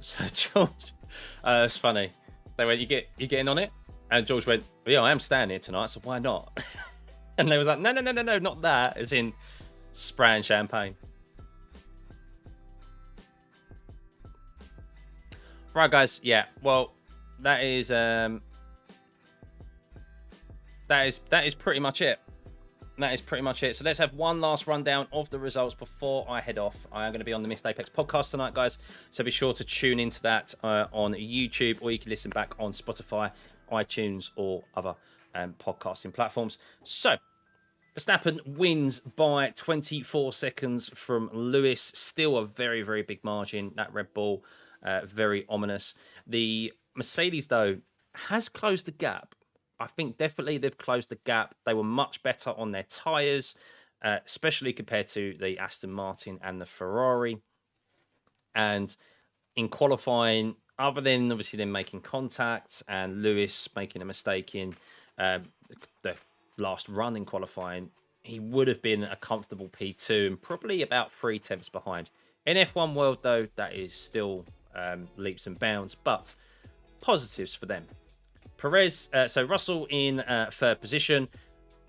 So George, it's funny. They went, you getting on it? And George went, well, yeah, I am staying here tonight, so why not? And they was like, no, not that. As in spraying champagne. Right, guys. Yeah. Well, that is pretty much it. That is pretty much it. So let's have one last rundown of the results before I head off. I am going to be on the Missed Apex podcast tonight, guys. So be sure to tune into that on YouTube, or you can listen back on Spotify, iTunes, or other podcasting platforms. So Verstappen wins by 24 seconds from Lewis. Still a very, very big margin. That Red Bull, very ominous. The Mercedes, though, has closed the gap. I think definitely they've closed the gap. They were much better on their tyres, especially compared to the Aston Martin and the Ferrari. And in qualifying, other than obviously them making contact and Lewis making a mistake in the last run in qualifying, he would have been a comfortable P2 and probably about 3 tenths behind. In F1 world, though, that is still leaps and bounds, but positives for them. Perez, so Russell in 3rd position,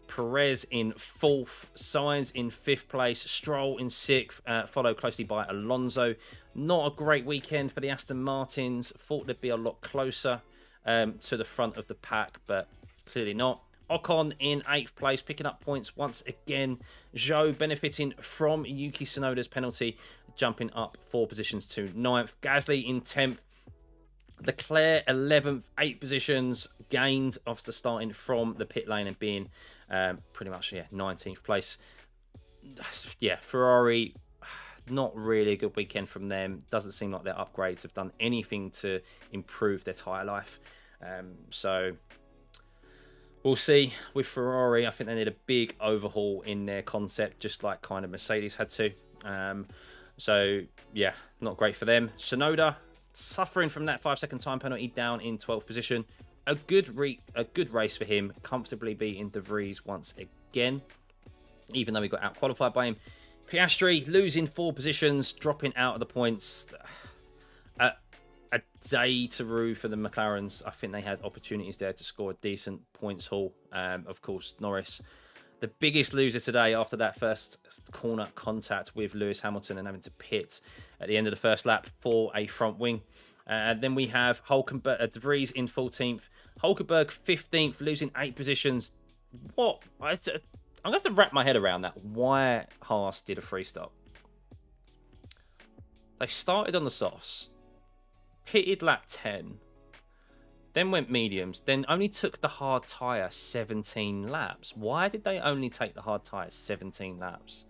Perez in 4th, Sainz in 5th place, Stroll in 6th, followed closely by Alonso. Not a great weekend for the Aston Martins. Thought they'd be a lot closer to the front of the pack, but clearly not. Ocon in 8th place, picking up points once again. Zhou benefiting from Yuki Tsunoda's penalty, jumping up 4 positions to 9th. Gasly in 10th. Leclerc 11th, 8 positions gained after starting from the pit lane and being pretty much 19th place. Yeah, Ferrari, not really a good weekend from them. Doesn't seem like their upgrades have done anything to improve their tyre life. So we'll see with Ferrari. I think they need a big overhaul in their concept, just like kind of Mercedes had to. So yeah, not great for them. Tsunoda, suffering from that 5-second time penalty, down in 12th position. A good race for him, comfortably beating De Vries once again, even though he got out-qualified by him. Piastri losing 4 positions, dropping out of the points. A day to rue for the McLarens. I think they had opportunities there to score a decent points haul. Of course, Norris, the biggest loser today after that first corner contact with Lewis Hamilton and having to pit at the end of the first lap for a front wing. Then we have De Vries in 14th. Hulkenberg 15th, losing 8 positions. What? I'm going to have to wrap my head around that. Why Haas did a free stop. They started on the softs, pitted lap 10, then went mediums, then only took the hard tyre 17 laps. Why did they only take the hard tyre 17 laps?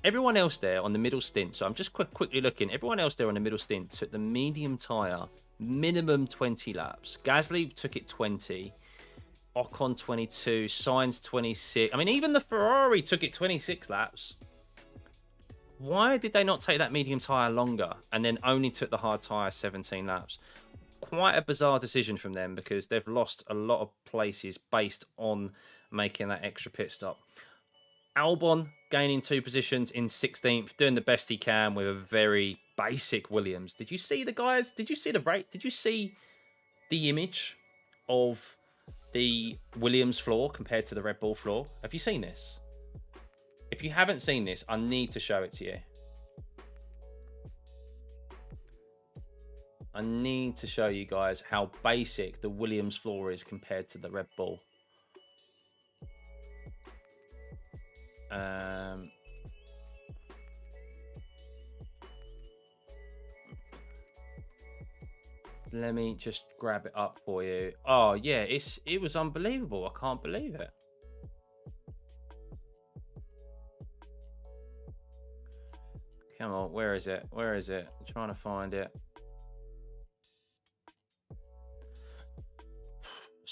Everyone else there on the middle stint, so I'm just quickly looking, everyone else there on the middle stint took the medium tyre minimum 20 laps. Gasly took it 20, Ocon 22, Sainz 26. I mean, even the Ferrari took it 26 laps. Why did they not take that medium tyre longer and then only took the hard tyre 17 laps? Quite a bizarre decision from them, because they've lost a lot of places based on making that extra pit stop. Albon gaining 2 positions in 16th, doing the best he can with a very basic Williams. Did you see the guys? Did you see the rate? Did you see the image of the Williams floor compared to the Red Bull floor? Have you seen this? If you haven't seen this, I need to show it to you. I need to show you guys how basic the Williams floor is compared to the Red Bull. Let me just grab it up for you. Oh yeah, it was unbelievable. I can't believe it. Come on, where is it? Where is it? I'm trying to find it.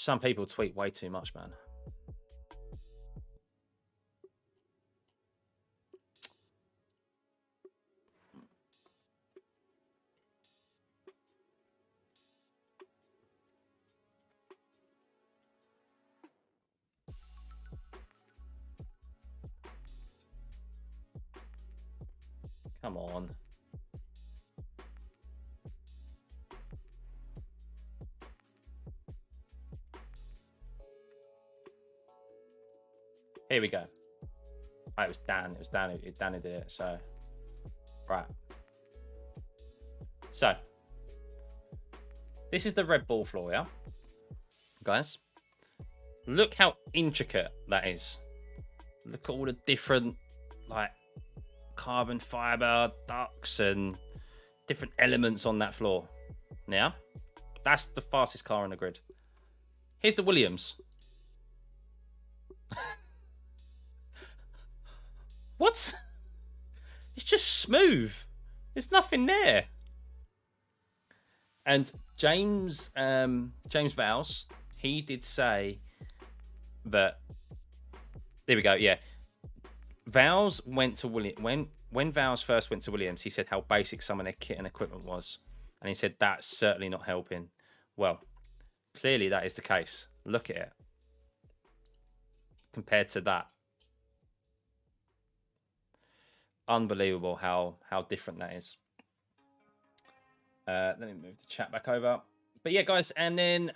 Some people tweet way too much, man. Come on. Here we go. Oh, it was Dan. It was Dan. Dan who did it. So, right. So, this is the Red Bull floor, yeah? Guys, look how intricate that is. Look at all the different, like, carbon fiber ducts and different elements on that floor. Yeah, that's the fastest car on the grid. Here's the Williams. What? It's just smooth. There's nothing there. And James Vowles, he did say that. There we go. Yeah. Vowles went to Williams when Vowles first went to Williams. He said how basic some of their kit and equipment was, and he said that's certainly not helping. Well, clearly that is the case. Look at it compared to that. Unbelievable how different that is. Let me move the chat back over. But yeah, guys, and then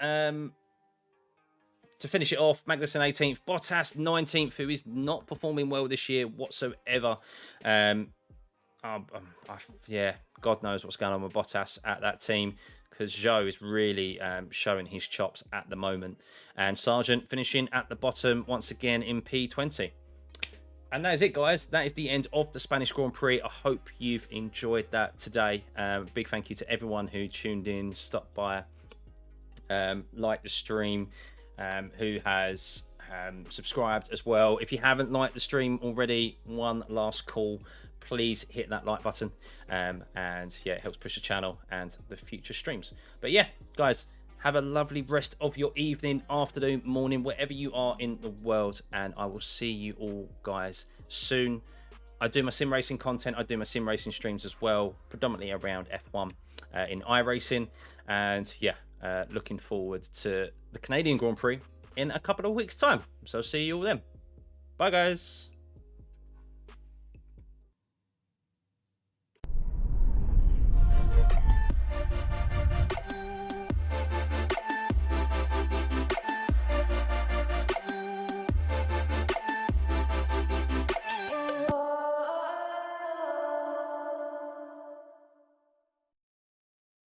to finish it off, Magnussen 18th, Bottas 19th, who is not performing well this year whatsoever. Yeah, God knows what's going on with Bottas at that team, because Joe is really showing his chops at the moment. And Sargent finishing at the bottom once again in P20. And that is it, guys. That is the end of the Spanish Grand Prix. I hope you've enjoyed that today. Big thank you to everyone who tuned in, stopped by, liked the stream, who has subscribed as well. If you haven't liked the stream already, one last call. Please hit that like button. And yeah, it helps push the channel and the future streams. But yeah, guys, have a lovely rest of your evening, afternoon, morning, wherever you are in the world. And I will see you all, guys, soon. I do my sim racing content. I do my sim racing streams as well, predominantly around F1 in iRacing. And yeah, looking forward to the Canadian Grand Prix in a couple of weeks' time. So see you all then. Bye, guys.